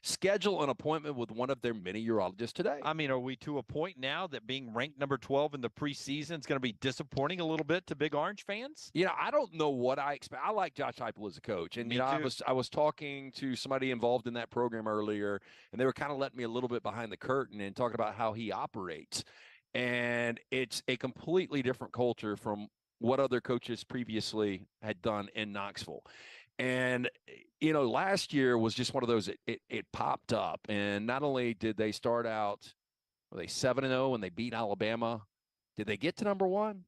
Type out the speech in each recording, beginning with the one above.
schedule an appointment with one of their many urologists today. I mean, are we to a point now that being ranked number 12 in the preseason is going to be disappointing a little bit to Big Orange fans? I don't know what I expect. I like Josh Heupel as a coach, and I was talking to somebody involved in that program earlier, and they were kind of letting me a little bit behind the curtain and talking about how he operates, and it's a completely different culture from what other coaches previously had done in Knoxville. And, last year was just one of those, it popped up. And not only did they start out, were they 7-0 and they beat Alabama? Did they get to number one?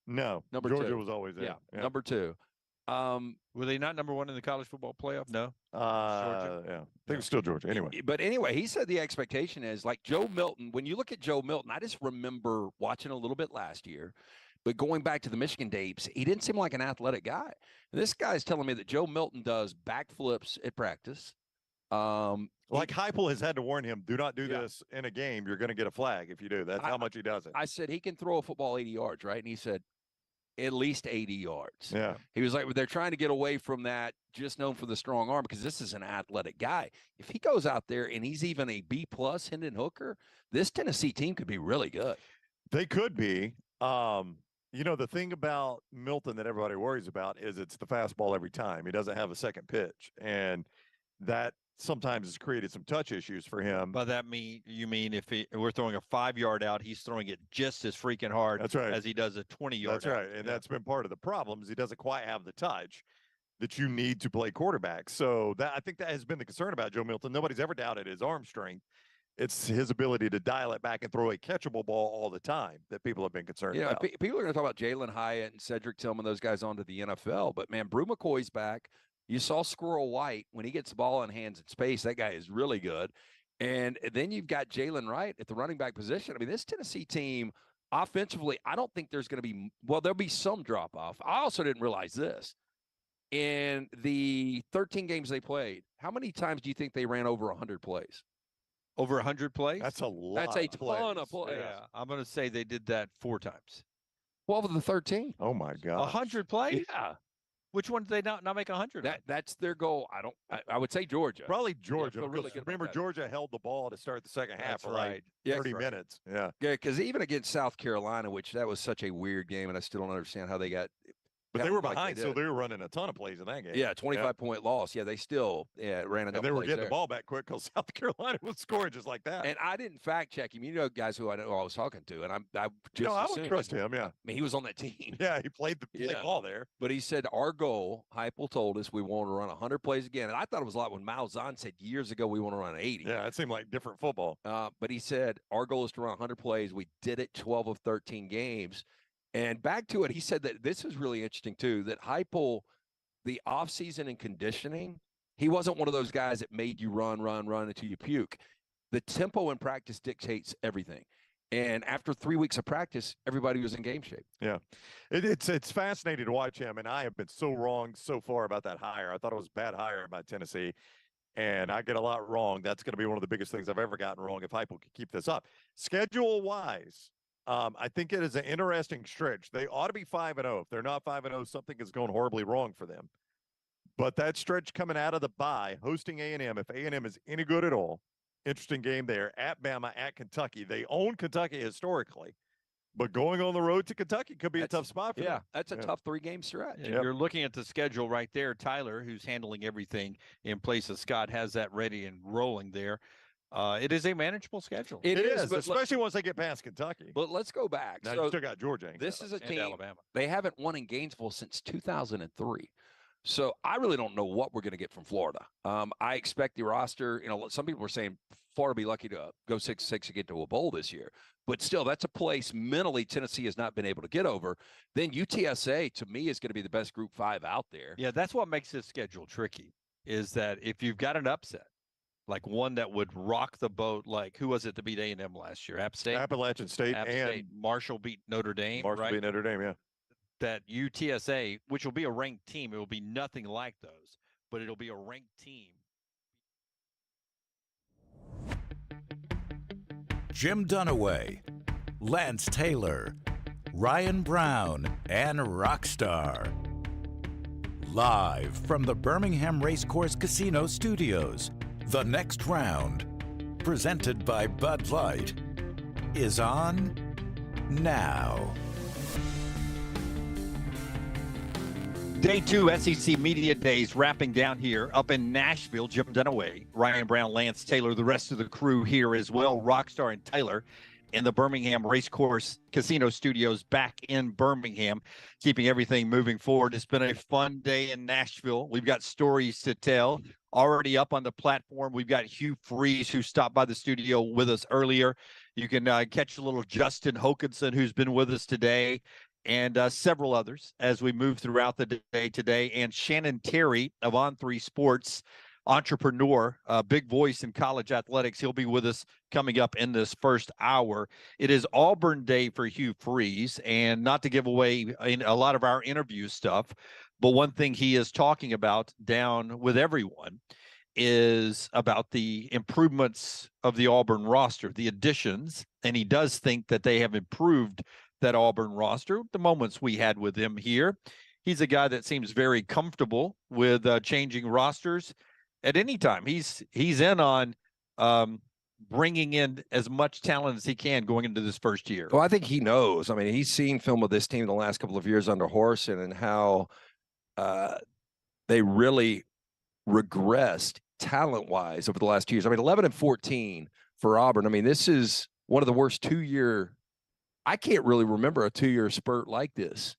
No. Georgia was always there. Yeah, number two. Were they not number one in the college football playoff? No. Georgia? Yeah. I think it's still Georgia. Anyway. But anyway, he said the expectation is like Joe Milton. When you look at Joe Milton, I just remember watching a little bit last year. But going back to the Michigan days, he didn't seem like an athletic guy. And this guy's telling me that Joe Milton does backflips at practice. Like Heupel has had to warn him, do not do this in a game. You're going to get a flag if you do. That's how much he does it. I said, he can throw a football 80 yards, right? And he said, at least 80 yards. Yeah. He was like, they're trying to get away from that, just known for the strong arm, because this is an athletic guy. If he goes out there and he's even a B+ Hendon Hooker, this Tennessee team could be really good. They could be. The thing about Milton that everybody worries about is it's the fastball every time. He doesn't have a second pitch. And that sometimes has created some touch issues for him. By that you mean if we're throwing a 5-yard out, he's throwing it just as freaking hard as he does a 20-yard That's right. And that's been part of the problem is he doesn't quite have the touch that you need to play quarterback. So I think that has been the concern about Joe Milton. Nobody's ever doubted his arm strength. It's his ability to dial it back and throw a catchable ball all the time that people have been concerned about. People are going to talk about Jalen Hyatt and Cedric Tillman, those guys onto the NFL. But, man, Brew McCoy's back. You saw Squirrel White. When he gets the ball in hands in space, that guy is really good. And then you've got Jalen Wright at the running back position. I mean, this Tennessee team, offensively, I don't think there's going to be – well, there'll be some drop-off. I also didn't realize this. In the 13 games they played, how many times do you think they ran over 100 plays? Over 100 plays? That's a lot. That's a ton of plays. Yeah, I'm going to say they did that 4 times. 12 of the 13. Oh, my God. 100 plays? Yeah. Which one did they not make 100? That's their goal. I would say Georgia. Probably Georgia. Yeah, really remember, Georgia held the ball to start the second half for right. 30 minutes. Yeah. Yeah, because even against South Carolina, which that was such a weird game, and I still don't understand how they got – but they were behind, so they were running a ton of plays in that game. Yeah, 25-point loss. Yeah, they still ran enough. And they were getting the ball back quick because South Carolina was scoring just like that. And I didn't fact check him. guys who I was talking to, and I would trust him. Yeah, I mean, he was on that team. Yeah, he played the ball there. But he said our goal. Heupel told us we want to run 100 plays again, and I thought it was a lot when Mao Zedong said years ago we want to run 80. Yeah, it seemed like different football. But he said our goal is to run 100 plays. We did it 12 of 13 games. And back to it, he said that this was really interesting, too, that Heupel, the offseason and conditioning, he wasn't one of those guys that made you run until you puke. The tempo in practice dictates everything. And after 3 weeks of practice, everybody was in game shape. Yeah. It's fascinating to watch him, and I have been so wrong so far about that hire. I thought it was a bad hire by Tennessee, and I get a lot wrong. That's going to be one of the biggest things I've ever gotten wrong if Heupel could keep this up. Schedule-wise, I think it is an interesting stretch. They ought to be 5-0. If they're not 5-0, something is going horribly wrong for them. But that stretch coming out of the bye, hosting A&M, if A&M is any good at all, interesting game there. At Bama, at Kentucky. They own Kentucky historically. But going on the road to Kentucky could be a tough spot for them. That's a tough 3-game stretch. You're looking at the schedule right there. Tyler, who's handling everything in place of Scott, has that ready and rolling there. It is a manageable schedule. It is, especially once they get past Kentucky. But let's go back. Now you still got Georgia. This is a team. Alabama. They haven't won in Gainesville since 2003. So I really don't know what we're going to get from Florida. I expect the roster, some people were saying Florida be lucky to go 6-6 to get to a bowl this year. But still, that's a place mentally Tennessee has not been able to get over. Then UTSA, to me, is going to be the best Group 5 out there. Yeah, that's what makes this schedule tricky, is that if you've got an upset, like one that would rock the boat, like who was it to beat A&M last year? App State? Appalachian State. State. Marshall beat Notre Dame. Marshall beat Notre Dame, yeah. That UTSA, which will be a ranked team, it will be nothing like those, but it'll be a ranked team. Jim Dunaway, Lance Taylor, Ryan Brown, and Rockstar. Live from the Birmingham Racecourse Casino Studios, The next round, presented by Bud Light, is on now. Day 2 SEC Media Days wrapping down here up in Nashville. Jim Dunaway, Ryan Brown, Lance Taylor, the rest of the crew here as well. Rockstar and Taylor in the Birmingham Racecourse Casino Studios back in Birmingham, keeping everything moving forward. It's been a fun day in Nashville. We've got stories to tell. Already up on the platform, we've got Hugh Freeze, who stopped by the studio with us earlier. You can catch a little Justin Hokanson, who's been with us today, and several others as we move throughout the day today. And Shannon Terry of On3 Sports, entrepreneur, big voice in college athletics. He'll be with us coming up in this first hour. It is Auburn Day for Hugh Freeze, and not to give away a lot of our interview stuff, but one thing he is talking about down with everyone is about the improvements of the Auburn roster, the additions, and he does think that they have improved that Auburn roster. The moments we had with him here, he's a guy that seems very comfortable with changing rosters at any time. He's in on bringing in as much talent as he can going into this first year. Well, I think he knows. I mean, he's seen film of this team the last couple of years under Horson and how they really regressed talent-wise over the last 2 years. I mean, 11-14 for Auburn. I mean, this is one of the worst 2-year. I can't really remember a 2-year spurt like this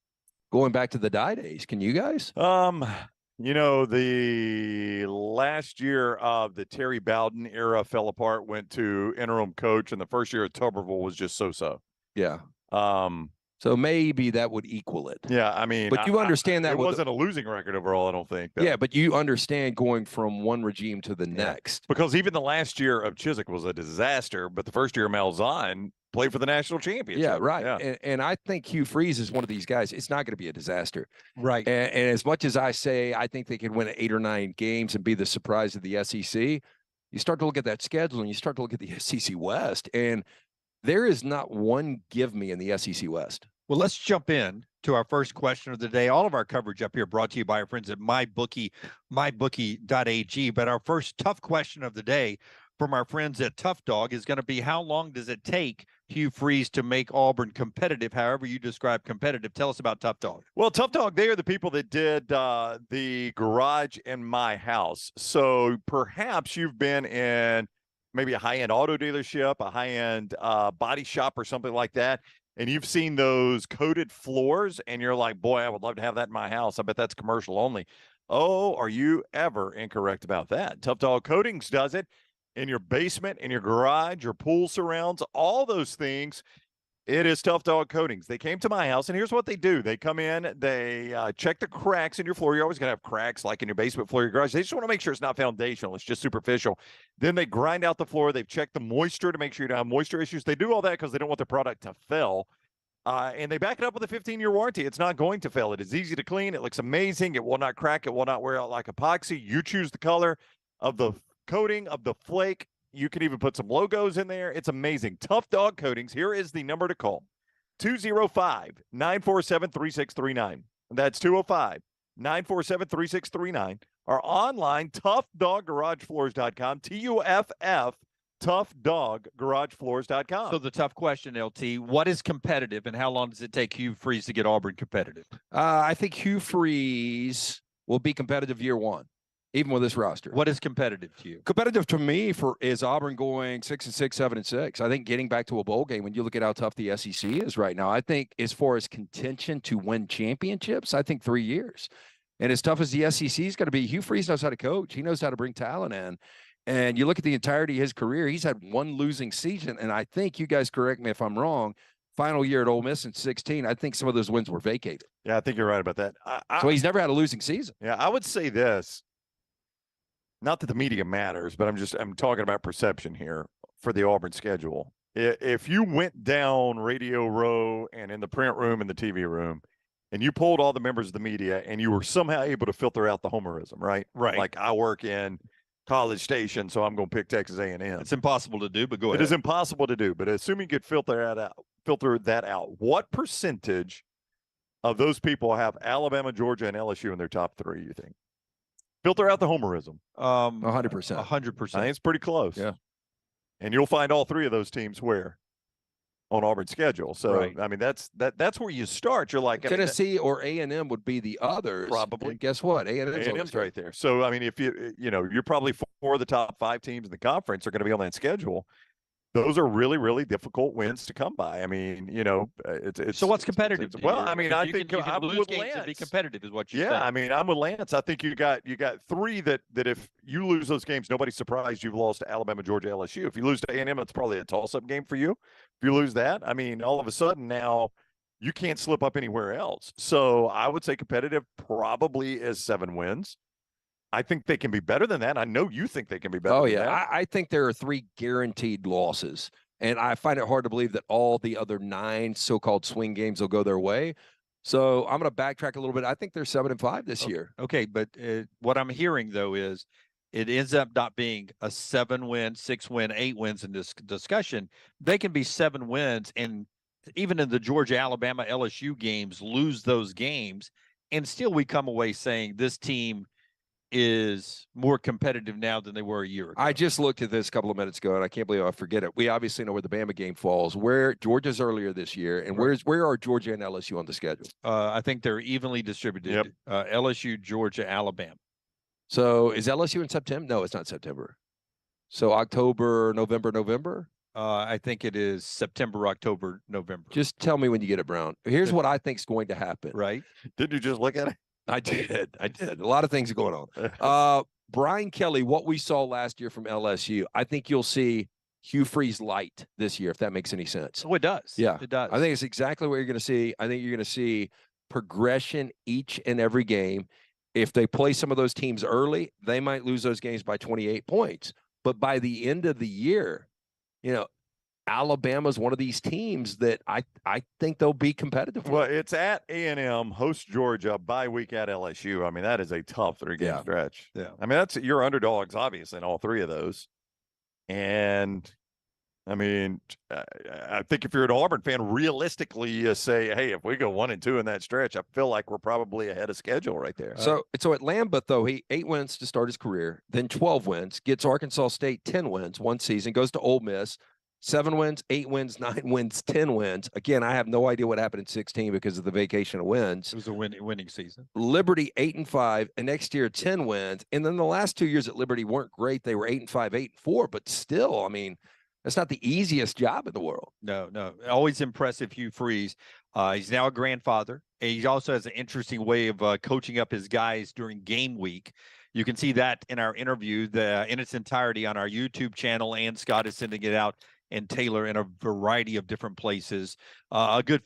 going back to the Dye days. Can you guys? You know, the last year of the Terry Bowden era fell apart, went to interim coach, and the first year at Tuberville was just so-so. Yeah. So maybe that would equal it. Yeah, I mean, but you understand that it wasn't a losing record overall, I don't think. Though. Yeah, but you understand going from one regime to the next. Because even the last year of Chiswick was a disaster, but the first year of Malzahn played for the national championship. Yeah, right. Yeah. And I think Hugh Freeze is one of these guys. It's not going to be a disaster. Right. And as much as I say I think they can win 8 or 9 games and be the surprise of the SEC, you start to look at that schedule and you start to look at the SEC West, and there is not one give me in the SEC West. Well, let's jump in to our first question of the day. All of our coverage up here brought to you by our friends at mybookie.ag. But our first tough question of the day from our friends at Tough Dog is going to be, how long does it take Hugh Freeze to make Auburn competitive, however you describe competitive? Tell us about Tough Dog. Well, Tough Dog, they are the people that did the garage in my house. So perhaps you've been in maybe a high-end auto dealership, a high-end body shop or something like that, and you've seen those coated floors, and you're like, boy, I would love to have that in my house. I bet that's commercial only. Oh, are you ever incorrect about that? Tough Dog Coatings does it in your basement, in your garage, your pool surrounds, all those things. It is Tough Dog Coatings. They came to my house, and here's what they do. They come in, they check the cracks in your floor. You're always going to have cracks like in your basement floor, your garage. They just want to make sure it's not foundational. It's just superficial. Then they grind out the floor. They've checked the moisture to make sure you don't have moisture issues. They do all that because they don't want the product to fail. And they back it up with a 15-year warranty. It's not going to fail. It is easy to clean. It looks amazing. It will not crack. It will not wear out like epoxy. You choose the color of the coating, of the flake. You can even put some logos in there. It's amazing. Tough Dog Coatings. Here is the number to call. 205-947-3639. That's 205-947-3639. Or online, toughdoggaragebfloors.com. TUFF, toughdoggaragebfloors.com. So the tough question, LT, what is competitive, and how long does it take Hugh Freeze to get Auburn competitive? I think Hugh Freeze will be competitive year one, even with this roster. What is competitive to you? Competitive to me is Auburn going 6-6, 7-6. I think getting back to a bowl game, when you look at how tough the SEC is right now, I think as far as contention to win championships, I think 3 years. And as tough as the SEC is going to be, Hugh Freeze knows how to coach. He knows how to bring talent in. And you look at the entirety of his career, he's had one losing season. And I think, you guys correct me if I'm wrong, final year at Ole Miss in 16, I think some of those wins were vacated. Yeah, I think you're right about that. So he's never had a losing season. Yeah, I would say this. Not that the media matters, but I'm talking about perception here for the Auburn schedule. If you went down Radio Row and in the print room and the TV room, and you pulled all the members of the media and you were somehow able to filter out the homerism, right? Right. Like, I work in College Station, so I'm going to pick Texas A&M. It's impossible to do, but go ahead. It is impossible to do, but assuming you could filter that out, what percentage of those people have Alabama, Georgia, and LSU in their top 3, you think? Filter out the homerism. 100%. 100%. I think it's pretty close. Yeah. And you'll find all three of those teams where? On Auburn's schedule. So, Right. I mean, that's where you start. You're like, Tennessee or A&M would be the others. Probably. And guess what? A&M's right there. So, I mean, if you're probably 4 of the top 5 teams in the conference are going to be on that schedule. Those are really, really difficult wins to come by. I mean, it's so what's competitive? Well, I mean, I think you can I'm lose with games Lance. and be competitive is what you're saying. Yeah, I mean, I'm with Lance. I think you got 3 that if you lose those games, nobody's surprised you've lost to Alabama, Georgia, LSU. If you lose to A&M, it's probably a toss-up game for you. If you lose that, I mean, all of a sudden now you can't slip up anywhere else. So I would say competitive probably is 7 wins. I think they can be better than that. I know you think they can be better than that. I think there are 3 guaranteed losses. And I find it hard to believe that all the other 9 so-called swing games will go their way. So I'm going to backtrack a little bit. I think they're 7-5 this year. Okay, but what I'm hearing, though, is it ends up not being a 7-win, 6-win, 8 wins in this discussion. They can be 7 wins, and even in the Georgia, Alabama, LSU games, lose those games, and still we come away saying this team is more competitive now than they were a year ago. I just looked at this a couple of minutes ago, and I can't believe I forget it. We obviously know where the Bama game falls. Where Georgia's earlier this year, and where are Georgia and LSU on the schedule? I think they're evenly distributed. Yep. LSU, Georgia, Alabama. So is LSU in September? No, it's not September. So October, November? I think it is September, October, November. Just tell me when you get it, Brown. Here's what I think is going to happen. Right? Didn't you just look at it? I did. A lot of things are going on. Brian Kelly, what we saw last year from LSU, I think you'll see Hugh Freeze light this year, if that makes any sense. Oh, it does. Yeah, it does. I think it's exactly what you're going to see. I think you're going to see progression each and every game. If they play some of those teams early, they might lose those games by 28 points. But by the end of the year, Alabama's one of these teams that I think they'll be competitive. Well, it's at A&M, host Georgia, bye week at LSU. I mean, that is a tough 3-game stretch. Yeah. I mean, that's your underdogs, obviously, in all 3 of those. And, I mean, I think if you're an Auburn fan, realistically, you say, hey, if we go 1-2 in that stretch, I feel like we're probably ahead of schedule right there. So at Lambeau, though, he 8 wins to start his career, then 12 wins, gets Arkansas State 10 wins one season, goes to Ole Miss, 7 wins, 8 wins, 9 wins, 10 wins. Again, I have no idea what happened in 16 because of the vacation of wins. It was a winning season. Liberty 8-5, and next year 10 wins. And then the last 2 years at Liberty weren't great. They were 8-5, 8-4, but still, I mean, that's not the easiest job in the world. No. Always impressive, Hugh Freeze. He's now a grandfather. And he also has an interesting way of coaching up his guys during game week. You can see that in our interview in its entirety on our YouTube channel, and Scott is sending it out, and Taylor in a variety of different places. A good,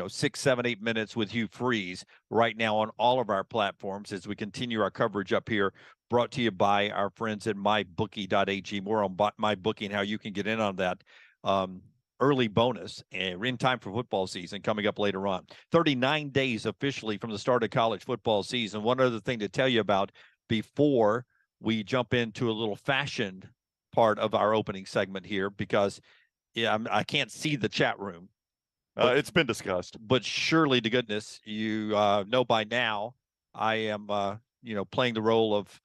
6, 7, 8 minutes with Hugh Freeze right now on all of our platforms as we continue our coverage up here, brought to you by our friends at mybookie.ag. More on MyBookie and how you can get in on that early bonus and in time for football season coming up later on. 39 days officially from the start of college football season. One other thing to tell you about before we jump into a little fashion part of our opening segment here, because I can't see the chat room. It's been discussed. But surely to goodness, you know by now, I am, playing the role of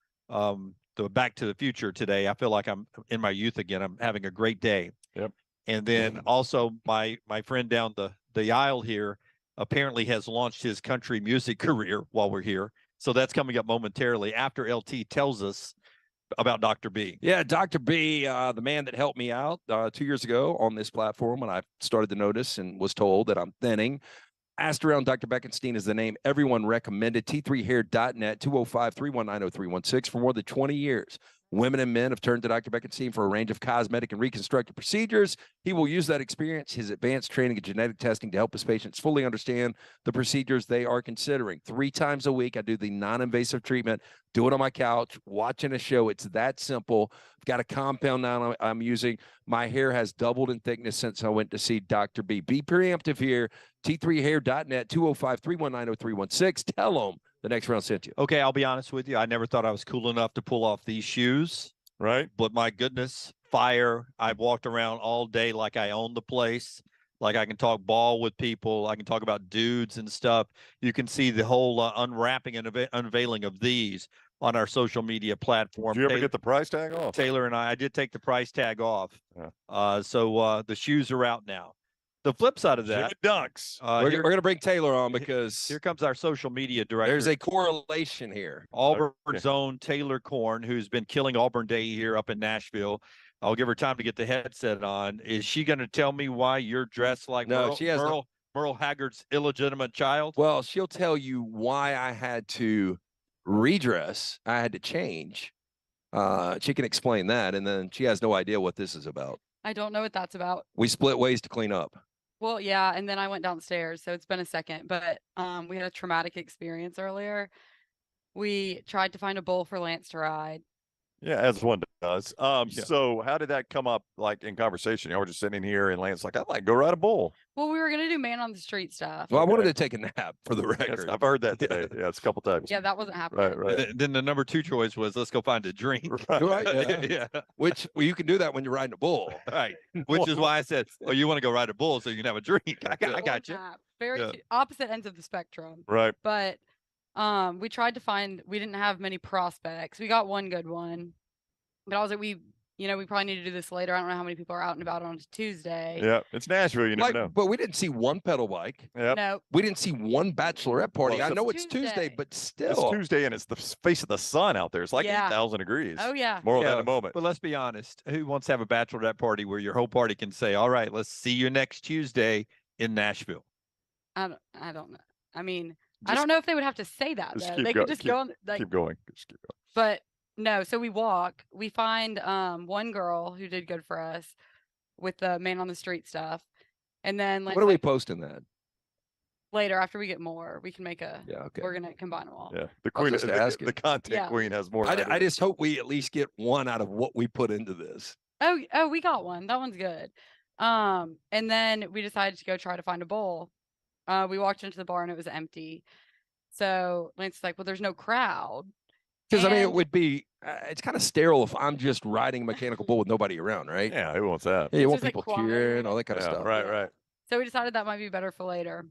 the Back to the Future today. I feel like I'm in my youth again. I'm having a great day. Yep. And then also my friend down the aisle here apparently has launched his country music career while we're here. So that's coming up momentarily after LT tells us about Dr. B. Yeah, Dr. B, the man that helped me out 2 years ago on this platform when I started to notice and was told that I'm thinning. Asked around, Dr. Beckenstein is the name everyone recommended. T3hair.net, 205-319-0316. For more than 20 years, women and men have turned to Dr. Beckenstein for a range of cosmetic and reconstructive procedures. He will use that experience, his advanced training and genetic testing to help his patients fully understand the procedures they are considering. 3 times a week, I do the non-invasive treatment, do it on my couch, watching a show. It's that simple. I've got a compound now I'm using. My hair has doubled in thickness since I went to see Dr. B. Be preemptive here. T3hair.net, 205-319-0316. Tell them the next round sent you. Okay, I'll be honest with you. I never thought I was cool enough to pull off these shoes. Right. But my goodness, fire. I've walked around all day like I own the place. Like I can talk ball with people. I can talk about dudes and stuff. You can see the whole unwrapping and unveiling of these on our social media platform. Did you ever get the price tag off? Taylor and I did take the price tag off. Yeah. So the shoes are out now. The flip side of that, Dunks. We're going to bring Taylor on because here comes our social media director. there's a correlation here. Auburn's own Taylor Korn, who's been killing Auburn Day here up in Nashville. I'll give her time to get the headset on. Is she going to tell me why you're dressed like Merle Haggard's illegitimate child? Well, she'll tell you why I had to redress. I had to change. She can explain that, and then she has no idea what this is about. I don't know what that's about. We split ways to clean up. Well, yeah, and then I went downstairs, so it's been a second, but we had a traumatic experience earlier. We tried to find a bull for Lance to ride. Yeah, as one does. So how did that come up, like, in conversation? You know, we're just sitting here, and Lance like, I'd like to go ride a bull. Well, we were gonna do man on the street stuff. Well, I wanted to take a nap for the record. Yes, I've heard that today. Yeah, it's a couple times. Yeah, that wasn't happening. Right. Then the number 2 choice was let's go find a drink. Right, Yeah. Which you can do that when you're riding a bull. Right. Which is why I said, oh, you want to go ride a bull so you can have a drink. I got you. Very Yeah. opposite ends of the spectrum. Right. But we tried to find. We didn't have many prospects. We got one good one, but I was like, we probably need to do this later. I don't know how many people are out and about on Tuesday. Yeah, it's Nashville. You never know. But we didn't see one pedal bike. Yep. No. We didn't see one bachelorette party. Well, I know it's it's Tuesday, Tuesday. but It's still. Tuesday, and it's the face of the sun out there. It's like Yeah. 8,000 degrees. Oh yeah. More on that in Yeah. a moment. But let's be honest. Who wants to have a bachelorette party where your whole party can say, all right, let's see you next Tuesday in Nashville? I don't know. I mean, I Just- don't know if they would have to say that just though. keep They go- could just keep- go on like. Keep going. Just keep going. But no, so we walk. We find one girl who did good for us with the man on the street stuff, and then What are we posting that? later after we get more, we can make a. Yeah, okay. We're gonna combine them all. Yeah, the I was queen, just the asking. content Yeah. queen has more. than I just hope we at least get one out of what we put into this. Oh, we got one. That one's good. And then we decided to go try to find a bowl. We walked into the bar and it was empty. So Lance's like, well, there's no crowd. Because I mean, it And- would be. It's kind of sterile if I'm just riding a mechanical bull with nobody around, right? Yeah, who wants that? Yeah, you want Just, like, people quiet. cheering, all that kind of Yeah, stuff. right, Yeah. right. So we decided that might be better for later.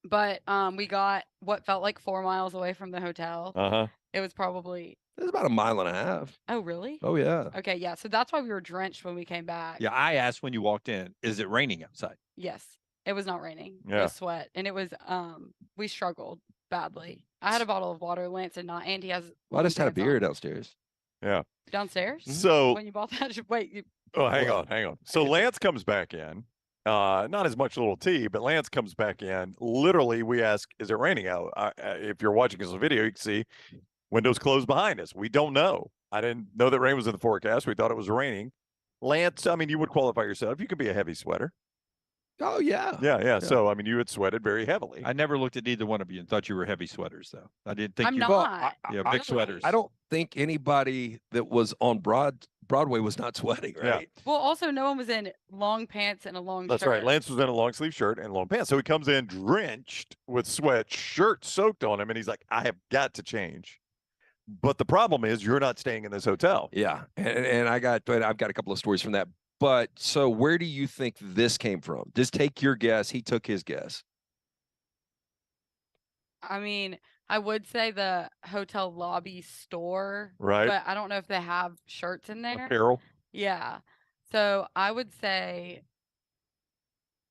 But we got what felt like 4 miles away from the hotel. Uh-huh. It was probably. It's about a mile and a half. Oh, really? Oh yeah. Okay, yeah. So that's why we were drenched when we came back. Yeah, I asked when you walked in, is it raining outside? Yes. It was not raining. It Yeah. was sweat. And it was we struggled badly. I had a bottle of water, Lance did not, and he has Well, I just had a pants on. beer downstairs. Downstairs? So, When you bought that, wait, hang on. So Lance comes back in. Not as much little T, but Lance comes back in. Literally, we ask, is it raining out? If you're watching this video, you can see windows closed behind us. We don't know. I didn't know that rain was in the forecast. We thought it was raining. Lance, I mean, you would qualify yourself. You could be a heavy sweater. Oh yeah. Yeah. So, I mean, you had sweated very heavily. I never looked at either one of you and thought you were heavy sweaters, though. I didn't think I'm you not. Well, I- Yeah, I- big sweaters. I don't think anybody that was on Broadway was not sweating, Yeah. right? well, also no one was in long pants and a long That's shirt. right. Lance was in a long sleeve shirt and long pants. So he comes in drenched with sweat, shirt soaked on him, and he's like, I have got to change. But the problem is you're not staying in this hotel. Yeah, and I've got a couple of stories from that. But so where do you think this came from? Just take your guess. He took his guess. I mean, I would say the hotel lobby store, Right. but I don't know if they have shirts in there. Apparel. Yeah. So I would say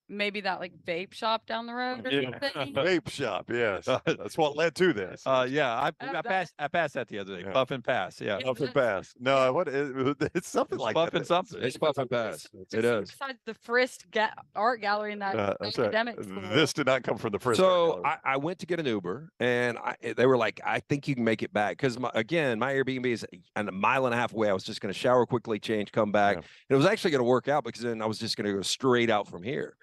maybe that like vape shop down the road or something. Vape shop, yes. That's what led to this. Yeah, I that- passed that the other day. Yeah. Puff and pass. Yeah. Yeah. Puff and pass. No, what is it's something like Puff that. and something. It's puff and pass. Just It is. Besides the Frist art gallery in that That's right. academic school. This did not come from the first. So I went to get an Uber, and they were like, "I think you can make it back," because my Airbnb is a mile and a half away. I was just going to shower quickly, change, come back. Yeah. And it was actually going to work out because then I was just going to go straight out from here.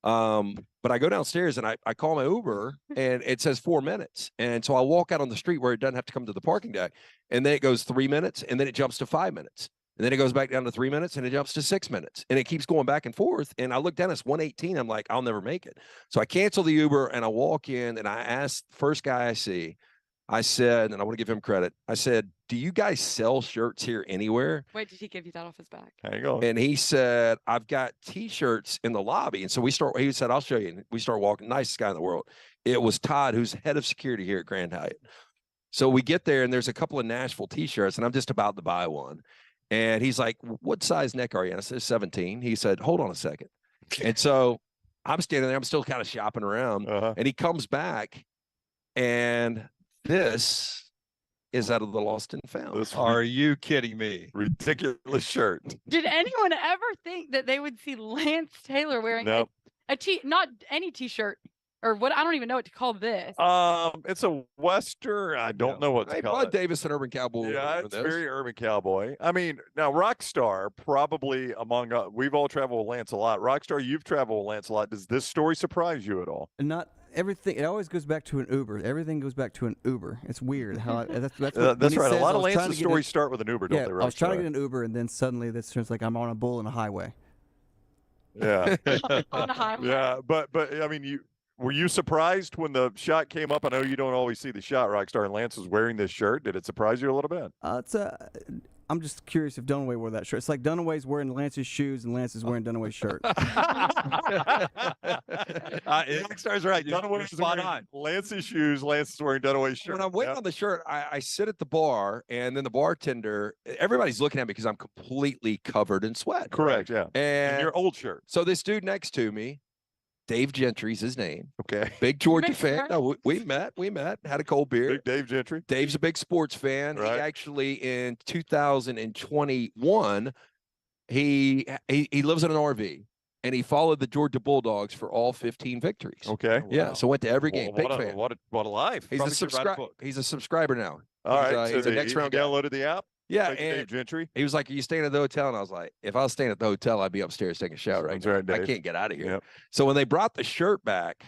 But I go downstairs and I call my Uber and it says 4 minutes. And so I walk out on the street where it doesn't have to come to the parking deck. And then it goes 3 minutes and then it jumps to 5 minutes. And then it goes back down to 3 minutes and it jumps to 6 minutes. And it keeps going back and forth. And I look down, it's 1:18. I'm like, I'll never make it. So I cancel the Uber and I walk in and I ask the first guy I see, I said, and I want to give him credit. I said, do you guys sell shirts here anywhere? Wait, did he give you that off his back? hang on. And he said, I've got t-shirts in the lobby. And so he said, I'll show you. And we start walking, nicest guy in the world. It was Todd, who's head of security here at Grand Hyatt. So we get there and there's a couple of Nashville t-shirts and I'm just about to buy one. And he's like, what size neck are you? And I said, 17. He said, hold on a second. And so I'm standing there, I'm still kind of shopping around, and he comes back and this is out of the lost and found. Are you kidding me? Ridiculous shirt. Did anyone ever think that they would see Lance Taylor wearing Nope. not any t-shirt or what? I don't even know what to call this. It's a Western. I don't know what to call Bud it. Davis and Urban Cowboy. Yeah, it's very Urban Cowboy. I mean, now Rockstar, probably among we've all traveled with Lance a lot. Rockstar, you've traveled with Lance a lot. Does this story surprise you at all? Not everything. It always goes back to an Uber. Everything goes back to an Uber. It's weird how that's That's when he right. A says, lot I of was trying Lance's to get stories start with an Uber, don't Yeah, they? I was trying to Rockstar? get an Uber, and then suddenly this turns like I'm on a bull in a highway. Yeah. On a highway. Yeah, but I mean, were you surprised when the shot came up? I know you don't always see the shot, Rockstar, and Lance was wearing this shirt. Did it surprise you a little bit? I'm just curious if Dunaway wore that shirt. It's like Dunaway's wearing Lance's shoes and Lance is wearing Dunaway's shirt. Rockstar's right. Dunaway's spot wearing on. Lance's shoes. Lance is wearing Dunaway's shirt. When I'm waiting on the shirt, I sit at the bar, and then the bartender, everybody's looking at me because I'm completely covered in sweat. Correct, yeah. And In your old shirt. so this dude next to me, Dave Gentry's his name. Okay. Big Georgia Makes fan. sense. No, we met, had a cold beer. Big Dave Gentry. Dave's a big sports fan. Right. He actually in 2021, he lives in an RV and he followed the Georgia Bulldogs for all 15 victories. Okay. Yeah, so went to every game. Big fan. What a life. He's Probably should write a a book. he's a subscriber now. All he's, right. he's So a next round you guy. downloaded the app? Yeah, Big and Dave Gentry. he was like, "Are you staying at the hotel?" And I was like, "If I was staying at the hotel, I'd be upstairs taking a shower right That's now. right, I Dave. can't get out of here." Yep. So when they brought the shirt back,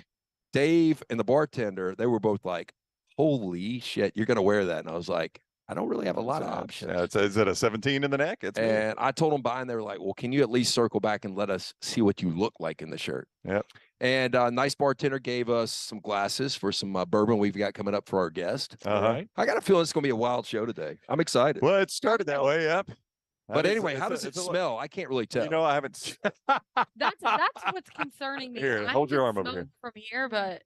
Dave and the bartender, they were both like, "Holy shit, you're gonna wear that?" And I was like, "I don't really have a lot of options." Yeah, is it a 17 in the neck? It's good. And I told them bye, and they were like, "Well, can you at least circle back and let us see what you look like in the shirt?" Yep. And nice bartender gave us some glasses for some bourbon we've got coming up for our guest. Right. I got a feeling it's going to be a wild show today. I'm excited. Well, it started that way, yep. But anyway, how does it smell? I can't really tell. You know, I haven't. That's what's concerning me. Here, I hold your haven't arm over smelled from here, but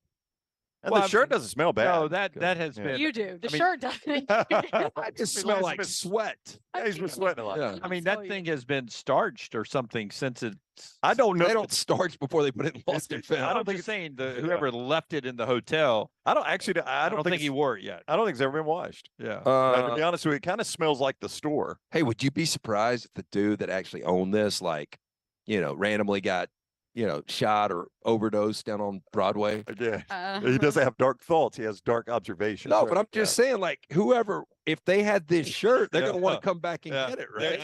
the shirt doesn't smell bad. No, that has Yeah. been. you do. The I mean- shirt doesn't. I just smell Lance like been- sweat. Yeah, he's been sweating a lot. Yeah. I mean, that thing has been starched or something since it's. I don't know. They don't starch before they put it in lost and found. I don't think saying whoever left it in the hotel. I don't actually. I don't think he wore it yet. I don't think it's ever been washed. Yeah. To be honest with you, it kind of smells like the store. Hey, would you be surprised if the dude that actually owned this, like, randomly got, shot or overdosed down on Broadway? Yeah. He doesn't have dark thoughts. He has dark observations. No, but I'm just saying, like, whoever, if they had this shirt, they're Yeah. going to want to come back and Yeah. get it, Yeah, right?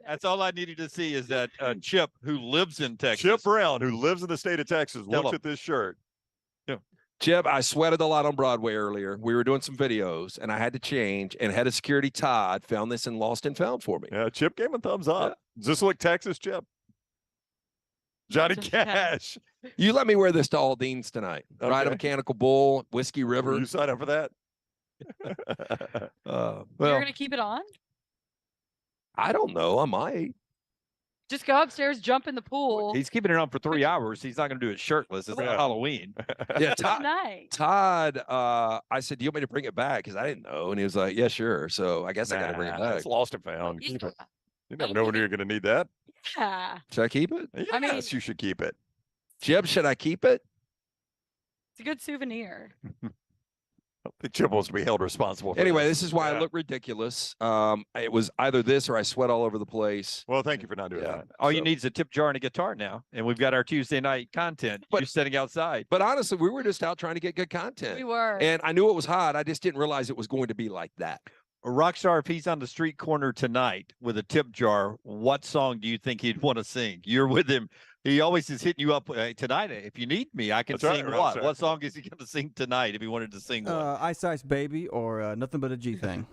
That's all I needed to see is that Chip, who lives in Texas. Chip Brown, who lives in the state of Texas, Tell looks him. at this shirt. Chip, I sweated a lot on Broadway earlier. We were doing some videos, and I had to change, and head of security Todd found this in Lost and Found for me. Yeah, Chip gave him a thumbs up. Does this look Texas, Chip? Johnny Just Cash. You let me wear this to Aldean's tonight. Ride a Okay. mechanical bull, Whiskey River. You sign up for that? You're Well, gonna keep it on? I don't know. I might. Just go upstairs, jump in the pool. he's keeping it on for 3 hours. He's not going to do it shirtless. It's Yeah. not Halloween. Yeah, Good Todd. night. Todd, I said, "Do you want me to bring it back?" Because I didn't know, and he was like, "Yeah, sure." So I guess I got to bring it back. It's lost and found. Keep Yeah. it. You never know when you're going to need that. Yeah. Should I keep it, Yes, I mean- you should keep it. Jeb? Should I keep it? It's a good souvenir. I think Chip wants to be held responsible for Anyway, this is why I Yeah. look ridiculous. It was either this or I sweat all over the place. Well, thank you for not doing Yeah. that. All you So- need is a tip jar and a guitar now. And we've got our Tuesday night content. But- You're sitting outside. But honestly, we were just out trying to get good content. We were. And I knew it was hot. I just didn't realize it was going to be like that. Rockstar, if he's on the street corner tonight with a tip jar, what song do you think he'd want to sing? You're with him. He always is hitting you up tonight. If you need me, I can That's right, sing right, what? sir. What song is he going to sing tonight if he wanted to sing one? Ice Ice Baby or Nothing But a G Thing.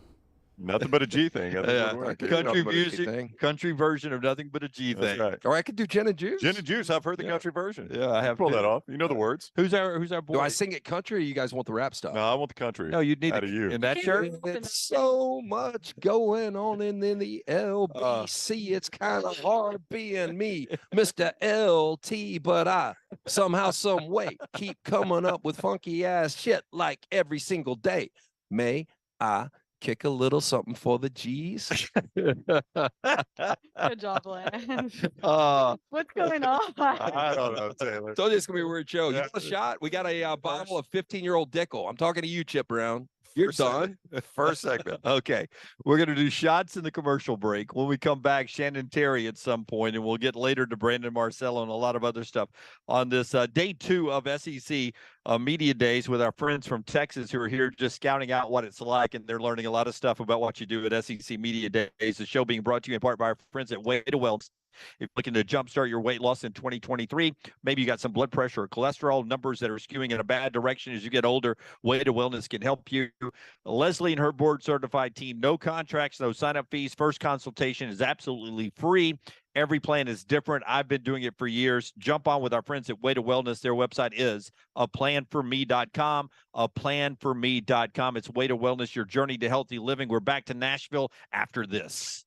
Nothing but a G thing. I think Yeah. would work. Okay. Country Nothing But a G music, Thing. country version of Nothing But a G That's Thing. right. Or I could do gin and juice. Gin and juice. I've heard the Yeah. country version. Yeah, I have Pull too. that off. You know the words. Who's our boy? Do I sing it country or you guys want the rap stuff? No, I want the country. No, you'd need out of you. in that Can't shirt. Open that It's so much going on in the LBC. It's kind of hard being me, Mr. LT, but I somehow, some way keep coming up with funky ass shit like every single day. May I kick a little something for the G's. Good job, Lance. What's going on? I don't know, Taylor. Told you it's gonna be a weird show. You want a shot? We got a bottle of 15-year-old Dickel. I'm talking to you, Chip Brown. You're done. First segment. Okay. We're going to do shots in the commercial break. When we come back, Shannon Terry at some point, and we'll get later to Brandon Marcello and a lot of other stuff on this day 2 of SEC Media Days with our friends from Texas who are here just scouting out what it's like, and they're learning a lot of stuff about what you do at SEC Media Days. The show being brought to you in part by our friends at Way to Wellness. If you're looking to jumpstart your weight loss in 2023, maybe you got some blood pressure or cholesterol numbers that are skewing in a bad direction as you get older, Way to Wellness can help you. Leslie and her board certified team, no contracts, no sign-up fees. First consultation is absolutely free. Every plan is different. I've been doing it for years. Jump on with our friends at Way to Wellness. Their website is aplanforme.com, aplanforme.com. It's Way to Wellness, your journey to healthy living. We're back to Nashville after this.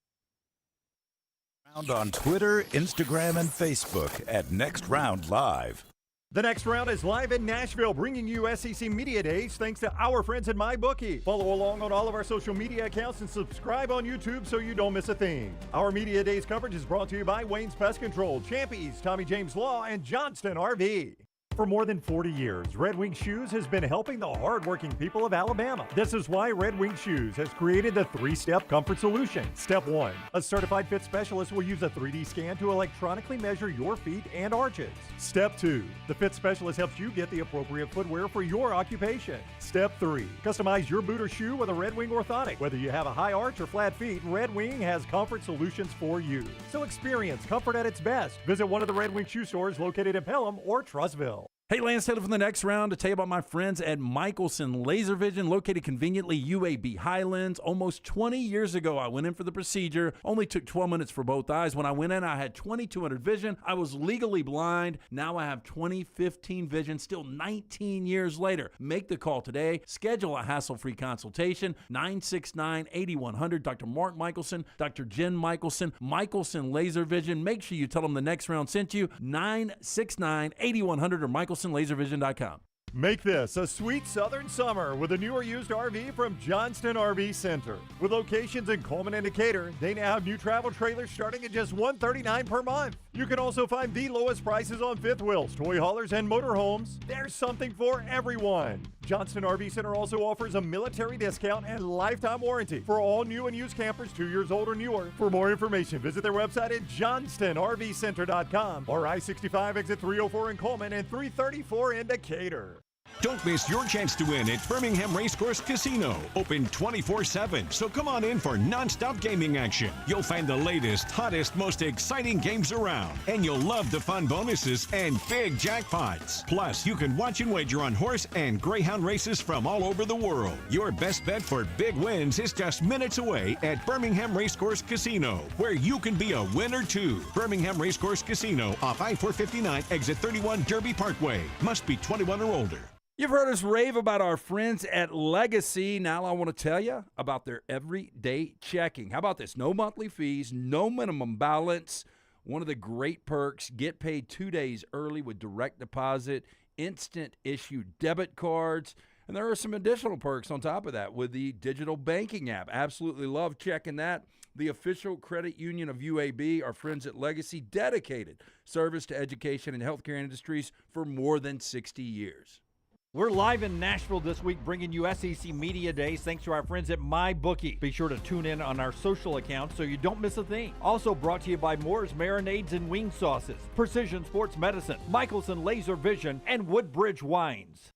On Twitter, Instagram, and Facebook at Next Round Live. The Next Round is live in Nashville, bringing you SEC Media Days thanks to our friends at MyBookie. Follow along on all of our social media accounts and subscribe on YouTube so you don't miss a thing. Our Media Days coverage is brought to you by Wayne's Pest Control, Champies, Tommy James Law, and Johnston RV. For more than 40 years, Red Wing Shoes has been helping the hardworking people of Alabama. This is why Red Wing Shoes has created the 3-step comfort solution. Step 1, a certified fit specialist will use a 3D scan to electronically measure your feet and arches. Step 2, the fit specialist helps you get the appropriate footwear for your occupation. Step 3, customize your boot or shoe with a Red Wing orthotic. Whether you have a high arch or flat feet, Red Wing has comfort solutions for you. So experience comfort at its best. Visit one of the Red Wing shoe stores located in Pelham or Trussville. Hey, Lance Taylor from the Next Round to tell you about my friends at Michelson Laser Vision, located conveniently UAB Highlands. Almost 20 years ago, I went in for the procedure. Only took 12 minutes for both eyes. When I went in, I had 2200 vision. I was legally blind. Now I have 20/15 vision, still 19 years later. Make the call today. Schedule a hassle-free consultation, 969-8100. Dr. Mark Michelson, Dr. Jen Michelson, Michelson Laser Vision. Make sure you tell them the Next Round sent you, 969-8100 or MichelsonLaserVision.com. Make this a sweet southern summer with a new or used RV from Johnston RV Center. With locations in Coleman and Decatur, they now have new travel trailers starting at just $139 per month. You can also find the lowest prices on fifth wheels, toy haulers, and motorhomes. There's something for everyone. Johnston RV Center also offers a military discount and lifetime warranty for all new and used campers 2 years old or newer. For more information, visit their website at johnstonrvcenter.com or I-65 exit 304 in Coleman and 334 in Decatur. Don't miss your chance to win at Birmingham Racecourse Casino. Open 24/7, so come on in for non-stop gaming action. You'll find the latest, hottest, most exciting games around. And you'll love the fun bonuses and big jackpots. Plus, you can watch and wager on horse and greyhound races from all over the world. Your best bet for big wins is just minutes away at Birmingham Racecourse Casino, where you can be a winner too. Birmingham Racecourse Casino off I-459, exit 31 Derby Parkway. Must be 21 or older. You've heard us rave about our friends at Legacy. Now I want to tell you about their everyday checking. How about this? No monthly fees, no minimum balance. One of the great perks, get paid 2 days early with direct deposit, instant issue debit cards. And there are some additional perks on top of that with the digital banking app. Absolutely love checking that. The official credit union of UAB, our friends at Legacy, dedicated service to education and healthcare industries for more than 60 years. We're live in Nashville this week, bringing you SEC Media Days thanks to our friends at MyBookie. Be sure to tune in on our social accounts so you don't miss a thing. Also brought to you by Moore's Marinades and Wing Sauces, Precision Sports Medicine, Michelson Laser Vision, and Woodbridge Wines.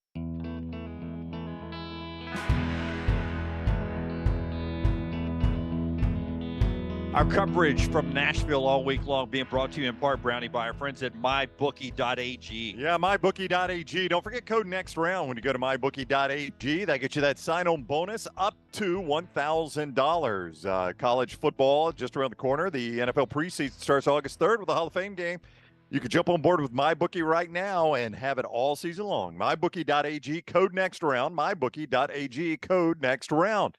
Our coverage from Nashville all week long being brought to you in part, Brownie, by our friends at MyBookie.ag. Yeah, MyBookie.ag. Don't forget code Next Round when you go to MyBookie.ag. That gets you that sign-on bonus up to $1,000. College football just around the corner. The NFL preseason starts August 3rd with the Hall of Fame game. You can jump on board with MyBookie right now and have it all season long. MyBookie.ag, code Next Round. MyBookie.ag, code Next Round.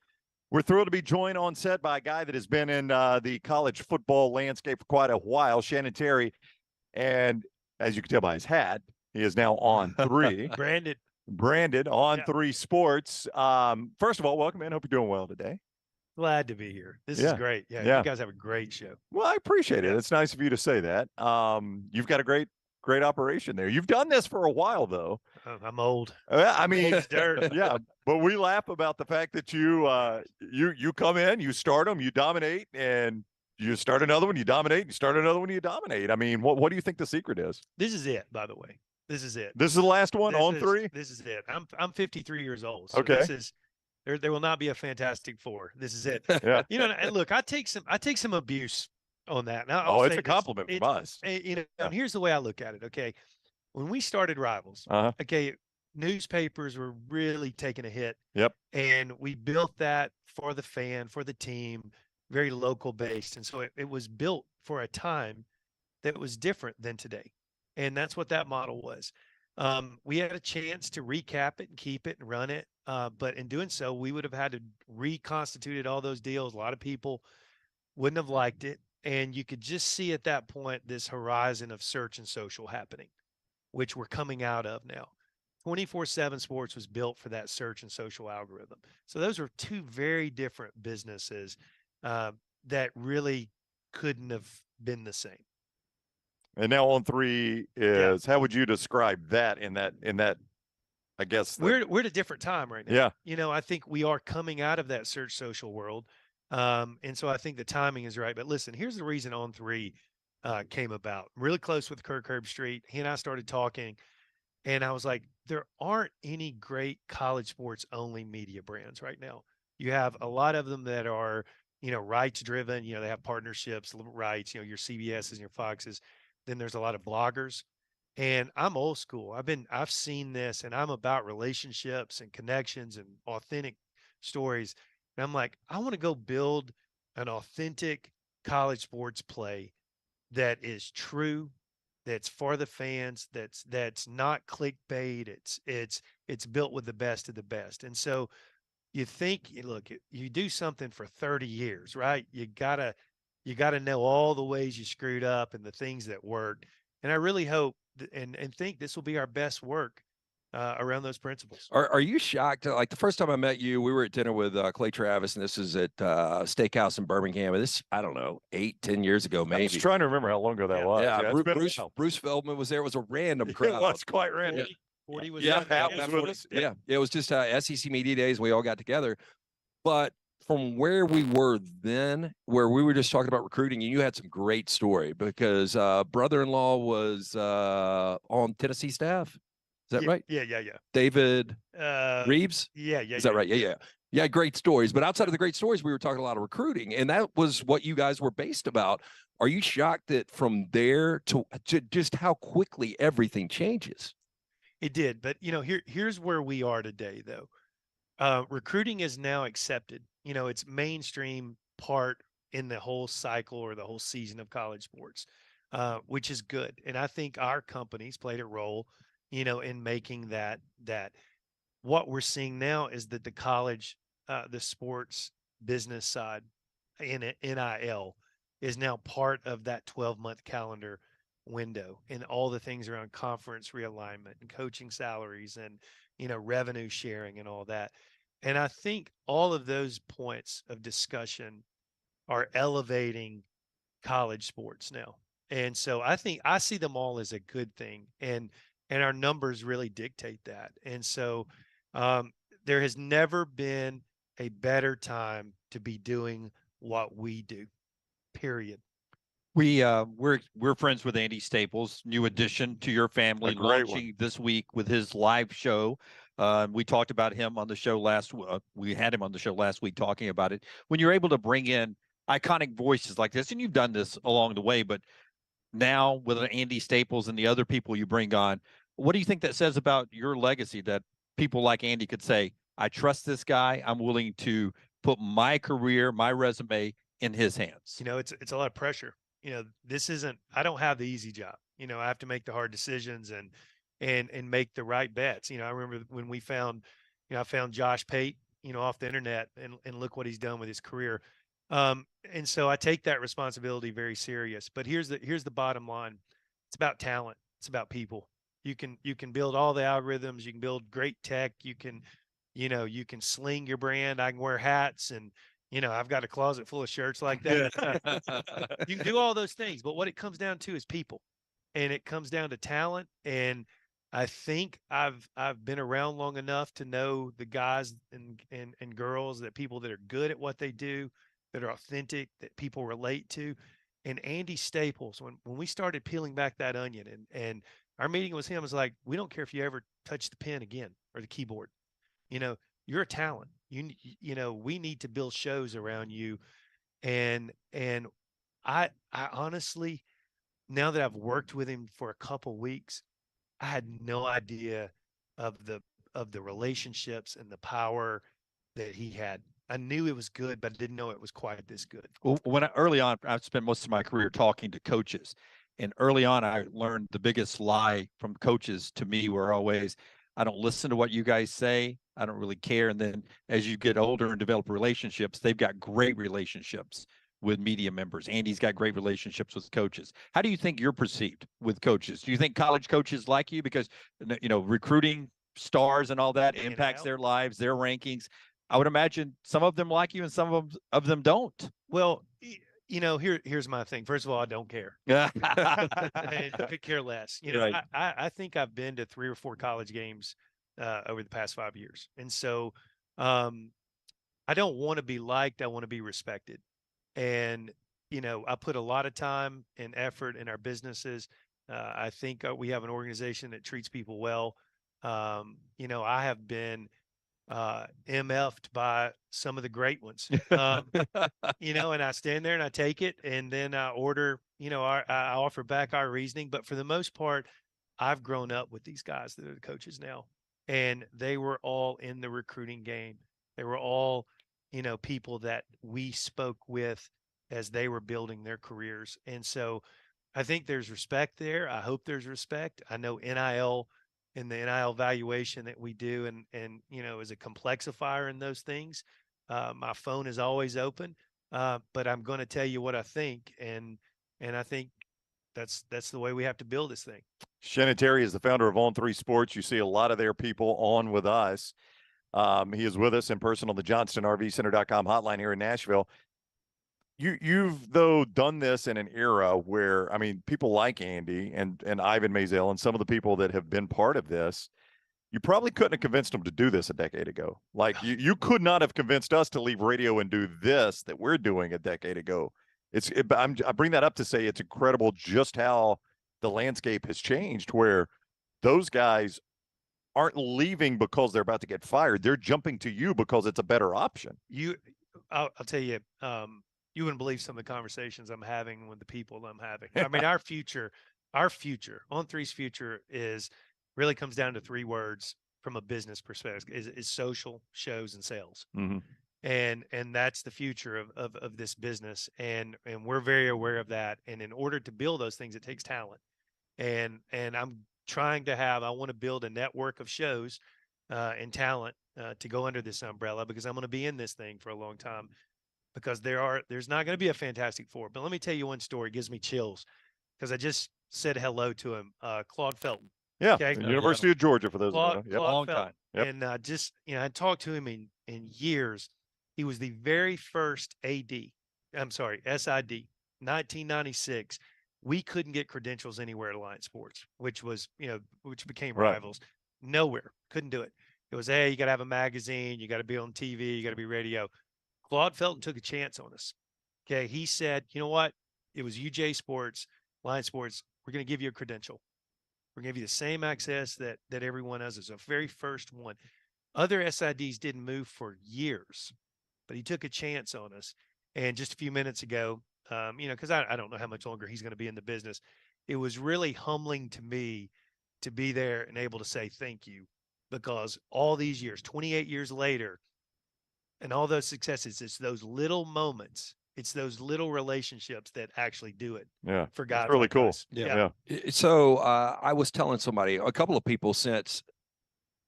We're thrilled to be joined on set by a guy that has been in the college football landscape for quite a while, Shannon Terry. And as you can tell by his hat, he is now on 3. Brandon. Brandon on Yeah. 3 Sports. First of all, welcome in. Hope you're doing well today. Glad to be here. This Yeah. is great. Yeah, Yeah. you guys have a great show. Well, I appreciate it. Yeah. It's nice of you to say that. You've got a great operation there. You've done this for a while, though. I'm old. I mean, It's dirt. yeah, but we laugh about the fact that you come in, you start them, you dominate, and you start another one, you dominate, you start another one, you dominate. I mean, what do you think the secret is? This is it, by the way. This is it. This is the last one on 3? This is it. I'm 53 years old. So Okay. This is there will not be a Fantastic Four. This is it. Yeah. You know, and look, I take some abuse on that. Now, Oh, it's a compliment from us. You know, Yeah. and here's the way I look at it. Okay, when we started Rivals, Uh-huh. okay, newspapers were really taking a hit. Yep. And we built that for the fan, for the team, very local based, and so it was built for a time that was different than today, and that's what that model was. We had a chance to recap it and keep it and run it. But in doing so, we would have had to reconstitute all those deals. A lot of people wouldn't have liked it. And you could just see at that point this horizon of search and social happening, which we're coming out of now. 24/7 Sports was built for that search and social algorithm. So those are 2 very different businesses that really couldn't have been the same. And now on 3 is how would you describe that in that I guess We're at a different time right now. Yeah. You know, I think we are coming out of that search social world. And so I think the timing is right. But listen, here's the reason On 3 came about. I'm really close with Kirk Herbstreit. He and I started talking, and I was like, there aren't any great college sports only media brands right now. You have a lot of them that are, you know, rights driven. You know, they have partnerships, rights, you know, your CBSs and your Foxes. Then there's a lot of bloggers. And I'm old school. I've seen this, and I'm about relationships and connections and authentic stories. And I'm like, I want to go build an authentic college sports play that is true, that's for the fans, that's not clickbait. It's built with the best of the best. And so you think, look, you do something for 30 years, right? You gotta know all the ways you screwed up and the things that worked. And I really hope and think this will be our best work around those principles. Are you shocked? Like the first time I met you, we were at dinner with Clay Travis, and this is at Steakhouse in Birmingham. And this, I don't know, 8-10 years ago, maybe. I was trying to remember how long ago that was. Yeah, it's been a while. Bruce Feldman was there. It was a random It crowd. was quite random. 40 was Yeah, there. Pat was with us. Yeah, it was just SEC Media Days. We all got together. But from where we were then, where we were just talking about recruiting, and you had some great story because brother-in-law was on Tennessee staff. Is that right? Yeah. David Reeves? Yeah. Is that right? Yeah. Yeah, great stories. But outside of the great stories, we were talking a lot of recruiting, and that was what you guys were based about. Are you shocked that from there to just how quickly everything changes? It did. But, you know, here's where we are today, though. Recruiting is now accepted. You know, it's mainstream part in the whole cycle or the whole season of college sports, which is good. And I think our companies played a role, you know, in making that what we're seeing now is that the college, the sports business side in NIL is now part of that 12-month calendar window, and all the things around conference realignment and coaching salaries and, you know, revenue sharing and all that. And I think all of those points of discussion are elevating college sports now. And so I think I see them all as a good thing, and our numbers really dictate that. And so there has never been a better time to be doing what we do, period. We're friends with Andy Staples, new addition to your family, launching this week with his live show. We talked about him on the show we had him on the show last week talking about it. When you're able to bring in iconic voices like this, and you've done this along the way, but now with Andy Staples and the other people you bring on, what do you think that says about your legacy, that people like Andy could say, I trust this guy, I'm willing to put my career, my resume in his hands? You know, it's a lot of pressure. You know, I don't have the easy job. You know, I have to make the hard decisions and make the right bets. You know, I remember when I found Josh Pate, you know, off the internet, and look what he's done with his career. And so I take that responsibility very serious. But here's the bottom line. It's about talent. It's about people. You can build all the algorithms. You can build great tech. You can sling your brand. I can wear hats, and I've got a closet full of shirts like that. You can do all those things, but what it comes down to is people, and it comes down to talent. And I think I've been around long enough to know the guys and girls, that people that are good at what they do, that are authentic, that people relate to. And Andy Staples, when we started peeling back that onion, and our meeting with him was like, we don't care if you ever touch the pen again or the keyboard. You're a talent. We need to build shows around you. And I honestly, now that I've worked with him for a couple weeks, I had no idea of the relationships and the power that he had. I knew it was good, but I didn't know it was quite this good. Well, early on, I've spent most of my career talking to coaches, and early on, I learned the biggest lie from coaches to me were always, I don't listen to what you guys say. I don't really care. And then as you get older and develop relationships, they've got great relationships with media members. Andy's got great relationships with coaches. How do you think you're perceived with coaches? Do you think college coaches like you because, recruiting stars and all that impacts their lives, their rankings? I would imagine some of them like you and some of them don't. Well, here's my thing. First of all, I don't care. I could care less. Right. I think I've been to 3 or 4 college games over the past 5 years. And so I don't want to be liked. I want to be respected. And, I put a lot of time and effort in our businesses. I think we have an organization that treats people well. I have been MF'd by some of the great ones, and I stand there and I take it, and then I order, I offer back our reasoning. But for the most part, I've grown up with these guys that are the coaches now, and they were all in the recruiting game. They were all, people that we spoke with as they were building their careers. And so I think there's respect there. I hope there's respect. I know NIL and the NIL valuation that we do and is a complexifier in those things. My phone is always open, but I'm going to tell you what I think. And I think that's the way we have to build this thing. Shannon Terry is the founder of On 3 Sports. You see a lot of their people on with us. He is with us in person on the JohnstonRVCenter.com hotline here in Nashville. You've though done this in an era where, people like Andy and Ivan Maisel and some of the people that have been part of this, you probably couldn't have convinced them to do this a decade ago. Like you could not have convinced us to leave radio and do this that we're doing a decade ago. I bring that up to say it's incredible just how the landscape has changed, where those guys aren't leaving because they're about to get fired. They're jumping to you because it's a better option. I'll tell you, you wouldn't believe some of the conversations I'm having with the people I'm having. Our future, On 3's future really comes down to 3 words from a business perspective: is social, shows, and sales. Mm-hmm. And that's the future of this business. And we're very aware of that. And in order to build those things, it takes talent. And I'm trying to I want to build a network of shows and talent to go under this umbrella, because I'm going to be in this thing for a long time. Because there's not going to be a Fantastic Four. But let me tell you one story. It gives me chills, because I just said hello to him, Claude Felton. Yeah, okay? University of Georgia, for those Claude, of you. Yep. Claude Long time. Yep. And I talked to him in years. He was the very first SID, 1996. We couldn't get credentials anywhere at Alliance Sports, which became rivals. Nowhere. Couldn't do it. It was, hey, you got to have a magazine. You got to be on TV. You got to be radio. Claude Felton took a chance on us. Okay. He said, you know what? It was UJ Sports, Alliance Sports. We're going to give you a credential. We're going to give you the same access that everyone has. It's the very first one. Other SIDs didn't move for years, but he took a chance on us. And just a few minutes ago, because I don't know how much longer he's going to be in the business, it was really humbling to me to be there and able to say thank you, because all these years, 28 years later, and all those successes, it's those little moments, it's those little relationships that actually do it. Yeah, for guys. That's really like cool. us. Yeah. So I was telling somebody, a couple of people, since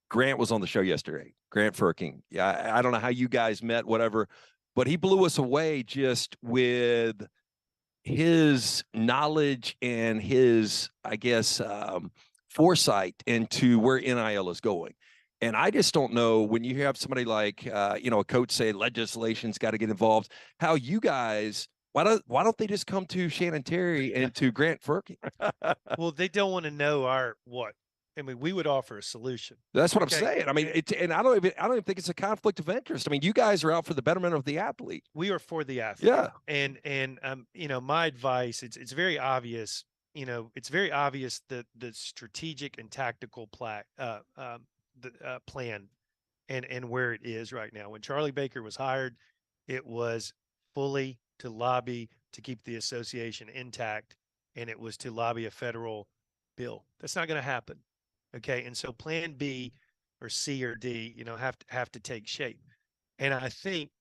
Grant was on the show yesterday, Grant Firking. Yeah, I don't know how you guys met, whatever, but he blew us away just with his knowledge and his, foresight into where NIL is going. And I just don't know, when you have somebody like, a coach say legislation's got to get involved, how you guys, why don't they just come to Shannon Terry and to Grant Furky? Well, they don't want to know what. I mean, we would offer a solution. That's what I'm saying. I mean, and I don't even think it's a conflict of interest. I mean, you guys are out for the betterment of the athlete. We are for the athlete. Yeah. And my advice, it's very obvious, it's very obvious that the strategic and tactical plan and where it is right now. When Charlie Baker was hired, it was fully to lobby to keep the association intact, and it was to lobby a federal bill. That's not going to happen. Okay. And so plan B or C or D, have to take shape. And I think,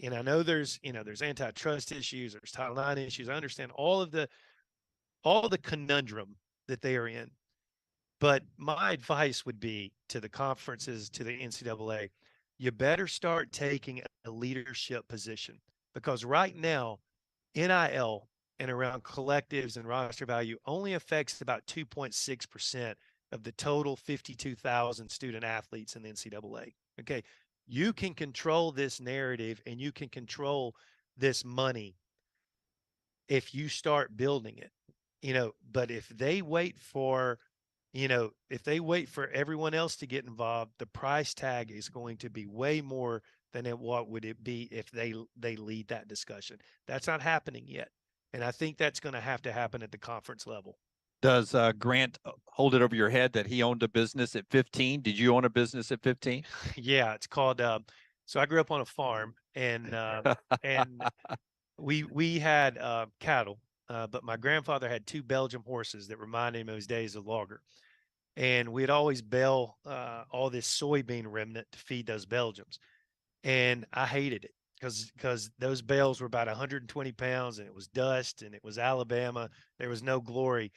and I know there's antitrust issues, there's Title IX issues. I understand all the conundrum that they are in. But my advice would be to the conferences, to the NCAA, you better start taking a leadership position, because right now, NIL and around collectives and roster value only affects about 2.6% of the total 52,000 student athletes in the NCAA. Okay. You can control this narrative and you can control this money if you start building it, but if they wait for everyone else to get involved, the price tag is going to be way more than what would it be if they lead that discussion. That's not happening yet. And I think that's going to happen at the conference level. Does Grant hold it over your head that he owned a business at 15? Did you own a business at 15? Yeah, it's called. So I grew up on a farm, and we had cattle, but my grandfather had 2 Belgian horses that reminded him of his days of logger, and we'd always bale all this soybean remnant to feed those Belgians, and I hated it because those bales were about 120 pounds, and it was dust, and it was Alabama. There was no glory.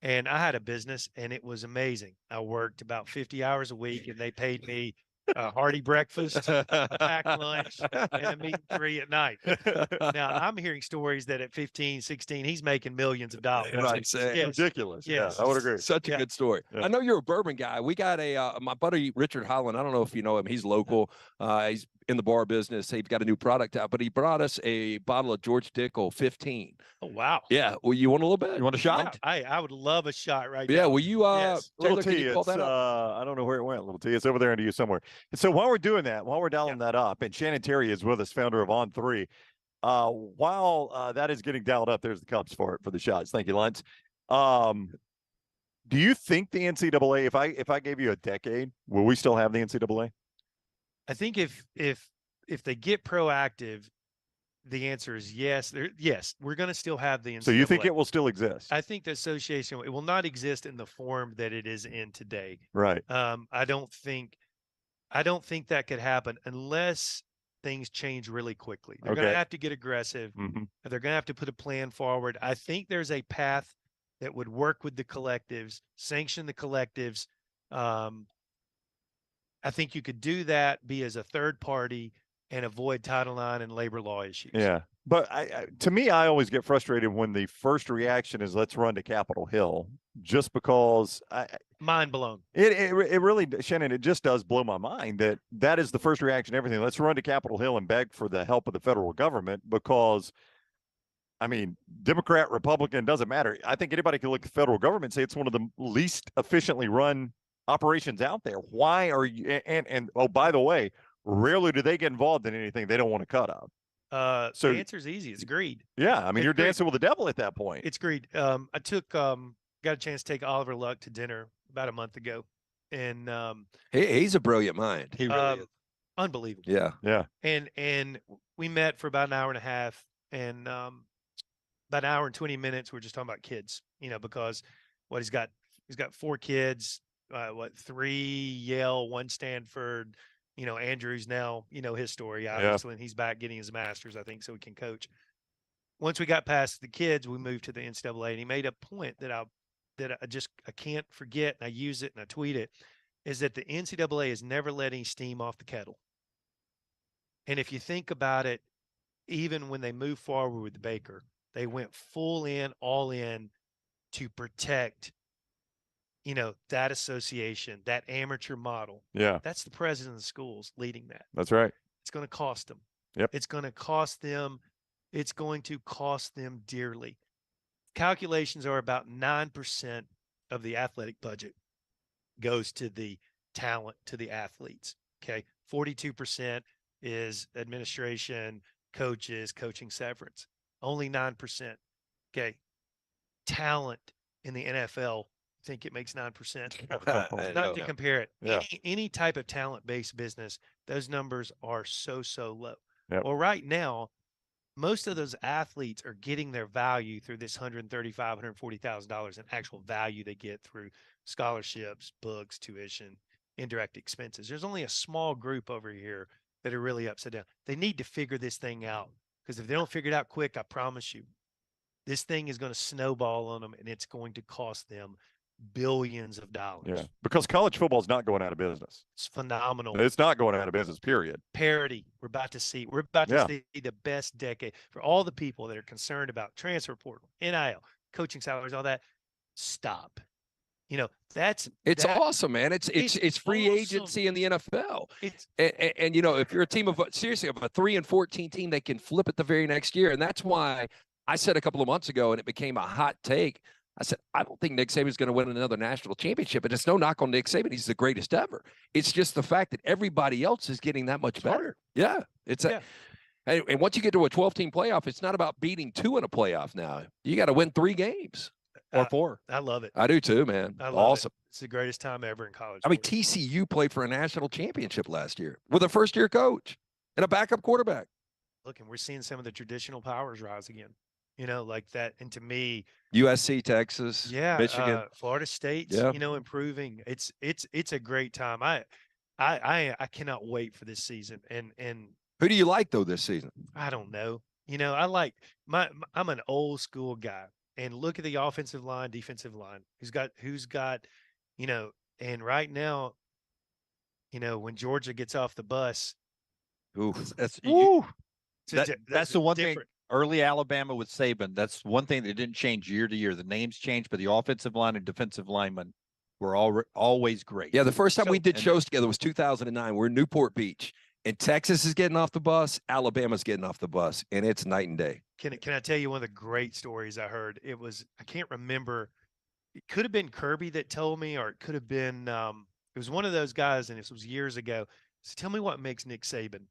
And I had a business, and it was amazing. I worked about 50 hours a week, and they paid me a hearty breakfast, a packed lunch, and a meat and 3 at night. Now, I'm hearing stories that at 15, 16, he's making millions of dollars. Right. Yes. Ridiculous. Yes. Yeah, I would agree. Such a good story. Yeah. I know you're a bourbon guy. We got my buddy Richard Holland. I don't know if you know him. He's local. He's in the bar business. He's got a new product out, but he brought us a bottle of George Dickel 15. Oh, wow. Yeah. Well, you want a little bit? You want a shot? I would love a shot right now. Yeah. Will you, Yes. Little Taylor, can T, you call it's, that up? I don't know where it went. Little T, it's over there into you somewhere. And so while we're doing that, while we're dialing that up, and Shannon Terry is with us, founder of On3. While that is getting dialed up, there's the cups for the shots. Thank you, Lance. Do you think the NCAA, if I gave you a decade, will we still have the NCAA? I think if they get proactive, the answer is yes. Yes, we're going to still have the NCAA. So you think it will still exist? I think the association, it will not exist in the form that it is in today. Right. I don't think that could happen unless things change really quickly. They're going to have to get aggressive. Mm-hmm. They're going to have to put a plan forward. I think there's a path that would work with the collectives, sanction the collectives. I think you could do that, be as a third party, and avoid Title IX and labor law issues. Yeah. But to me, I always get frustrated when the first reaction is let's run to Capitol Hill, just because mind blown. It really, Shannon, it just does blow my mind that is the first reaction. Everything. Let's run to Capitol Hill and beg for the help of the federal government, because I mean, Democrat, Republican, doesn't matter. I think anybody can look at the federal government and say it's one of the least efficiently run operations out there. Why are you? And oh, by the way, rarely do they get involved in anything they don't want to cut up. So the answer is easy. It's greed. Yeah, I mean, it's you're greed. dancing with the devil at that point. It's greed. I got a chance to take Oliver Luck to dinner about a month ago, and He's a brilliant mind. He really is. Unbelievable. Yeah. Yeah. And we met for about an hour and a half, and about an hour and 20 minutes, we're just talking about kids, because he's got 4 kids, 3 Yale, 1 Stanford, Andrew's now, his story, obviously, and he's back getting his master's, I think, so he can coach. Once we got past the kids, we moved to the NCAA, and he made a point that I can't forget, and I use it and I tweet it, is that the NCAA is never letting steam off the kettle. And if you think about it, even when they moved forward with Baker, they went full in, all in to protect that association, that amateur model. Yeah, That's the president of the schools leading that. that's right. It's going to cost them. Yep. It's going to cost them. It's going to cost them dearly. Calculations are about 9% of the athletic budget goes to the talent, to the athletes. Okay. 42% is administration, coaches, coaching severance. Only 9%. Okay. Talent in the NFL, I think it makes 9%. Not to compare it. Yeah. Any type of talent-based business, those numbers are so low. Yep. Well, right now, most of those athletes are getting their value through this $135,000, $140,000 in actual value they get through scholarships, books, tuition, indirect expenses. There's only a small group over here that are really upside down. They need to figure this thing out, because if they don't figure it out quick, I promise you, this thing is going to snowball on them, and it's going to cost them billions of dollars. Yeah, because college football is not going out of business. It's phenomenal. It's not going out of business, period. Parity. We're about to see the best decade for all the people that are concerned about transfer portal, NIL, coaching salaries, all that. Stop. It's awesome, man. It's free awesome. agency in the NFL. It's And if you're a team of a 3-14 team, they can flip it the very next year. And that's why I said a couple of months ago, and it became a hot take. I said, I don't think Nick Saban's going to win another national championship, and it's no knock on Nick Saban. He's the greatest ever. It's just the fact that everybody else is getting that much better. Yeah. And once you get to a 12-team playoff, it's not about beating 2 in a playoff now. You got to win 3 games or 4. I love it. I do too, man. I love awesome. it. It's the greatest time ever in college. I mean, sports. TCU played for a national championship last year with a first-year coach and a backup quarterback. Look, and we're seeing some of the traditional powers rise again. Like that. And to me, USC, Texas, Michigan, Florida State's, improving. It's a great time. I cannot wait for this season. And who do you like though this season? I don't know. I like I'm an old school guy, and look at the offensive line, defensive line. Who's got, and right now, when Georgia gets off the bus, that's that's the one thing. Early Alabama with Saban, that's one thing that didn't change year to year. The names changed, but the offensive line and defensive linemen were always great. Yeah, the first time we did shows together was 2009. We're in Newport Beach, and Texas is getting off the bus, Alabama's getting off the bus, and it's night and day. Can I tell you one of the great stories I heard? I can't remember. It could have been Kirby that told me, or it could have been it was one of those guys, and this was years ago. So tell me what makes Nick Saban.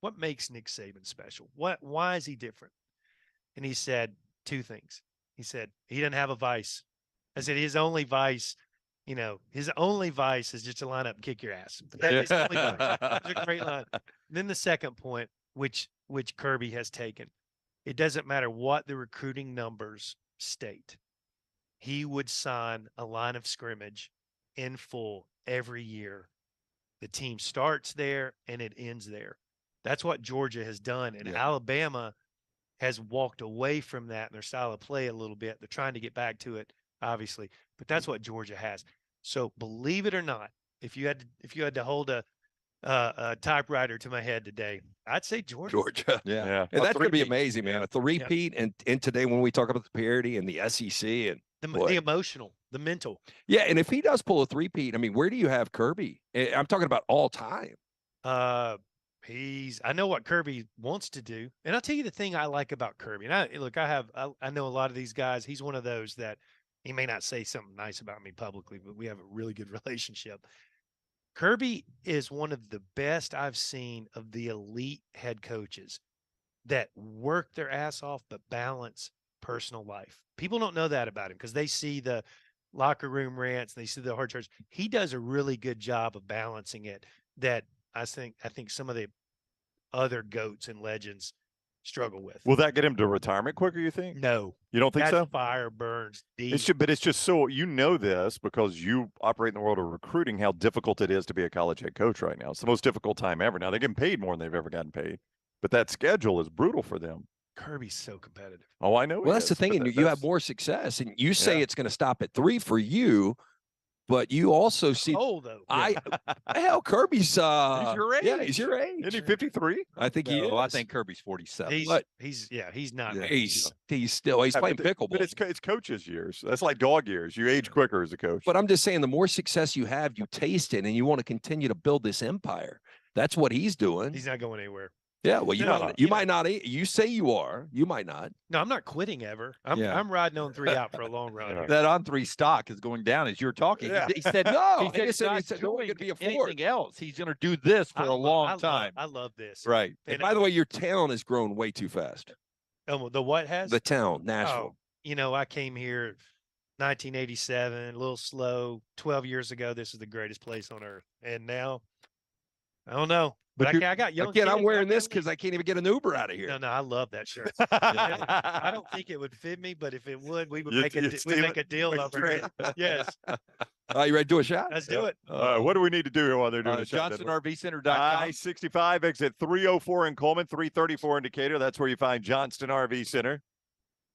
What makes Nick Saban special? Why is he different? And he said 2 things. He said he doesn't have a vice. I said his only vice, is just to line up and kick your ass. That's his only vice. That's a great line. And then the second point, which Kirby has taken, it doesn't matter what the recruiting numbers state. He would sign a line of scrimmage in full every year. The team starts there and it ends there. That's what Georgia has done. And Alabama has walked away from that in their style of play a little bit. They're trying to get back to it, obviously, but that's what Georgia has. So believe it or not, if you had to hold a typewriter to my head today, I'd say Georgia. Yeah. And that's going to be amazing, man. A three-peat, and today when we talk about the parity and the SEC and the emotional, the mental. Yeah, and if he does pull a three-peat, I mean, where do you have Kirby? I'm talking about all time. I know what Kirby wants to do. And I'll tell you the thing I like about Kirby. And I know a lot of these guys. He's one of those that he may not say something nice about me publicly, but we have a really good relationship. Kirby is one of the best I've seen of the elite head coaches that work their ass off, but balance personal life. People don't know that about him because they see the locker room rants, and they see the hard charge. He does a really good job of balancing it that I think some of the other GOATs and legends struggle with. Will that get him to retirement quicker, you think? No. You don't think so? Fire burns deep. But it's just so, this because you operate in the world of recruiting, how difficult it is to be a college head coach right now. It's the most difficult time ever. Now, they're getting paid more than they've ever gotten paid, but that schedule is brutal for them. Kirby's so competitive. Oh, I know. Well, that's the thing. And you have more success, and you say it's going to stop at 3 for you. But you also see old though. hell, Kirby's He's your age. Yeah, he's your age. Isn't he 53? I think he is. I think Kirby's 47. He's But- he's not. Yeah, that he's young. he's playing pickleball. But it's coach's years. That's like dog years. You age quicker as a coach. But I'm just saying, the more success you have, you taste it, and you want to continue to build this empire. That's what he's doing. He's not going anywhere. Yeah, well, you No, might, you you might not. You say you are. You might not. No, I'm not quitting ever. Yeah. I'm riding on 3 out for a long run. here. That on 3 stock is going down as you're talking. Yeah. He said No, He I said just said he's he's not only doing going to be a fourth. anything else. He's going to do this for a long time. I love this. Right. And by the way, your town has grown way too fast. The what has? The town, Nashville. I came here 1987, a little slow. 12 years ago, this is the greatest place on earth. And now, I don't know. But I got young Again, I'm kids, wearing got this families. because I can't even get an Uber out of here. No, I love that shirt. I don't think it would fit me, but if it would, we would make a deal over it. Yes, You ready to do a shot? let's do it. What do we need to do here while they're doing the shot? JohnstonRVCenter.com. I-65 exit 304 in Coleman, 334 in Decatur. That's where you find Johnston RV Center.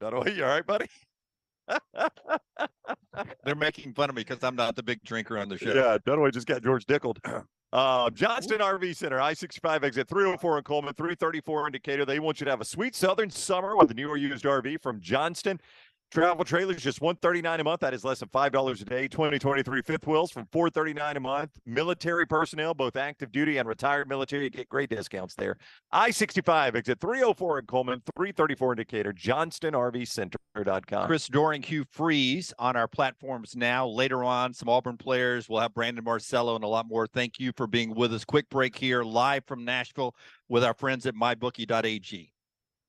Dunaway, you all right, buddy? They're making fun of me because I'm not the big drinker on the show. Yeah, Dunaway just got George Dickled. Johnston RV Center, I-65 exit 304 in Coleman, 334 in Decatur. They want you to have a sweet southern summer with a new or used RV from Johnston. Travel trailers, just $139 a month. That is less than $5 a day. 2023 fifth wheels from $439 a month. Military personnel, both active duty and retired military, you get great discounts there. I-65 exit 304 in Coleman, 334 in Decatur. JohnstonRVCenter.com. Chris Doring, Hugh Freeze on our platforms now. Later on, some Auburn players. We'll have Brandon Marcello and a lot more. Thank you for being with us. Quick break here, live from Nashville with our friends at mybookie.ag.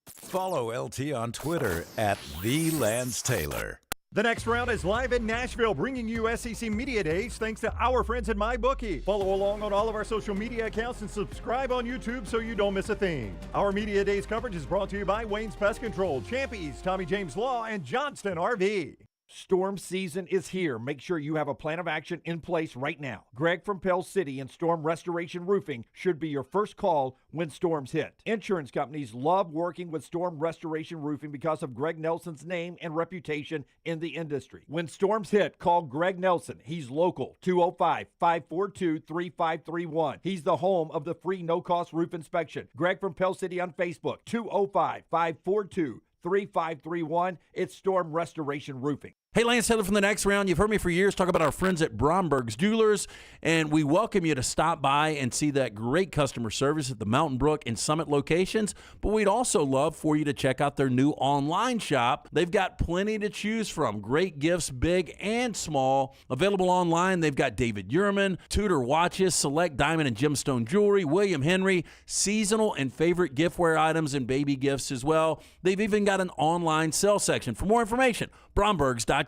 Follow LT on Twitter at @TheLanceTaylor. The next round is live in Nashville, bringing you SEC Media Days thanks to our friends at MyBookie. Follow along on all of our social media accounts and subscribe on YouTube so you don't miss a thing. Our Media Days coverage is brought to you by Wayne's Pest Control, Champies, Tommy James Law, and Johnston RV. Storm season is here. Make sure you have a plan of action in place right now. Greg from Pell City and Storm Restoration Roofing should be your first call when storms hit. Insurance companies love working with Storm Restoration Roofing because of Greg Nelson's name and reputation in the industry. When storms hit, call Greg Nelson. He's local, 205-542-3531. He's the home of the free no-cost roof inspection. Greg from Pell City on Facebook, 205-542-3531. It's Storm Restoration Roofing. Hey, Lance Taylor from the Next Round. You've heard me for years talk about our friends at Bromberg's Jewelers, and we welcome you to stop by and see that great customer service at the Mountain Brook and Summit locations. But we'd also love for you to check out their new online shop. They've got plenty to choose from. Great gifts, big and small. Available online, they've got David Yurman, Tudor watches, select diamond and gemstone jewelry, William Henry, seasonal and favorite giftware items and baby gifts as well. They've even got an online sale section. For more information, Brombergs.com.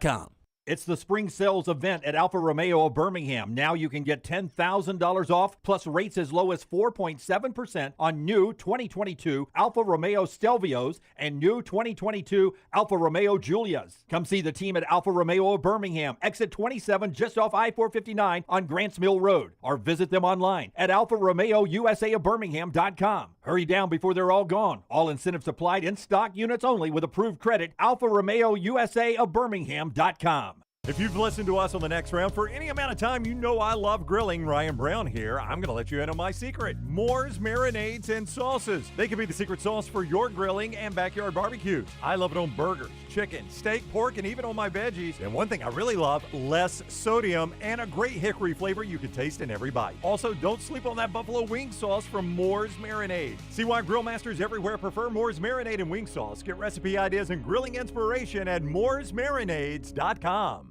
It's the spring sales event at Alfa Romeo of Birmingham. Now you can get $10,000 off plus rates as low as 4.7% on new 2022 Alfa Romeo Stelvios and new 2022 Alfa Romeo Giulias. Come see the team at Alfa Romeo of Birmingham, exit 27 just off I-459 on Grants Mill Road, or visit them online at alfaromeousa of Birmingham.com. Hurry down before they're all gone. All incentives applied in stock units only with approved credit. Alfa Romeo USA of Birmingham.com. If you've listened to us on the Next Round for any amount of time, you know I love grilling. Ryan Brown here. I'm going to let you in on my secret. Moore's marinades and sauces. They can be the secret sauce for your grilling and backyard barbecues. I love it on burgers, chicken, steak, pork, and even on my veggies. And one thing I really love, less sodium and a great hickory flavor you can taste in every bite. Also, don't sleep on that buffalo wing sauce from Moore's Marinade. See why grill masters everywhere prefer Moore's Marinade and wing sauce. Get recipe ideas and grilling inspiration at mooresmarinades.com.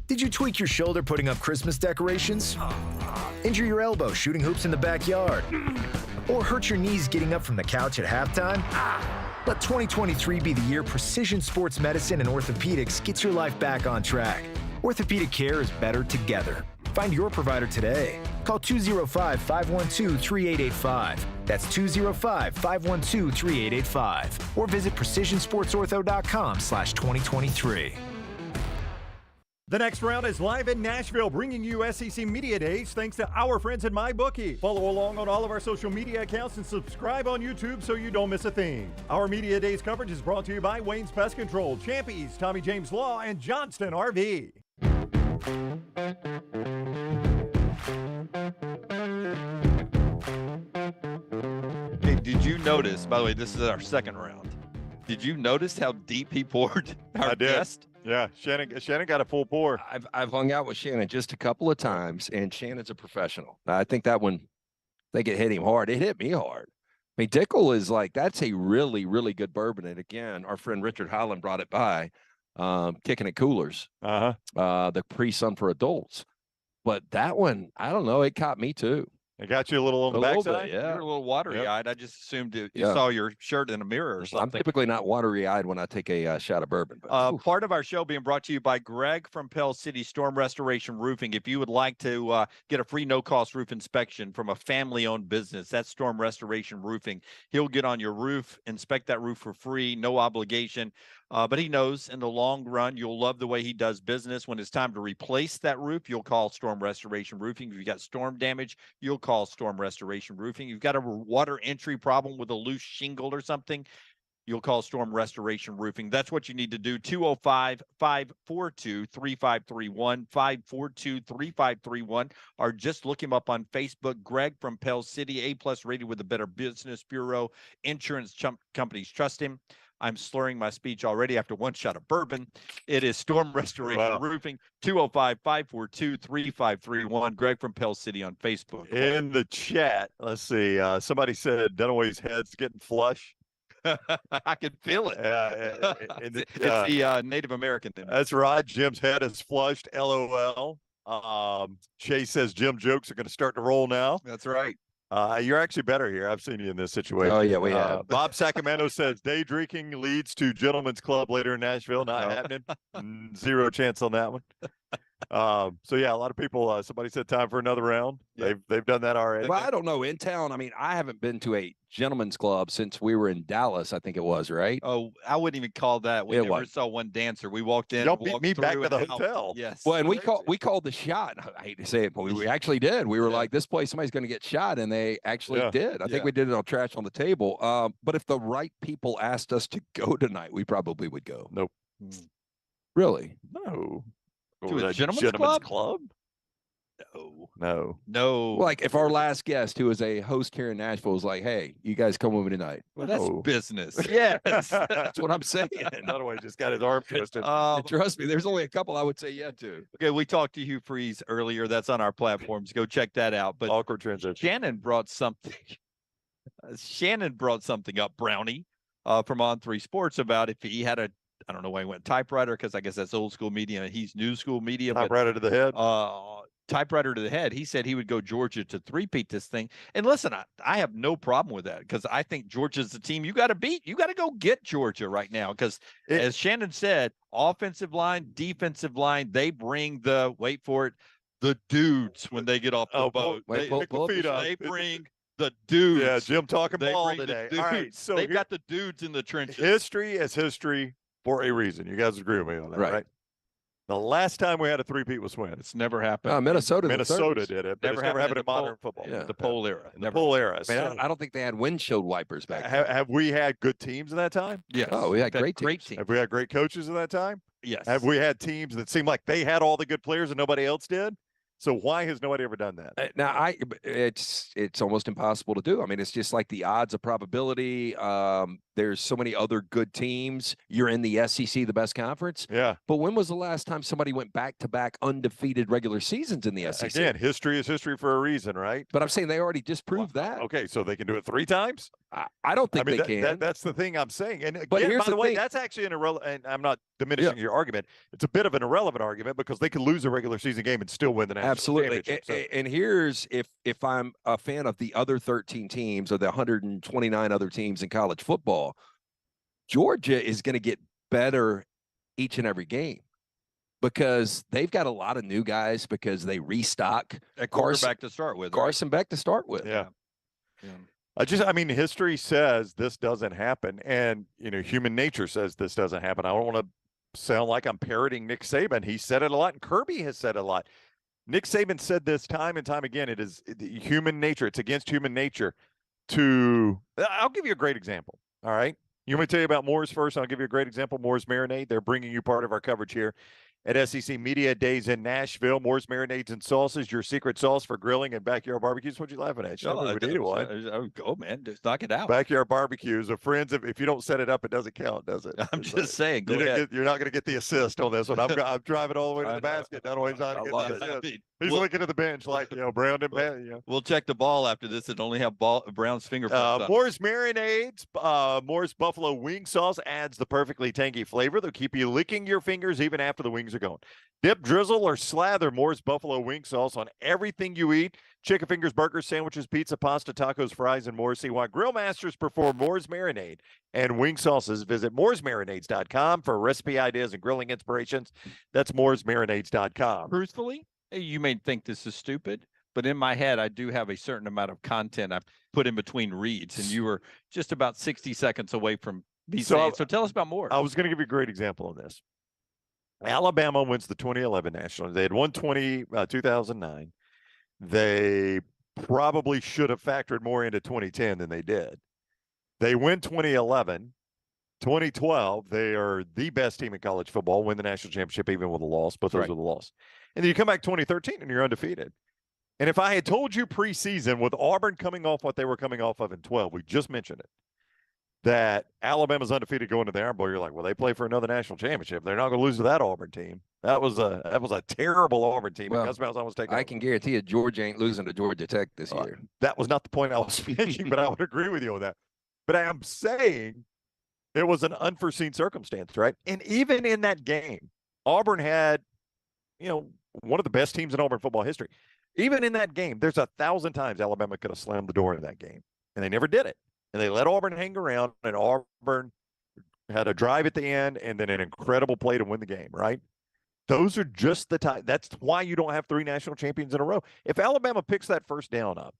Did you tweak your shoulder putting up Christmas decorations? Injure your elbow shooting hoops in the backyard? Or hurt your knees getting up from the couch at halftime? Let 2023 be the year precision sports medicine and orthopedics gets your life back on track. Orthopedic care is better together. Find your provider today. Call 205-512-3885. That's 205-512-3885. Or visit precisionsportsortho.com/2023. The next round is live in Nashville, bringing you SEC Media Days thanks to our friends at MyBookie. Follow along on all of our social media accounts and subscribe on YouTube so you don't miss a thing. Our Media Days coverage is brought to you by Wayne's Pest Control, Champies, Tommy James Law, and Johnston RV. Hey, did you notice, by the way, this is our second round. Did you notice how deep he poured our I did. guest? Yeah, Shannon got a full pour. I've hung out with Shannon just a couple of times, and Shannon's a professional. I think that one, I think it hit him hard. It hit me hard. I mean, Dickel is like, that's a really, really good bourbon. And again, our friend Richard Holland brought it by, kicking at Coolers, the pre-sun for adults. But that one, I don't know, it caught me too. It got you a little on the backside? You were a little watery-eyed. I just assumed you Yeah. saw your shirt in a mirror or I'm something. typically not watery-eyed when I take a shot of bourbon. But, Part of our show being brought to you by Greg from Pell City Storm Restoration Roofing. If you would like to get a free no-cost roof inspection from a family-owned business, that's Storm Restoration Roofing. He'll get on your roof, inspect that roof for free, no obligation. But he knows in the long run, you'll love the way he does business. When it's time to replace that roof, you'll call Storm Restoration Roofing. If you've got storm damage, you'll call Storm Restoration Roofing. You've got a water entry problem with a loose shingle or something, you'll call Storm Restoration Roofing. That's what you need to do. 205-542-3531, 542-3531, or just look him up on Facebook. Greg from Pell City, A+ rated with the Better Business Bureau. Insurance companies trust him. I'm slurring my speech already after one shot of bourbon. It is Storm Restoration Roofing, 205-542-3531. Greg from Pell City on Facebook. In the chat, let's see. Somebody said Dunaway's head's getting flush. I can feel it. It's the Native American thing. That's right. Jim's head is flushed. LOL. Chase says Jim jokes are going to start to roll now. That's right. You're actually better here. I've seen you in this situation. Oh, yeah, we have. Bob Sacramento says day drinking leads to gentlemen's club later in Nashville. Not happening. Zero chance on that one. So yeah, a lot of people. Somebody said time for another round. Yep. They've done that already. well, I don't know. In town, I mean, I haven't been to a gentleman's club since we were in Dallas. I think it was, right? Oh, I wouldn't even call that. We never saw one dancer. We walked in. Y'all beat me back to the hotel. Yes. Well, and we called the shot. I hate to say it, but we actually did. We were like, this place, somebody's going to get shot, and they actually did. I think we did it on Trash on the Table. But if the right people asked us to go tonight, we probably would go. Nope. Really? No. To a gentleman's club? No. Like if our last guest, who is a host here in Nashville, was like, "Hey, you guys come with me tonight." Well, that's business. Yes, that's what I'm saying. Another way, just got his arm twisted. And trust me, there's only a couple I would say yeah to. Okay, we talked to Hugh Freeze earlier. That's on our platforms. Go check that out. But awkward transition. Shannon brought something. Up, Brownie, from On3 Sports, about if he had I don't know why he went typewriter, because I guess that's old school media and he's new school media. Typewriter to the head. Typewriter to the head. He said he would go Georgia to three-peat this thing. And listen, I have no problem with that, because I think Georgia's the team you got to beat. You got to go get Georgia right now, because as Shannon said, offensive line, defensive line, they bring wait for it, the dudes when they get off the boat. They bring the dudes. Yeah, Jim talking ball bring today. The dudes. All right, so they've got the dudes in the trenches. History is history for a reason. You guys agree with me on that, right? The last time we had a three-peat was when? It's never happened. Minnesota did it, but it's never happened in modern football. The pole era. The pole era. I don't think they had windshield wipers back then. Have we had good teams in that time? Yes. Oh, we had great teams. Have we had great coaches in that time? Yes. Have we had teams that seemed like they had all the good players and nobody else did? So why has nobody ever done that? Now, it's almost impossible to do. I mean, it's just like the odds of probability. There's so many other good teams. You're in the SEC, the best conference. Yeah. But when was the last time somebody went back-to-back undefeated regular seasons in the SEC? Again, history is history for a reason, right? But I'm saying they already disproved that. Okay, so they can do it 3 times? I don't think they can. That's the thing I'm saying. And again, but here's by the way, thing. that's actually an irrelevant, and I'm not diminishing your argument. It's a bit of an irrelevant argument, because they could lose a regular season game and still win the national Absolutely. championship. And here's, if I'm a fan of the other 13 teams or the 129 other teams in college football, Georgia is going to get better each and every game, because they've got a lot of new guys, because they restock at quarterback to start with. Carson Beck to start with. Yeah. I mean, history says this doesn't happen, and human nature says this doesn't happen. I don't want to sound like I'm parroting Nick Saban. He said it a lot, and Kirby has said it a lot. Nick Saban said this time and time again. It is human nature. It's against human nature to. I'll give you a great example. All right. You want me to tell you about Moore's first? I'll give you a great example. Moore's Marinade. They're bringing you part of our coverage here. at SEC Media Days in Nashville. Moore's Marinades and Sauces, your secret sauce for grilling and backyard barbecues. What you laughing at? No, We need one. Go, man. Just knock it out. Backyard barbecues of friends. If you don't set it up, it doesn't count, does it? I'm just saying. Go ahead. You're not going to get the assist on this one. I'm driving all the way to the basket. Dunaway's not going to get the assist. He's looking at the bench like, Brown and Ben. We'll check the ball after this and only have Brown's fingerprints. Moore's Marinades, Moore's Buffalo Wing Sauce adds the perfectly tangy flavor. They'll keep you licking your fingers even after the wings are gone. Dip, drizzle, or slather Moore's Buffalo Wing Sauce on everything you eat. Chicken fingers, burgers, sandwiches, pizza, pasta, tacos, fries, and more. See why grill masters prefer Moore's Marinade and wing sauces. Visit mooresmarinades.com for recipe ideas and grilling inspirations. That's mooresmarinades.com. Truthfully, you may think this is stupid, but in my head, I do have a certain amount of content I've put in between reads, and you were just about 60 seconds away from me saying. So tell us about more. I was going to give you a great example on this. Alabama wins the 2011 National. They had won 2009. They probably should have factored more into 2010 than they did. They win 2011. 2012, they are the best team in college football, win the national championship even with a loss. Both those were the loss. And then you come back 2013 and you're undefeated. And if I had told you preseason with Auburn coming off what they were coming off of in 12, we just mentioned it, that Alabama's undefeated going to the Iron Bowl, you're like, well, they play for another national championship. They're not going to lose to that Auburn team. That was a terrible Auburn team. Well, almost taken I can guarantee you Georgia ain't losing to Georgia Tech this year. That was not the point I was making, but I would agree with you on that. But I'm saying it was an unforeseen circumstance, right? And even in that game, Auburn had, one of the best teams in Auburn football history. Even in that game, there's 1,000 times Alabama could have slammed the door in that game, and they never did it. And they let Auburn hang around, and Auburn had a drive at the end and then an incredible play to win the game, right? Those are just the time. That's why you don't have 3 national champions in a row. If Alabama picks that first down up,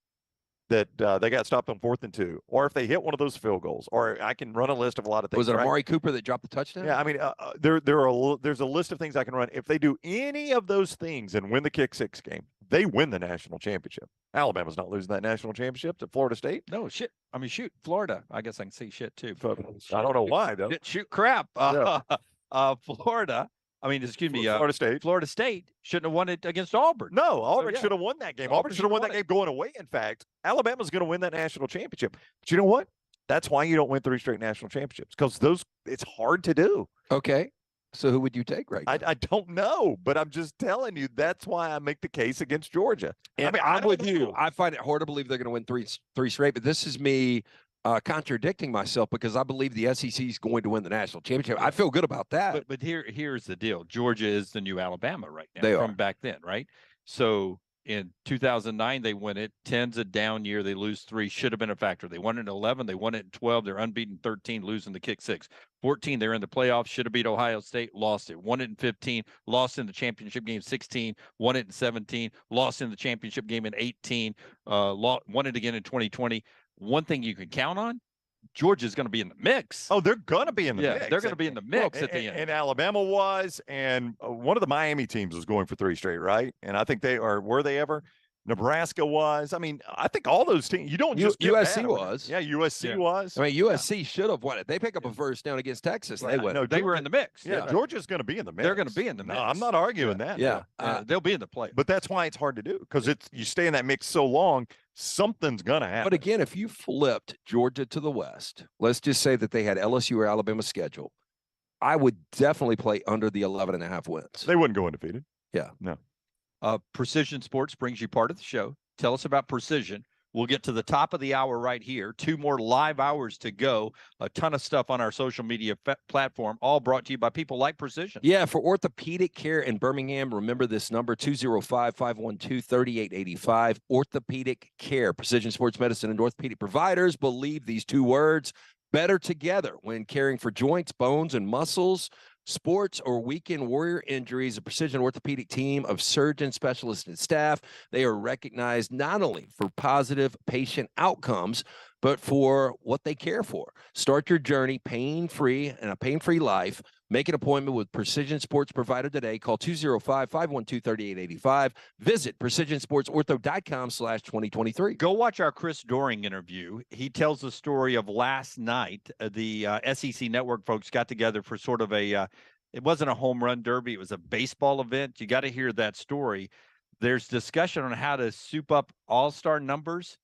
that they got stopped on 4th and 2, or if they hit one of those field goals, or I can run a list of a lot of things. Was it Amari Cooper that dropped the touchdown? Yeah, I mean, there's a list of things I can run. If they do any of those things and win the kick 6 game, they win the national championship. Alabama's not losing that national championship to Florida State. No, shit. I mean, shoot, Florida. I guess I can say shit, too. I don't know why, though. Shoot crap. Florida. I mean, excuse me. Florida State shouldn't have won it against Auburn. No, Auburn should have won that game. Auburn should have won that game going away. In fact, Alabama's going to win that national championship. But you know what? That's why you don't win 3 straight national championships, because it's hard to do. Okay. So who would you take right now? I don't know, but I'm just telling you, that's why I make the case against Georgia. I mean, I'm with you. I find it hard to believe they're going to win three straight, but this is me contradicting myself because I believe the SEC is going to win the national championship. I feel good about that. But here's the deal. Georgia is the new Alabama right now. They from are. Back then, right? So in 2009, they win it. 10's a down year. They lose 3. Should have been a factor. They won it in 11. They won it in 12. They're unbeaten 13, losing the kick 6. 14, they're in the playoffs. Should have beat Ohio State. Lost it. Won it in 15. Lost in the championship game 16. Won it in 17. Lost in the championship game in 18. Won it again in 2020. One thing you can count on, Georgia's going to be in the mix. Oh, they're going to be in the mix. They're going to be in the mix at the end. And Alabama was, and one of the Miami teams was going for 3 straight, right? And I think were they ever? Nebraska was. I mean, I think all those teams, you don't just USC was. Yeah, USC was. I mean, USC should have won it. They pick up a first down against Texas. They win. No, they were in the mix. Yeah, Georgia's going to be in the mix. They're going to be in the mix. No, I'm not arguing that. Yeah. They'll be in the play. But that's why it's hard to do, because you stay in that mix so long, something's going to happen. But again, if you flipped Georgia to the West, let's just say that they had LSU or Alabama schedule, I would definitely play under the 11.5 wins. They wouldn't go undefeated. Yeah. No. Precision Sports brings you part of the show. Tell us about Precision. We'll get to the top of the hour right here. 2 more live hours to go. A ton of stuff on our social media platform, all brought to you by people like Precision. Yeah, for orthopedic care in Birmingham, remember this number, 205-512-3885. Orthopedic care. Precision Sports Medicine and orthopedic providers believe these 2 words better together when caring for joints, bones, and muscles. Sports or weekend warrior injuries, a Precision Orthopedic team of surgeons, specialists, and staff. They are recognized not only for positive patient outcomes, but for what they care for. Start your journey pain-free and a pain-free life. Make an appointment with Precision Sports Provider today. Call 205-512-3885. Visit precisionsportsortho.com/2023. Go watch our Chris Doring interview. He tells the story of last night. The SEC Network folks got together for sort of a It wasn't a home run derby. It was a baseball event. You got to hear that story. There's discussion on how to soup up all-star numbers.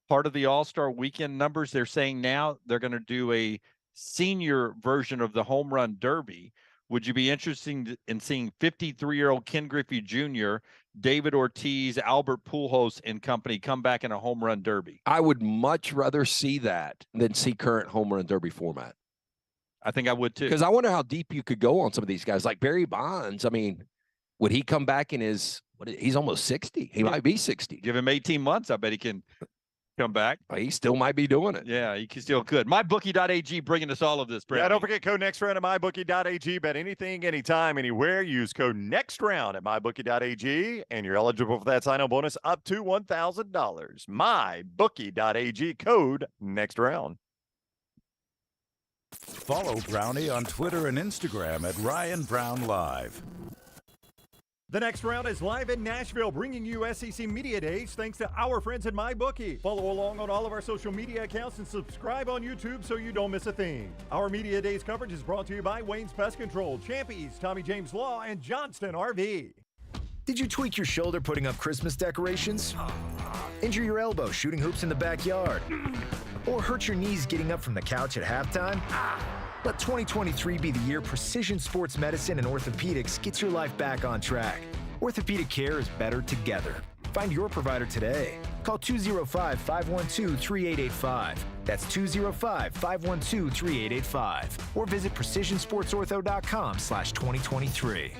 Part of the all-star weekend numbers, they're saying now they're going to do a senior version of the home run derby. Would you be interested in seeing 53-year-old Ken Griffey Jr., David Ortiz, Albert Pujols and company come back in a home run derby? I would much rather see that than see current home run derby format. I think I would too. Because I wonder how deep you could go on some of these guys. Like Barry Bonds, I mean, would he come back in his, he's almost 60. He might be 60. Give him 18 months. I bet he can come back. He still might be doing it. Yeah, he still could. MyBookie.ag bringing us all of this, Brad. Yeah, don't forget code next round at MyBookie.ag. Bet anything, anytime, anywhere. Use code next round at MyBookie.ag, and you're eligible for that sign-up bonus up to $1,000. MyBookie.ag, code next round. Follow Brownie on Twitter and Instagram at Ryan Brown Live. The next round is live in Nashville, bringing you SEC Media Days thanks to our friends at MyBookie. Follow along on all of our social media accounts and subscribe on YouTube so you don't miss a thing. Our Media Days coverage is brought to you by Wayne's Pest Control, Champies, Tommy James Law, and Johnston RV. Did you tweak your shoulder putting up Christmas decorations? Injure your elbow shooting hoops in the backyard? Or hurt your knees getting up from the couch at halftime? Let 2023 be the year precision sports medicine and orthopedics gets your life back on track. Orthopedic care is better together. Find your provider today. Call 205-512-3885. That's 205-512-3885. Or visit precisionsportsortho.com/2023.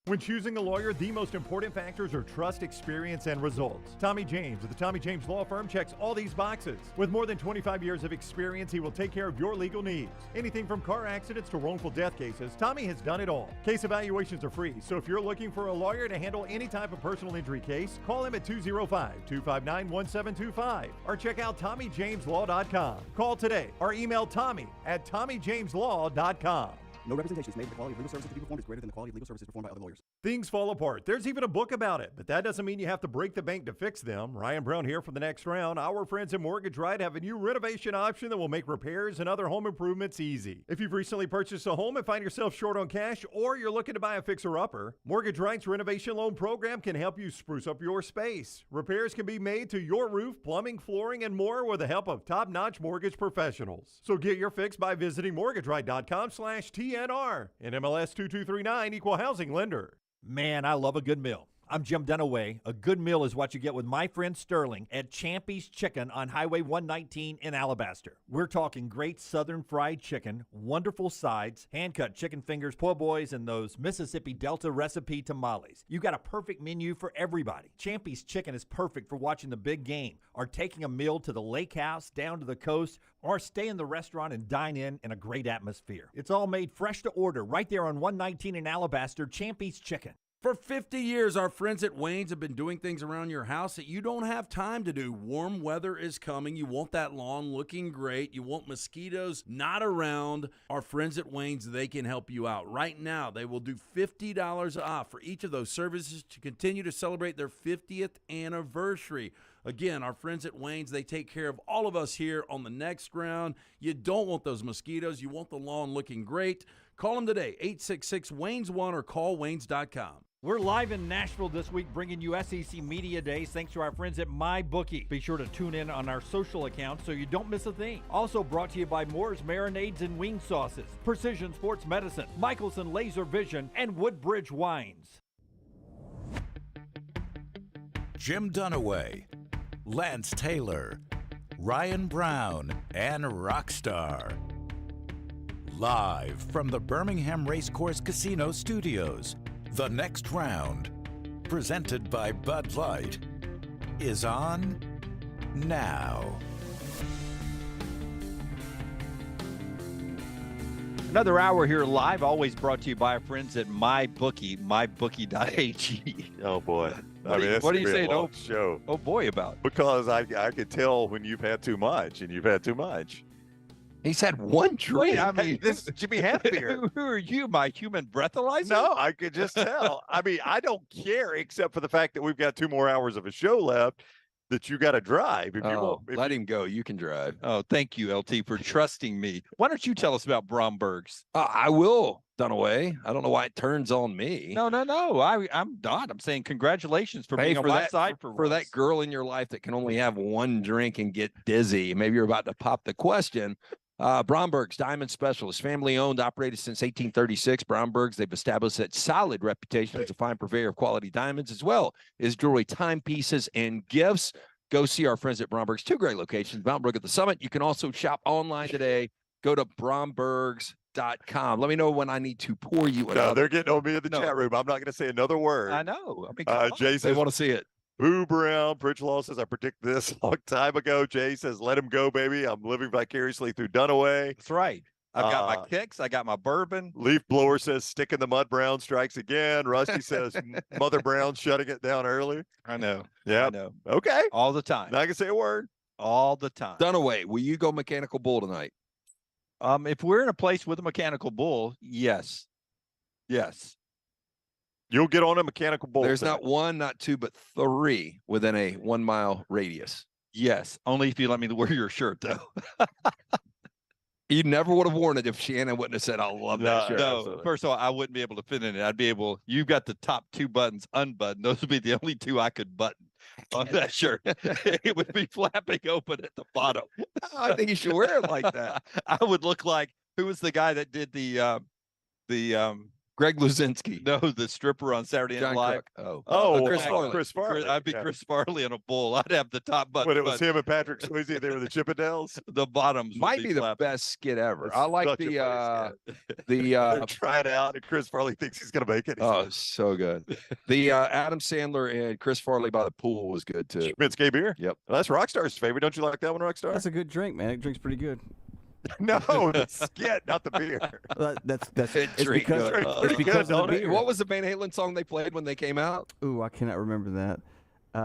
When choosing a lawyer, the most important factors are trust, experience, and results. Tommy James of the Tommy James Law Firm checks all these boxes. With more than 25 years of experience, he will take care of your legal needs. Anything from car accidents to wrongful death cases, Tommy has done it all. Case evaluations are free, so if you're looking for a lawyer to handle any type of personal injury case, call him at 205-259-1725 or check out TommyJamesLaw.com. Call today or email Tommy at TommyJamesLaw.com. No representation is made that the quality of legal services to be performed is greater than the quality of legal services performed by other lawyers. Things fall apart. There's even a book about it, but that doesn't mean you have to break the bank to fix them. Ryan Brown here for the next round. Our friends at Mortgage Right have a new renovation option that will make repairs and other home improvements easy. If you've recently purchased a home and find yourself short on cash, or you're looking to buy a fixer-upper, Mortgage Right's renovation loan program can help you spruce up your space. Repairs can be made to your roof, plumbing, flooring, and more with the help of top-notch mortgage professionals. So get your fix by visiting mortgageright.com/TNR. And MLS 2239, Equal Housing Lender. Man, I love a good meal. I'm Jim Dunaway. A good meal is what you get with my friend Sterling at Champy's Chicken on Highway 119 in Alabaster. We're talking great southern fried chicken, wonderful sides, hand-cut chicken fingers, po' boys, and those Mississippi Delta recipe tamales. You got a perfect menu for everybody. Champy's Chicken is perfect for watching the big game, or taking a meal to the lake house, down to the coast, or stay in the restaurant and dine in a great atmosphere. It's all made fresh to order right there on 119 in Alabaster, Champy's Chicken. For 50 years, our friends at Wayne's have been doing things around your house that you don't have time to do. Warm weather is coming. You want that lawn looking great. You want mosquitoes not around. Our friends at Wayne's, they can help you out. Right now, they will do $50 off for each of those services to continue to celebrate their 50th anniversary. Again, our friends at Wayne's, they take care of all of us here on the next round. You don't want those mosquitoes. You want the lawn looking great. Call them today, 866-WAYNES1 or call waynes.com. We're live in Nashville this week, bringing you SEC Media Days thanks to our friends at MyBookie. Be sure to tune in on our social accounts so you don't miss a thing. Also brought to you by Moore's Marinades and Wing Sauces, Precision Sports Medicine, Michelson Laser Vision, and Woodbridge Wines. Jim Dunaway, Lance Taylor, Ryan Brown, and Rockstar. Live from the Birmingham Racecourse Casino Studios, the next round, presented by Bud Light, is on now. Another hour here live, always brought to you by our friends at MyBookie, mybookie.ag. Oh, boy. What do you say? Show. Oh, boy, about? Because I could tell when you've had too much, and you've had too much. He's had one drink. I mean, This is Jimmy Hatfield. Who are you, my human breathalyzer? No, I could just tell. I mean, I don't care except for the fact that we've got 2 more hours of a show left that you got to drive. Let him go. You can drive. Oh, thank you, LT, for trusting me. Why don't you tell us about Bromberg's? I will. Dunaway. I don't know why it turns on me. No. I'm not. I'm saying congratulations for being on my side for that girl in your life that can only have one drink and get dizzy. Maybe you're about to pop the question. Bromberg's Diamond Specialist, family owned, operated since 1836. Bromberg's, they've established a solid reputation as a fine purveyor of quality diamonds, as well as jewelry, timepieces, and gifts. Go see our friends at Bromberg's. 2 great locations, Mountain Brook at the Summit. You can also shop online today. Go to brombergs.com. Let me know when I need to pour you another. No, they're getting on me in the chat room. I'm not going to say another word. I know. I mean, Jay says, they want to see it. Boo Brown. Pritchlaw says, I predict this a long time ago. Jay says, let him go, baby. I'm living vicariously through Dunaway. That's right. I've got my kicks. I got my bourbon. Leaf Blower says, stick in the mud. Brown strikes again. Rusty says, Mother Brown shutting it down early. I know. Yeah. I know. Okay. All the time. Not going to say a word. All the time. Dunaway, will you go mechanical bull tonight? If we're in a place with a mechanical bull, yes. Yes. You'll get on a mechanical bull. There's not 1, not 2, but 3 within a 1 mile radius. Yes. Only if you let me wear your shirt, though. You never would have worn it if Shannon wouldn't have said, I love that shirt. No, absolutely. first of all, I wouldn't be able to fit in it. You've got the top 2 buttons unbuttoned. Those would be the only 2 I could button on that shirt. It would be flapping open at the bottom. I think you should wear it like that. I would look like, who was the guy that did the Greg Luzinski. No, the stripper on Saturday Night John Live. Cook. Chris Farley. Chris Farley. I'd be Chris Farley in a bull. I'd have the top button. When it was him and Patrick Swayze, they were the Chippendales. The bottoms would Might be the flapping. best skit ever. That's I like such a the try it out, and Chris Farley thinks he's going to make it. oh, so good. The Adam Sandler and Chris Farley by the pool was good too. Schmidt's Gay beer. Yep. Well, that's Rockstar's favorite. Don't you like that one, Rockstar? That's a good drink, man. It drinks pretty good. No, the skit, not the beer. That's It it's drink because, good. it's because of the beer. What was the Van Halen song they played when they came out? Ooh, I cannot remember that.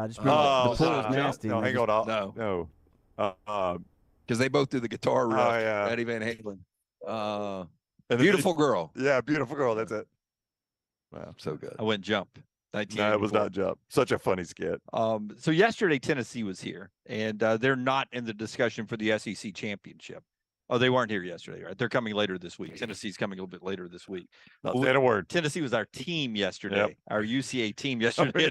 Just remember the pool was nasty. No, man. hang on. No. No. Because they both do the guitar riff. yeah. Eddie Van Halen. And then Beautiful Girl. Yeah, Beautiful Girl. That's it. Wow, so good. I went Jump. No, it was not Jump. Such a funny skit. So yesterday, Tennessee was here, and they're not in the discussion for the SEC championship. Oh, they weren't here yesterday, right? They're coming later this week. Tennessee's coming a little bit later this week. Not saying a word. Tennessee was our team yesterday. Yep. Our UCA team yesterday.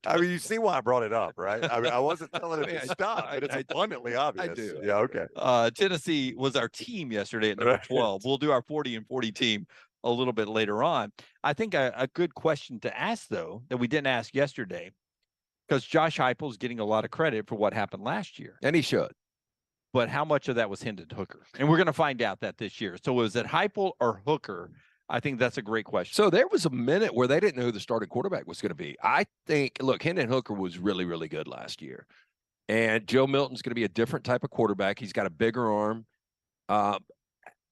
I mean, you see why I brought it up, right? I mean, I wasn't telling it to stop, but it's abundantly obvious. I do. Yeah, okay. Tennessee was our team yesterday at number Right. 12. We'll do our 40 and 40 team a little bit later on. I think a good question to ask, though, that we didn't ask yesterday, because Josh Heupel's getting a lot of credit for what happened last year. And he should. But how much of that was Hendon Hooker? And we're going to find out that this year. So was it Heupel or Hooker? I think that's a great question. So there was a minute where they didn't know who the starting quarterback was going to be. I think, look, Hendon Hooker was really, really good last year. And Joe Milton's going to be a different type of quarterback. He's got a bigger arm.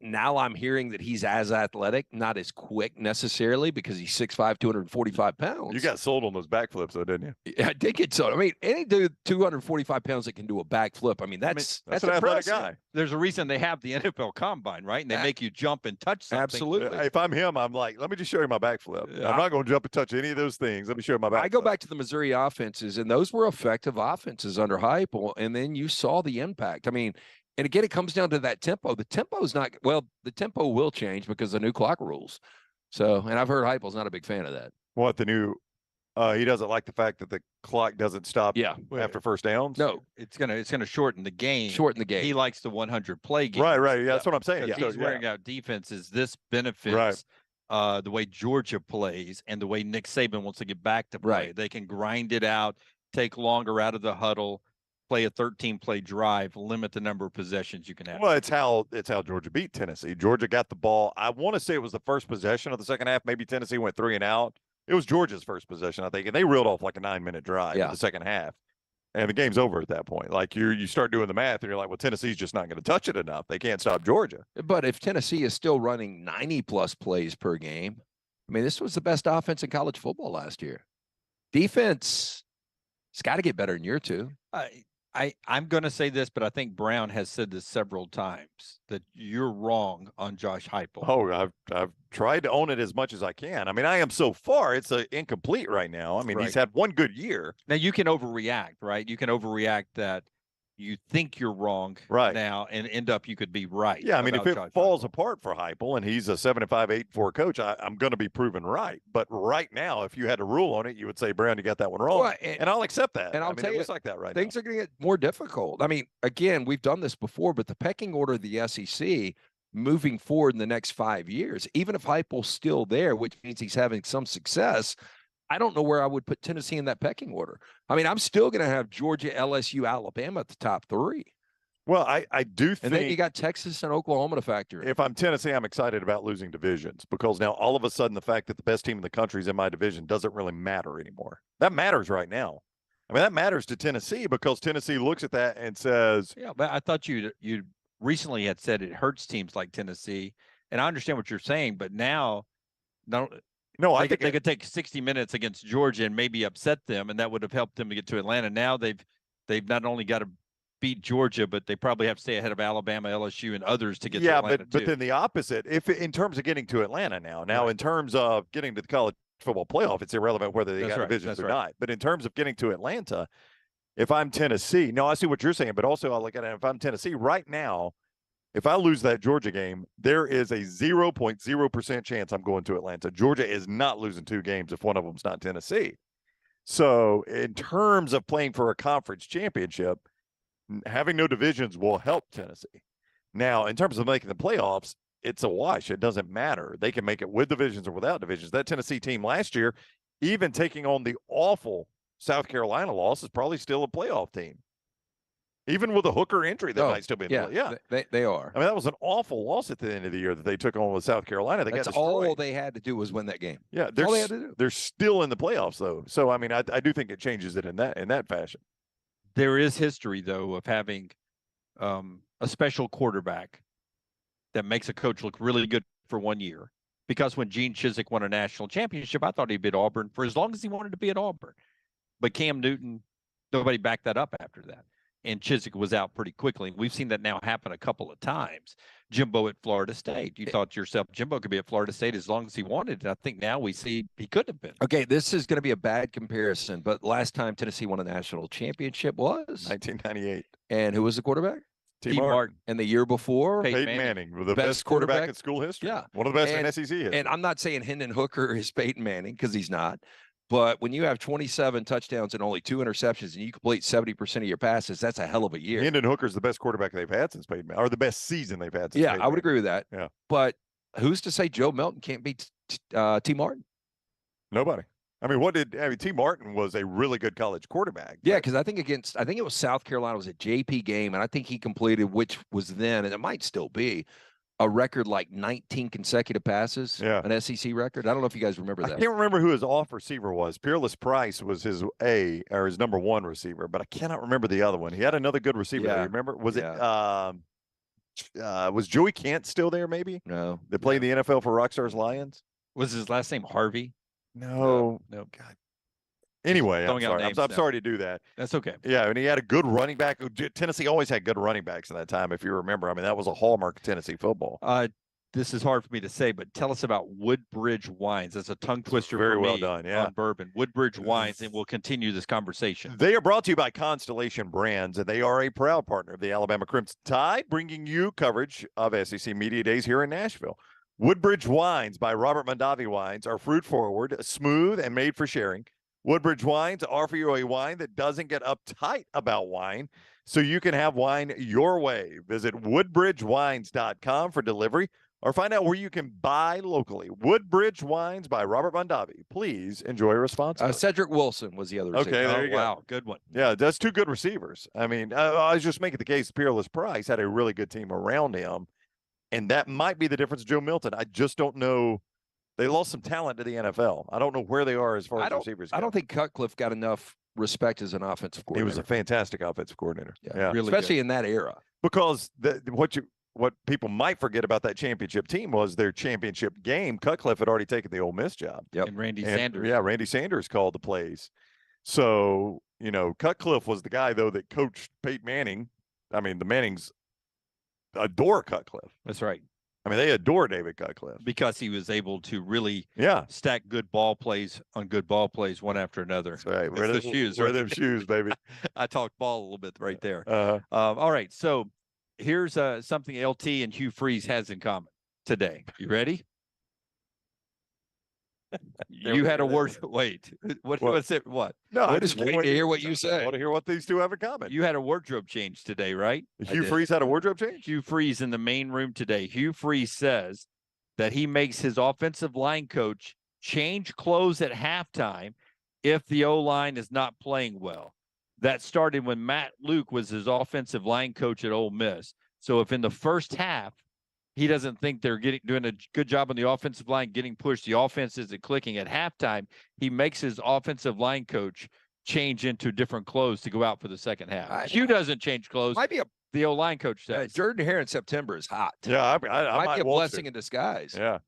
Now I'm hearing that he's as athletic, not as quick necessarily, because he's 6'5", 245 pounds. You got sold on those backflips, though, didn't you? I did get sold. I mean, any dude 245 pounds that can do a backflip, I mean, that's an athletic impressive. guy. There's a reason they have the NFL Combine, right? And they make you jump and touch something. Absolutely. If I'm him, I'm like, let me just show you my backflip. Yeah. I'm not going to jump and touch any of those things. Let me show you my backflip. I go back to the Missouri offenses, and those were effective offenses under Heupel, and then you saw the impact. I mean, and again, it comes down to that tempo. The tempo is not – well, the tempo will change because of the new clock rules. So, and I've heard Heupel's not a big fan of that. What, the new he doesn't like the fact that the clock doesn't stop after first downs? No, it's gonna shorten the game. Shorten the game. He likes the 100 play game. Right. Yeah, that's what I'm saying. Because Yeah. he's wearing out defenses. This benefits the way Georgia plays and the way Nick Saban wants to get back to play. Right. They can grind it out, take longer out of the huddle, play a 13-play drive, limit the number of possessions you can have. Well, it's how Georgia beat Tennessee. Georgia got the ball. I want to say it was the first possession of the second half. Maybe Tennessee went 3 and out. It was Georgia's first possession, I think, and they reeled off like a 9-minute drive in the second half. And the game's over at that point. Like you start doing the math, and you're like, well, Tennessee's just not going to touch it enough. They can't stop Georgia. But if Tennessee is still running 90-plus plays per game, I mean, this was the best offense in college football last year. Defense, it's got to get better in year 2. I'm going to say this, but I think Brown has said this several times, that you're wrong on Josh Heupel. Oh, I've tried to own it as much as I can. I mean, I am so far. It's incomplete right now. I mean, he's had one good year. Now, you can overreact, right? You can overreact that, you think you're wrong Right. now and end up you could be right. Yeah, I mean, if about it Josh falls Heupel. apart for Heupel and he's a 7-5, 8-4 coach, I'm going to be proven right. But right now, if you had to rule on it, you would say, Brown, you got that one wrong. Well, and I'll accept that. and I'll I mean, tell it you, looks like that right things now. are going to get more difficult. I mean, again, we've done this before, but the pecking order of the SEC moving forward in the next 5 years, even if Heupel's still there, which means he's having some success, I don't know where I would put Tennessee in that pecking order. I mean, I'm still going to have Georgia, LSU, Alabama at the top 3. Well, I do think. And then you got Texas and Oklahoma to factor in. If I'm Tennessee, I'm excited about losing divisions because now all of a sudden the fact that the best team in the country is in my division doesn't really matter anymore. That matters right now. I mean, that matters to Tennessee because Tennessee looks at that and says, Yeah, but I thought you recently had said it hurts teams like Tennessee, and I understand what you're saying, but now I think they could take 60 minutes against Georgia and maybe upset them, and that would have helped them to get to Atlanta. Now they've not only got to beat Georgia, but they probably have to stay ahead of Alabama, LSU, and others to get to Atlanta but then the opposite. If in terms of getting to Atlanta now Right. in terms of getting to the college football playoff, it's irrelevant whether they That's got right, divisions that's or right. not. But in terms of getting to Atlanta, if I'm Tennessee, no, I see what you're saying, but also I look at it. If I'm Tennessee right now, if I lose that Georgia game, there is a 0.0% chance I'm going to Atlanta. Georgia is not losing 2 games if one of them's not Tennessee. So in terms of playing for a conference championship, having no divisions will help Tennessee. Now, in terms of making the playoffs, it's a wash. It doesn't matter. They can make it with divisions or without divisions. That Tennessee team last year, even taking on the awful South Carolina loss, is probably still a playoff team. Even with a Hooker injury, they might still be in the play. Yeah, they are. I mean, that was an awful loss at the end of the year that they took on with South Carolina. They That's got destroyed. all they had to do was win that game. Yeah, That's all they had to do. They're still in the playoffs, though. So, I mean, I do think it changes it in that fashion. There is history, though, of having a special quarterback that makes a coach look really good for 1 year. Because when Gene Chizik won a national championship, I thought he'd be at Auburn for as long as he wanted to be at Auburn. But Cam Newton, nobody backed that up after that. And Chizik was out pretty quickly. We've seen that now happen a couple of times. Jimbo at Florida State. You thought to yourself, Jimbo could be at Florida State as long as he wanted. And I think now we see he could have been. Okay, this is going to be a bad comparison, but last time Tennessee won a national championship was 1998. And who was the quarterback? T. Martin. And the year before, Peyton Manning, the best quarterback in school history. Yeah. One of the best in SEC history. And I'm not saying Hendon Hooker is Peyton Manning because he's not. But when you have 27 touchdowns and only 2 interceptions and you complete 70% of your passes, that's a hell of a year. Hendon Hooker's the best quarterback they've had since Peyton Manning, or the best season they've had since Yeah, Peyton I would Manning. agree with that. Yeah. But who's to say Joe Milton can't beat T. Martin? Nobody. I mean, T. Martin was a really good college quarterback. Yeah, because I think it was South Carolina, it was a JP game, and I think he completed, which was then, and it might still be, a record like 19 consecutive passes. Yeah. An SEC record. I don't know if you guys remember that. I can't remember who his off receiver was. Peerless Price was his his number 1 receiver, but I cannot remember the other one. He had another good receiver. Yeah. There, remember? Was it was Joey Kent still there? Maybe. No. They played the NFL for Rockstars Lions. Was his last name Harvey? No. No. God. Anyway, I'm Throwing out sorry. names I'm now. sorry to do that. That's okay. Yeah, and he had a good running back. Tennessee always had good running backs in that time, if you remember. I mean, that was a hallmark of Tennessee football. This is hard for me to say, but tell us about Woodbridge Wines. That's a tongue twister Very for well me done, yeah. on bourbon. Woodbridge Wines, and we'll continue this conversation. They are brought to you by Constellation Brands, and they are a proud partner of the Alabama Crimson Tide, bringing you coverage of SEC Media Days here in Nashville. Woodbridge Wines by Robert Mondavi Wines are fruit-forward, smooth, and made for sharing. Woodbridge Wines offer you a wine that doesn't get uptight about wine, so you can have wine your way. Visit woodbridgewines.com for delivery or find out where you can buy locally. Woodbridge Wines by Robert Mondavi. Please enjoy responsibly. Cedric Wilson was the other Okay, receiver. there you go. Wow, good one. Yeah, that's 2 good receivers. I mean, I was just making the case Peerless Price had a really good team around him, and that might be the difference of Joe Milton. I just don't know. They lost some talent to the NFL. I don't know where they are as far as receivers go. I don't think Cutcliffe got enough respect as an offensive coordinator. He was a fantastic offensive coordinator. Yeah. really especially in that era. Because what people might forget about that championship team was their championship game. Cutcliffe had already taken the Ole Miss job. Yep. And Randy Sanders. Yeah, Randy Sanders called the plays. So, Cutcliffe was the guy, though, that coached Peyton Manning. I mean, the Mannings adore Cutcliffe. That's right. I mean, they adore David Cutcliffe because he was able to really yeah stack good ball plays on good ball plays one after another. That's right. Wear the shoes. Wear them shoes, baby. I talked ball a little bit right there. Uh-huh. All right. So here's something LT and Hugh Freeze has in common today. You ready? You had a word. Wait, what's it? What? No, I just wait to hear what you say. I want to hear what these two have in common. You had a wardrobe change today, right? Hugh Freeze had a wardrobe change? Hugh Freeze in the main room today. Hugh Freeze says that he makes his offensive line coach change clothes at halftime if the O-line is not playing well. That started when Matt Luke was his offensive line coach at Ole Miss. So if in the first half he doesn't think they're doing a good job on the offensive line, getting pushed, the offense isn't clicking at halftime, he makes his offensive line coach change into different clothes to go out for the second half. Hugh doesn't change clothes. Might be the O-line coach says. Jordan Hare in September is hot. Yeah, I might be a want blessing to. in disguise. Yeah.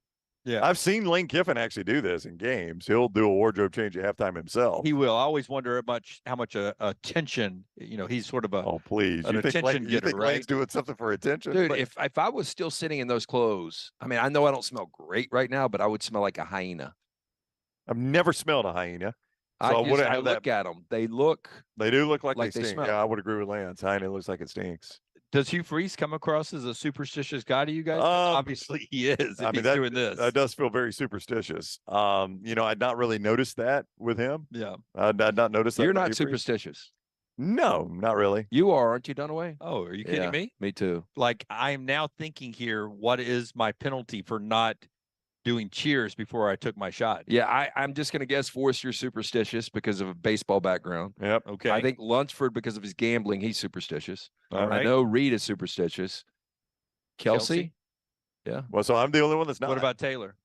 Yeah, I've seen Lane Kiffin actually do this in games. He'll do a wardrobe change at halftime himself. He will. I always wonder how much attention, he's sort of a please. an attention getter, right? Lane's doing something for attention? Dude, if I was still sitting in those clothes, I mean, I know I don't smell great right now, but I would smell like a hyena. I've never smelled a hyena. So I look at them. They do look like they stink. smell. Yeah, I would agree with Lance. Hyena looks like it stinks. Does Hugh Freeze come across as a superstitious guy to you guys? Obviously, he is. He's doing this. That does feel very superstitious. I'd not really noticed that with him. Yeah, I'd not noticed that. You're not superstitious. No, not really. You are, aren't you, Dunaway? Oh, are you kidding me? Me too. Like, I am now thinking here, what is my penalty for not doing cheers before I took my shot? Yeah, I'm just going to guess Forrester's superstitious because of a baseball background. Yep. Okay. I think Lunsford, because of his gambling, he's superstitious. All right. I know Reed is superstitious. Kelsey? Yeah. Well, so I'm the only one that's not. What about Taylor?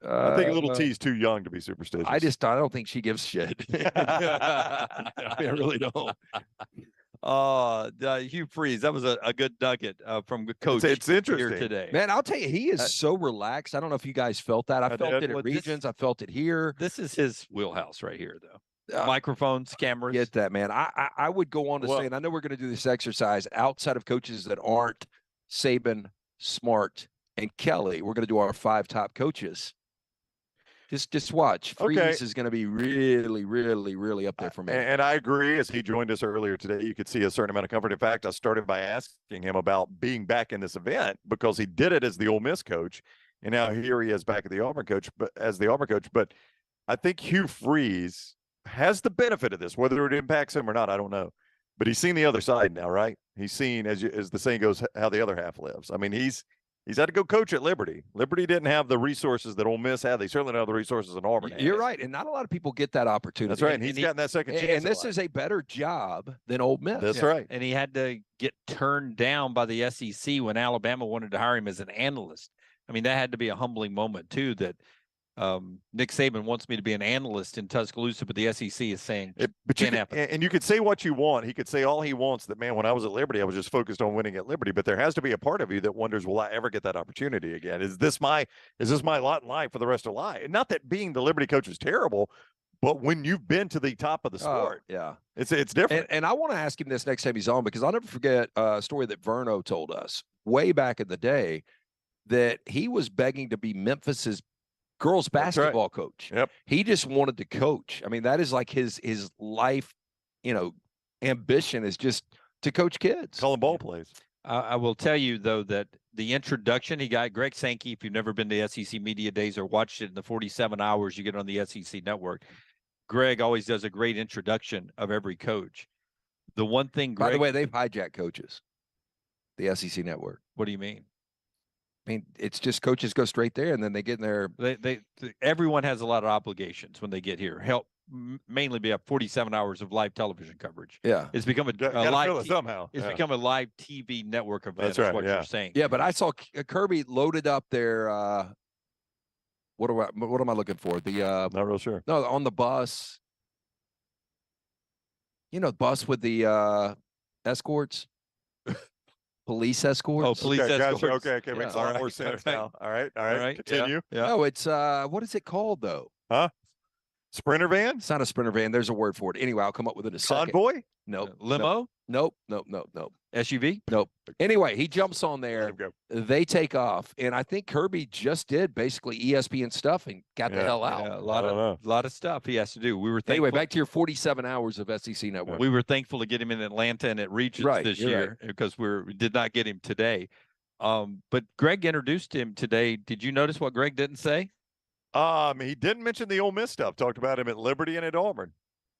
I think little T's too young to be superstitious. I don't think she gives shit. I really don't. Hugh Freeze, that was a good nugget from Coach. It's interesting here today. Man, I'll tell you, he is so relaxed. I don't know if you guys felt that. I felt it at Regions. I felt it here. This is his wheelhouse right here, though. Microphones, cameras. Get that, man. I would go on to say, and I know we're going to do this exercise outside of coaches that aren't Saban, Smart, and Kelly. We're going to do our 5 top coaches. Just watch. Freeze is going to be really, really, really up there for me. And I agree. As he joined us earlier today, you could see a certain amount of comfort. In fact, I started by asking him about being back in this event because he did it as the Ole Miss coach, and now here he is back at the Auburn coach, but as the Auburn coach. But I think Hugh Freeze has the benefit of this, whether it impacts him or not, I don't know. But he's seen the other side now, right? He's seen, as the saying goes, how the other half lives. I mean, he's had to go coach at Liberty. Liberty didn't have the resources that Ole Miss had. They certainly don't have the resources in Auburn. You're right, and not a lot of people get that opportunity. That's right. And he's gotten that second chance. And this is a better job than Ole Miss. That's right. And he had to get turned down by the SEC when Alabama wanted to hire him as an analyst. I mean, that had to be a humbling moment too. That Nick Saban wants me to be an analyst in Tuscaloosa, but the SEC is saying can't happen. And you could say what you want. He could say all he wants that, man, when I was at Liberty, I was just focused on winning at Liberty. But there has to be a part of you that wonders, will I ever get that opportunity again? Is this my lot in life for the rest of life? And not that being the Liberty coach is terrible, but when you've been to the top of the sport, it's different. And I want to ask him this next time he's on, because I'll never forget a story that Verno told us way back in the day that he was begging to be Memphis's girls basketball coach. Yep. He just wanted to coach. I mean, that is like his life, ambition is just to coach kids. Calling ball plays. I will tell you, though, that the introduction he got, Greg Sankey, if you've never been to SEC Media Days or watched it in the 47 hours you get on the SEC Network, Greg always does a great introduction of every coach. The one thing, Greg, by the way, they've hijacked coaches, the SEC Network. What do you mean? I mean, it's just coaches go straight there, and then they get in there. Everyone has a lot of obligations when they get here. Help mainly be up 47 hours of live television coverage. Yeah, it's become a live somehow. It's become a live TV network event. That's right. What you're saying. Yeah, but I saw Kirby loaded up their. What am I looking for? The not real sure. No, on the bus. The bus with the escorts. Police escorts. Oh, police escorts. Gotcha. Okay. Makes a lot more sense now. All right. Continue. Yeah. No, it's what is it called though? Huh? Sprinter van? It's not a sprinter van. There's a word for it. Anyway, I'll come up with it in a second. Convoy? Nope. Limo? Nope. SUV? Nope. Anyway, he jumps on there. Let him go. They take off, and I think Kirby just did basically ESPN stuff and got the hell out. Yeah, a lot of stuff he has to do. We were Anyway, thankful- back to your 47 hours of SEC Network. We were thankful to get him in Atlanta and at Regents Right, this you're year because we did not get him today. But Greg introduced him today. Did you notice what Greg didn't say? He didn't mention the Ole Miss stuff. Talked about him at Liberty and at Auburn.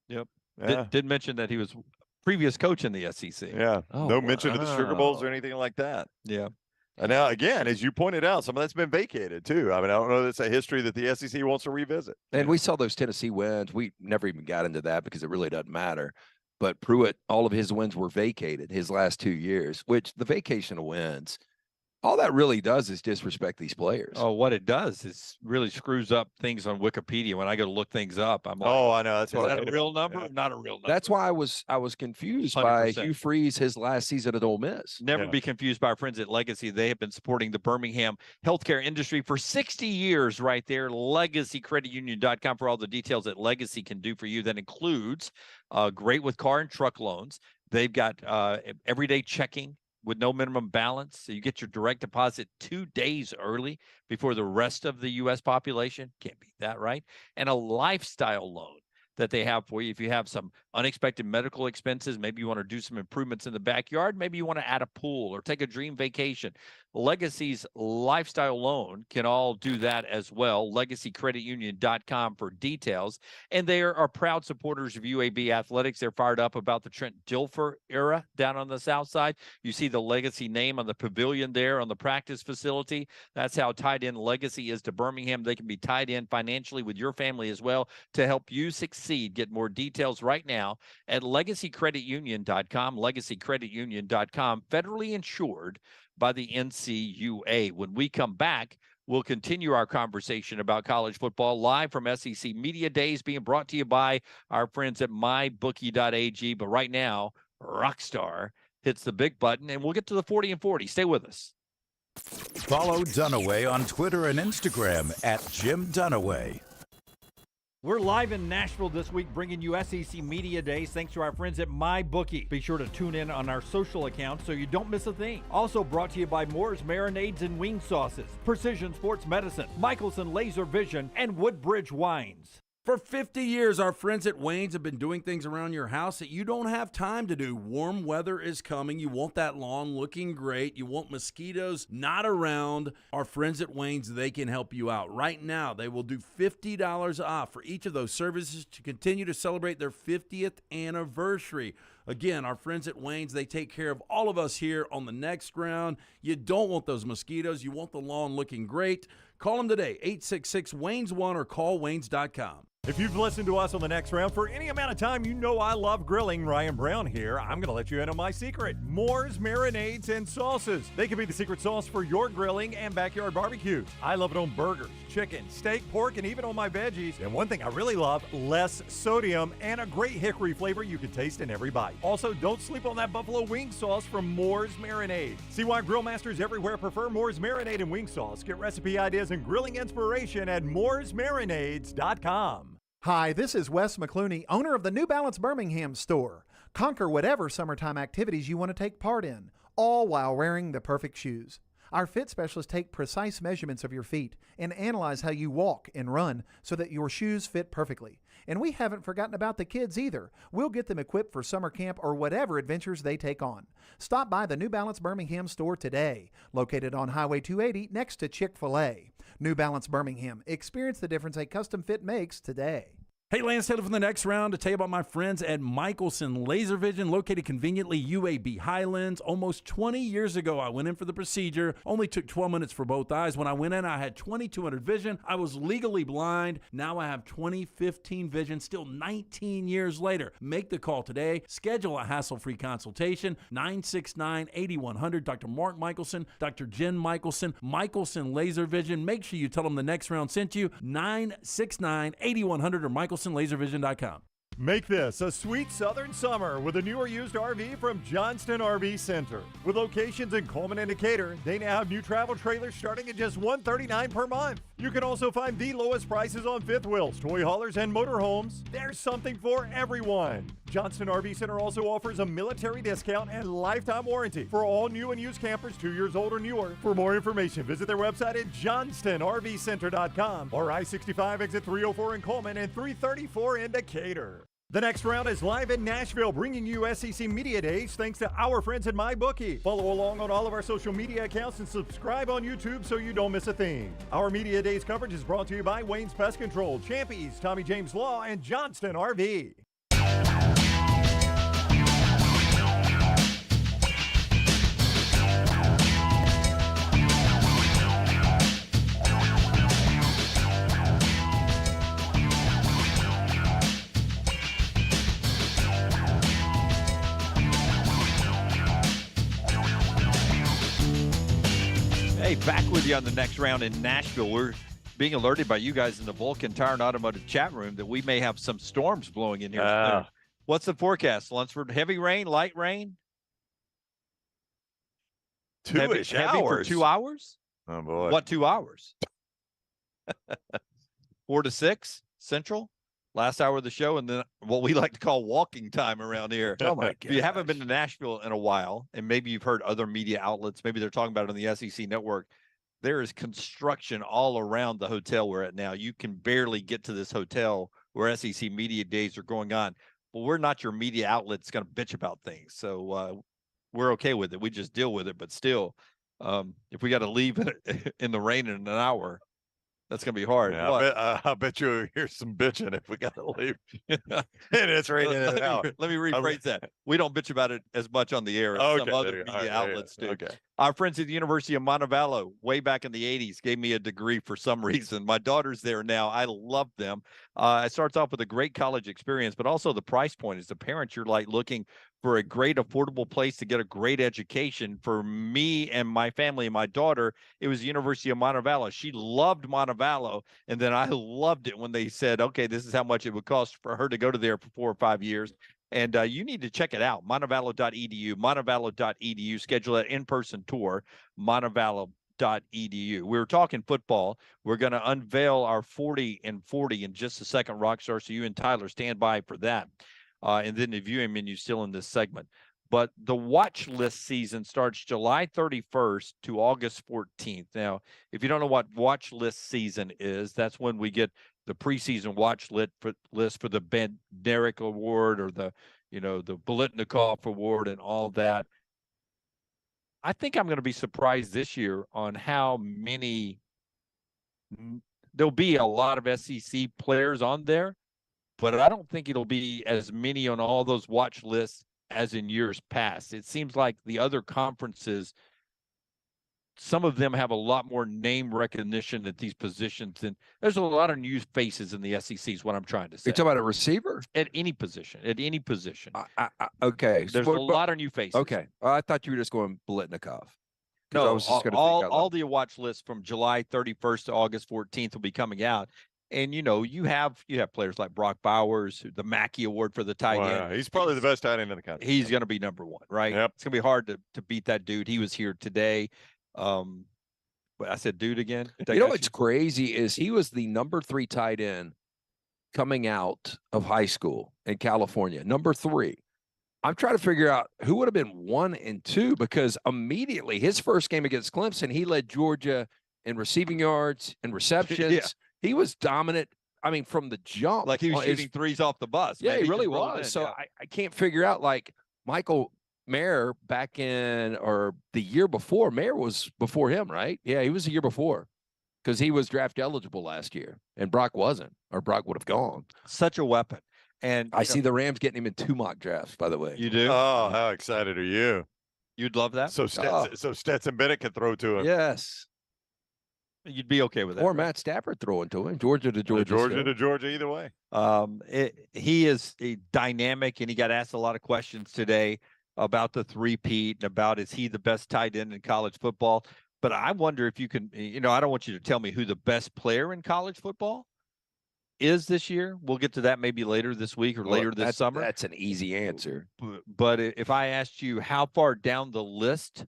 Yep. Yeah. Did mention that he was previous coach in the SEC. Yeah. Oh, No mention of the Sugar Bowls or wow. anything like that. Yeah. And now, again, as you pointed out, some of that's been vacated too. I mean, I don't know that it's a history that the SEC wants to revisit. And we saw those Tennessee wins. We never even got into that because it really doesn't matter. But Pruitt, all of his wins were vacated his last 2 years, which the vacation of wins, all that really does is disrespect these players. Oh, what it does is really screws up things on Wikipedia. When I go to look things up, I'm like, Oh, I know. That's is what that I a real number or not a real number? That's why I was confused by 100%. Hugh Freeze his last season at Ole Miss. Never Yeah. be confused by our friends at Legacy. They have been supporting the Birmingham healthcare industry for 60 years right there. LegacyCreditUnion.com for all the details that Legacy can do for you. That includes great with car and truck loans. They've got everyday checking with no minimum balance. So you get your direct deposit 2 days early before the rest of the U.S. population. Can't beat that, right? And a lifestyle loan that they have for you if you have some unexpected medical expenses. Maybe you want to do some improvements in the backyard. Maybe you want to add a pool or take a dream vacation. Legacy's lifestyle loan can all do that as well. LegacyCreditUnion.com for details. And they are proud supporters of UAB athletics. They're fired up about the Trent Dilfer era down on the south side. You see the Legacy name on the pavilion there on the practice facility. That's how tied in Legacy is to Birmingham. They can be tied in financially with your family as well to help you succeed. Get more details right now at LegacyCreditUnion.com. LegacyCreditUnion.com, federally insured by the NCUA. When we come back, we'll continue our conversation about college football live from SEC Media Days, being brought to you by our friends at mybookie.ag. But right now, Rockstar hits the big button, and we'll get to the 40 and 40. Stay with us. Follow Dunaway on Twitter and Instagram at Jim Dunaway. We're live in Nashville this week, bringing you SEC Media Days thanks to our friends at MyBookie. Be sure to tune in on our social accounts so you don't miss a thing. Also brought to you by Moore's Marinades and Wing Sauces, Precision Sports Medicine, Michelson Laser Vision, and Woodbridge Wines. For 50 years, our friends at Wayne's have been doing things around your house that you don't have time to do. Warm weather is coming. You want that lawn looking great. You want mosquitoes not around. Our friends at Wayne's, they can help you out. Right now, they will do $50 off for each of those services to continue to celebrate their 50th anniversary. Again, our friends at Wayne's, they take care of all of us here on the next round. You don't want those mosquitoes. You want the lawn looking great. Call them today, 866-WAYNES1 or call Waynes.com. If you've listened to us on the next round for any amount of time, you know I love grilling. Ryan Brown here. I'm going to let you in on my secret. Moore's Marinades and Sauces. They can be the secret sauce for your grilling and backyard barbecues. I love it on burgers, chicken, steak, pork, and even on my veggies. And one thing I really love, less sodium and a great hickory flavor you can taste in every bite. Also, don't sleep on that buffalo wing sauce from Moore's Marinade. See why grill masters everywhere prefer Moore's Marinade and wing sauce. Get recipe ideas and grilling inspiration at mooresmarinades.com. Hi, this is Wes McClooney, owner of the New Balance Birmingham store. Conquer whatever summertime activities you want to take part in, all while wearing the perfect shoes. Our fit specialists take precise measurements of your feet and analyze how you walk and run so that your shoes fit perfectly. And we haven't forgotten about the kids either. We'll get them equipped for summer camp or whatever adventures they take on. Stop by the New Balance Birmingham store today, located on Highway 280 next to Chick-fil-A. New Balance Birmingham. Experience the difference a custom fit makes today. Hey, Lance Taylor from the next round to tell you about my friends at Michelson Laser Vision, located conveniently UAB Highlands. Almost 20 years ago, I went in for the procedure. Only took 12 minutes for both eyes. When I went in, I had 2200 vision. I was legally blind. Now I have 20/15 vision, still 19 years later. Make the call today. Schedule a hassle-free consultation. 969-8100. Dr. Mark Michelson, Dr. Jen Michelson, Michelson Laser Vision. Make sure you tell them the next round sent you. 969-8100 or MichelsonLaserVision.com. Make this a sweet southern summer with a new or used RV from Johnston RV Center. With locations in Coleman and Decatur, they now have new travel trailers starting at just $139 per month. You can also find the lowest prices on fifth wheels, toy haulers, and motorhomes. There's something for everyone. Johnston RV Center also offers a military discount and lifetime warranty for all new and used campers 2 years old or newer. For more information, visit their website at johnstonrvcenter.com or I-65 exit 304 in Coleman and 334 in Decatur. The next round is live in Nashville, bringing you SEC Media Days thanks to our friends at MyBookie. Follow along on all of our social media accounts and subscribe on YouTube so you don't miss a thing. Our Media Days coverage is brought to you by Wayne's Pest Control, Champies, Tommy James Law, and Johnston RV. Hey, back with you on the next round in Nashville. We're being alerted by you guys in the Vulcan Tire and Automotive chat room that we may have some storms blowing in here. What's the forecast, Lunsford? Heavy rain, light rain? Two-ish heavy for hours. 2 hours? Oh, boy. What 2 hours? 4 to 6 Central, last hour of the show, and then what we like to call walking time around here. Oh, my God. If you haven't been to Nashville in a while, and maybe you've heard other media outlets, maybe they're talking about it on the SEC network, there is construction all around the hotel we're at now. You can barely get to this hotel where SEC Media Days are going on. Well, we're not your media outlet that's going to bitch about things. So we're okay with it. We just deal with it. But still, if we got to leave in the rain in an hour, that's going to be hard. Yeah, I bet you'll hear some bitching if we got to leave. And it's raining in an hour. Let me rephrase that. We don't bitch about it as much on the air as some other media outlets do. Okay. Our friends at the University of Montevallo, way back in the 80s, gave me a degree for some reason. My daughter's there now. I love them. It starts off with a great college experience, but also the price point. As a parent, you're like looking for a great, affordable place to get a great education. For me and my family and my daughter, it was the University of Montevallo. She loved Montevallo, and then I loved it when they said, okay, this is how much it would cost for her to go to there for 4 or 5 years. And you need to check it out, montevallo.edu, schedule that in-person tour, montevallo.edu. We were talking football. We're going to unveil our 40 and 40 in just a second, Rockstar, so you and Tyler stand by for that. And then the viewing menu still in this segment. But the watch list season starts July 31st to August 14th. Now, if you don't know what watch list season is, that's when we get the preseason watch list for the Bednarik Award or the Bolitnikoff Award and all that. I think I'm going to be surprised this year on how many. There'll be a lot of SEC players on there, but I don't think it'll be as many on all those watch lists as in years past. It seems like the other conferences, some of them have a lot more name recognition at these positions, and there's a lot of new faces in the SEC is what I'm trying to say. You're talking about a receiver? At any position. Okay. There's a lot of new faces. Okay. I thought you were just going Bolitnikoff. No, I was just all the watch lists from July 31st to August 14th will be coming out. And, you have players like Brock Bowers, the Mackey Award for the tight end. He's probably the best tight end in the country. He's going to be number one, right? Yep. It's going to be hard to beat that dude. He was here today. But I said dude again. What's crazy is he was the number 3 tight end coming out of high school in California. Number 3. I'm trying to figure out who would have been 1 and 2 because immediately his first game against Clemson, he led Georgia in receiving yards and receptions. Yeah. He was dominant. I mean, from the jump. Like he was shooting threes off the bus. Yeah, Man, he really just rolled was. in, So yeah. I can't figure out, like, Michael Mayer back in, or the year before. Mayer was before him, right? Yeah, he was the year before because he was draft eligible last year and Brock wasn't, or Brock would have gone. Such a weapon. And I see the Rams getting him in 2 mock drafts, by the way. You do? Oh, how excited are you? You'd love that? So Stetson Bennett can throw to him. Yes. You'd be okay with that. Or right? Matt Stafford throwing to him. Georgia to Georgia. Georgia to Georgia, either way. He is a dynamic, and he got asked a lot of questions today about the three-peat and about is he the best tight end in college football. But I wonder if you can, I don't want you to tell me who the best player in college football is this year. We'll get to that maybe later this week or later this summer. That's an easy answer. But if I asked you how far down the list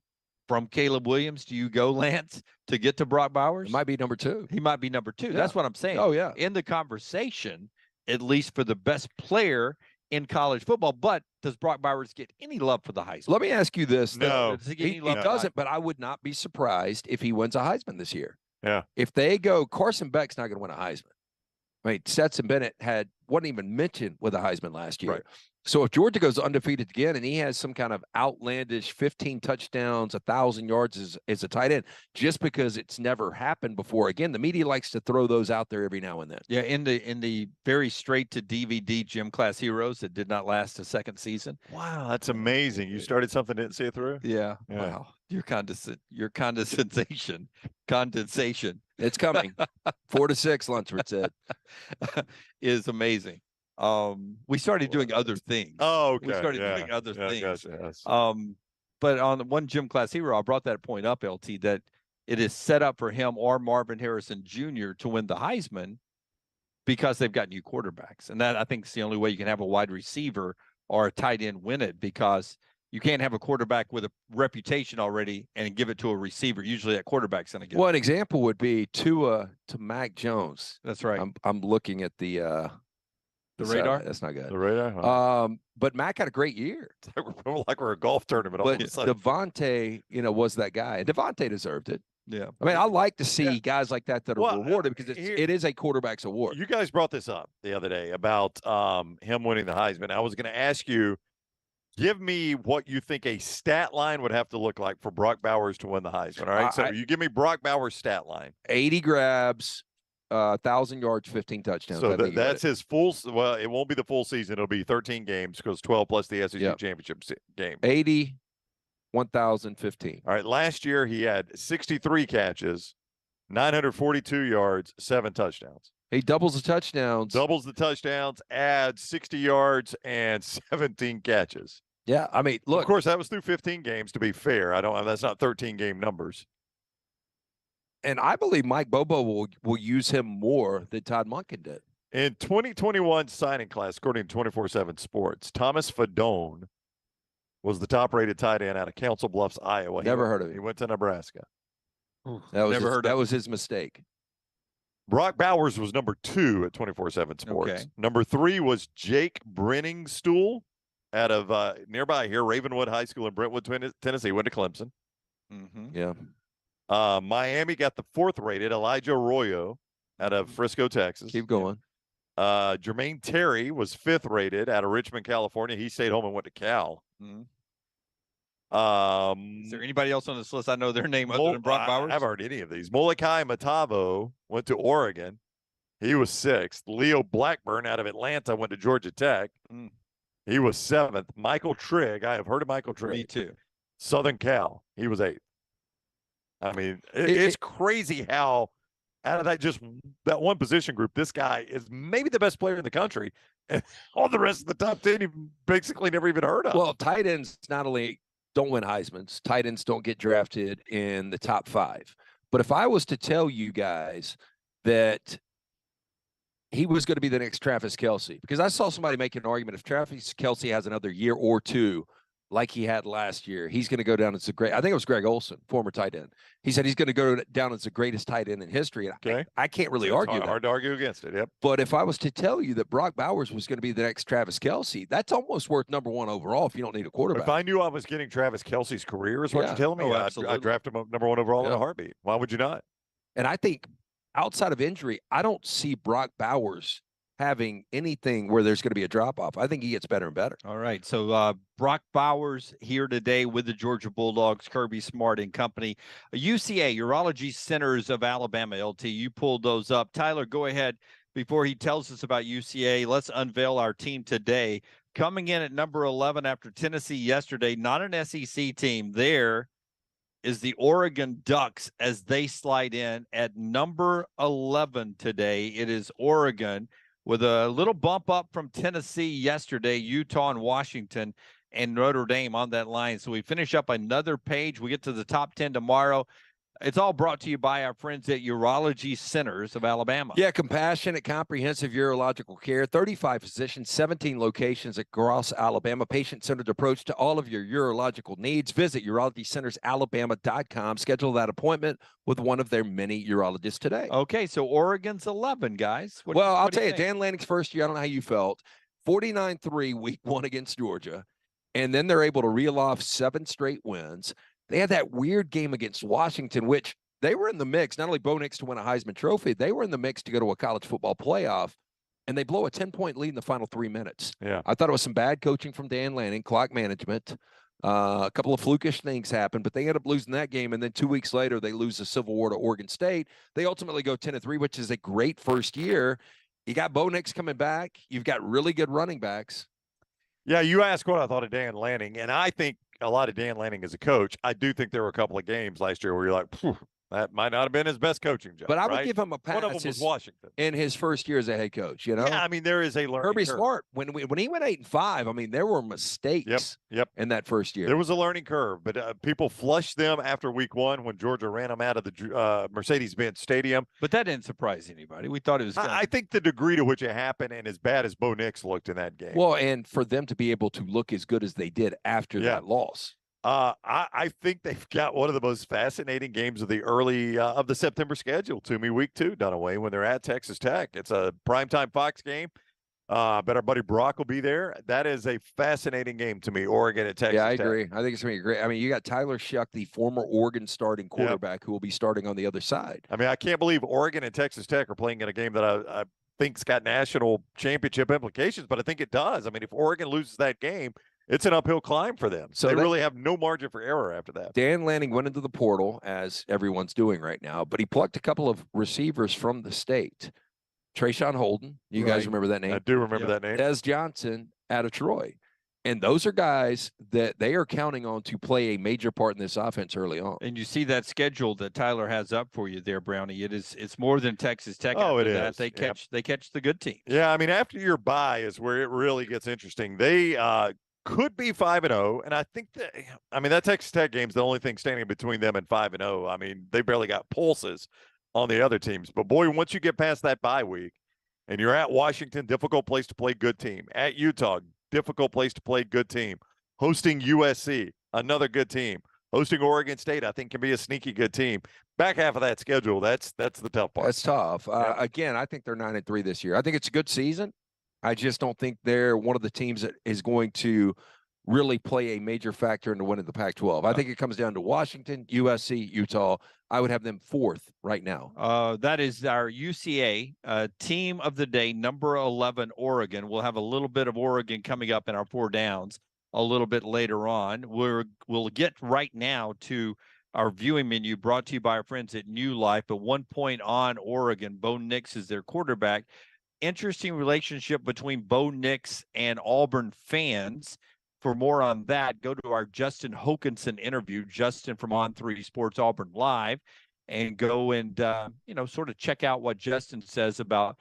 from Caleb Williams, do you go, Lance, to get to Brock Bowers? It might be number 2. He might be number 2. Yeah. That's what I'm saying. Oh, yeah. In the conversation, at least for the best player in college football. But does Brock Bowers get any love for the Heisman? Let me ask you this. No. Does he get any He love? doesn't, but I would not be surprised if he wins a Heisman this year. Yeah. If they go, Carson Beck's not going to win a Heisman. I mean, Stetson Bennett wasn't even mentioned with a Heisman last year. Right. So if Georgia goes undefeated again and he has some kind of outlandish 15 touchdowns, 1,000 yards as a tight end, just because it's never happened before. Again, the media likes to throw those out there every now and then. Yeah, in the very straight to DVD gym class heroes that did not last a second season. Wow, that's amazing. You started something, didn't see it through? Yeah. Yeah. Wow. Your condensation. It's coming. 4 to 6, Lunsford said. Is amazing. We started doing other things. Oh, okay. We started yeah. doing other yeah, things. Gotcha, yes. But on the one gym class hero, I brought that point up, LT, that it is set up for him or Marvin Harrison Jr. to win the Heisman because they've got new quarterbacks. And that, I think, is the only way you can have a wide receiver or a tight end win it, because you can't have a quarterback with a reputation already and give it to a receiver. Usually that quarterback's going to get Well, an example would be Tua to Mac Jones. That's right. I'm looking at the radar? That's not good. The radar? But Mac had a great year. Like we're a golf tournament. All But of a sudden. Devontae, was that guy. And Devontae deserved it. Yeah. I mean, I like to see guys like that are Well, rewarded because it is a quarterback's award. You guys brought this up the other day about him winning the Heisman. I was going to ask you, give me what you think a stat line would have to look like for Brock Bowers to win the Heisman. All right. So you give me Brock Bowers' stat line. 80 grabs, 1,000 yards, 15 touchdowns. So that's his full. Well, it won't be the full season. It'll be 13 games because 12 plus the SEC championship game. 80, 1,015. All right. Last year he had 63 catches, 942 yards, 7 touchdowns. He doubles the touchdowns. Doubles the touchdowns, adds 60 yards and 17 catches. Yeah, I mean, look. Of course, that was through 15 games. To be fair, that's not 13 game numbers. And I believe Mike Bobo will use him more than Todd Monken did. In 2021 signing class, according to 24/7 Sports, Thomas Fadone was the top-rated tight end out of Council Bluffs, Iowa. Never heard of him. He went to Nebraska. That was his mistake. Brock Bowers was number 2 at 24/7 Sports. Okay. Number 3 was Jake Brenningstool out of nearby here, Ravenwood High School in Brentwood, Tennessee. Went to Clemson. Mm-hmm. Yeah. Miami got the 4th rated, Elijah Arroyo out of Frisco, Texas. Keep going. Jermaine Terry was 5th rated out of Richmond, California. He stayed home and went to Cal. Mm-hmm. Is there anybody else on this list I know their name other than Brock Bowers? I haven't heard any of these. Molokai Matavo went to Oregon. He was 6th. Leo Blackburn out of Atlanta went to Georgia Tech. Mm. He was 7th. Michael Trigg. I have heard of Michael Trigg. Me too. Southern Cal. He was 8th. I mean, it's crazy how out of that one position group, this guy is maybe the best player in the country. And all the rest of the top 10, you basically never even heard of. Well, tight ends not only don't win Heismans, tight ends don't get drafted in the top 5. But if I was to tell you guys that he was going to be the next Travis Kelce, because I saw somebody make an argument, if Travis Kelce has another year or two like he had last year, he's going to go down as I think it was Greg Olson, former tight end. He said he's going to go down as the greatest tight end in history. And okay. I can't really argue that. Hard to argue against it, yep. But if I was to tell you that Brock Bowers was going to be the next Travis Kelce, that's almost worth number 1 overall if you don't need a quarterback. If I knew I was getting Travis Kelce's career is what you're telling me, I'd draft him up number 1 overall in a heartbeat. Why would you not? And I think outside of injury, I don't see Brock Bowers having anything where there's going to be a drop-off. I think he gets better and better. All right. So Brock Bowers here today with the Georgia Bulldogs, Kirby Smart and company. UCA, Urology Centers of Alabama, LT. You pulled those up. Tyler, go ahead. Before he tells us about UCA, let's unveil our team today. Coming in at number 11 after Tennessee yesterday, not an SEC team. There is the Oregon Ducks as they slide in at number 11 today. It is Oregon, with a little bump up from Tennessee yesterday, Utah and Washington and Notre Dame on that line. So we finish up another page. We get to the top 10 tomorrow. It's all brought to you by our friends at Urology Centers of Alabama. Yeah, compassionate, comprehensive urological care, 35 physicians, 17 locations across Alabama, patient-centered approach to all of your urological needs. Visit urologycentersalabama.com. Schedule that appointment with one of their many urologists today. Okay, so Oregon's 11, guys. I'll tell you, Dan Lanning's first year, I don't know how you felt, 49-3 week 1 against Georgia, and then they're able to reel off 7 straight wins. They had that weird game against Washington, which they were in the mix, not only Bo Nix to win a Heisman Trophy, they were in the mix to go to a college football playoff, and they blow a 10-point lead in the final 3 minutes. Yeah. I thought it was some bad coaching from Dan Lanning, clock management. A couple of flukish things happened, but they ended up losing that game, and then 2 weeks later, they lose the Civil War to Oregon State. They ultimately go 10-3, which is a great first year. You got Bo Nix coming back. You've got really good running backs. Yeah, you asked what I thought of Dan Lanning, and I think a lot of Dan Lanning as a coach. I do think there were a couple of games last year where you're like, that might not have been his best coaching job. But I would right? give him a pass. One of them was Washington. In his first year as a head coach, you know? Yeah, I mean, there is a learning Kirby curve. Smart, when he went 8-5, I mean, there were mistakes Yep. in that first year. There was a learning curve, but people flushed them after week 1 when Georgia ran them out of the Mercedes-Benz Stadium. But that didn't surprise anybody. We thought it was I think the degree to which it happened and as bad as Bo Nix looked in that game. Well, and for them to be able to look as good as they did after that loss. I think they've got one of the most fascinating games of the early of the September schedule to me, week 2, Dunaway, when they're at Texas Tech. It's a primetime Fox game. Bet our buddy Brock will be there. That is a fascinating game to me, Oregon at Texas Tech. Yeah, I agree. I think it's going to be great. I mean, you got Tyler Shuck, the former Oregon starting quarterback, who will be starting on the other side. I mean, I can't believe Oregon and Texas Tech are playing in a game that I think's got national championship implications, but I think it does. I mean, if Oregon loses that game, it's an uphill climb for them. So they really have no margin for error after that. Dan Lanning went into the portal, as everyone's doing right now, but he plucked a couple of receivers from the state. Trayshawn Holden, you guys remember that name? I do remember that name. Des Johnson out of Troy. And those are guys that they are counting on to play a major part in this offense early on. And you see that schedule that Tyler has up for you there, Brownie. It's more than Texas Tech. Oh, it that. is. They catch the good teams. Yeah, I mean, after your bye is where it really gets interesting. They could be 5-0, and I think that Texas Tech game's the only thing standing between them and 5-0. I mean, they barely got pulses on the other teams. But boy, once you get past that bye week, and you're at Washington, difficult place to play, good team. At Utah, difficult place to play, good team. Hosting USC, another good team. Hosting Oregon State, I think, can be a sneaky good team. Back half of that schedule, that's the tough part. That's tough. Again, I think they're 9-3 this year. I think it's a good season. I just don't think they're one of the teams that is going to really play a major factor into winning the Pac-12. I think it comes down to Washington, USC, Utah. I would have them 4th right now. That is our UCA team of the day, number 11, Oregon. We'll have a little bit of Oregon coming up in our 4 downs a little bit later on. We'll get right now to our viewing menu brought to you by our friends at New Life. But 1 point on Oregon. Bo Nix is their quarterback. Interesting relationship between Bo Nix and Auburn fans. For more on that, go to our Justin Hokanson interview, Justin from On3 Sports Auburn Live, and go and, sort of check out what Justin says about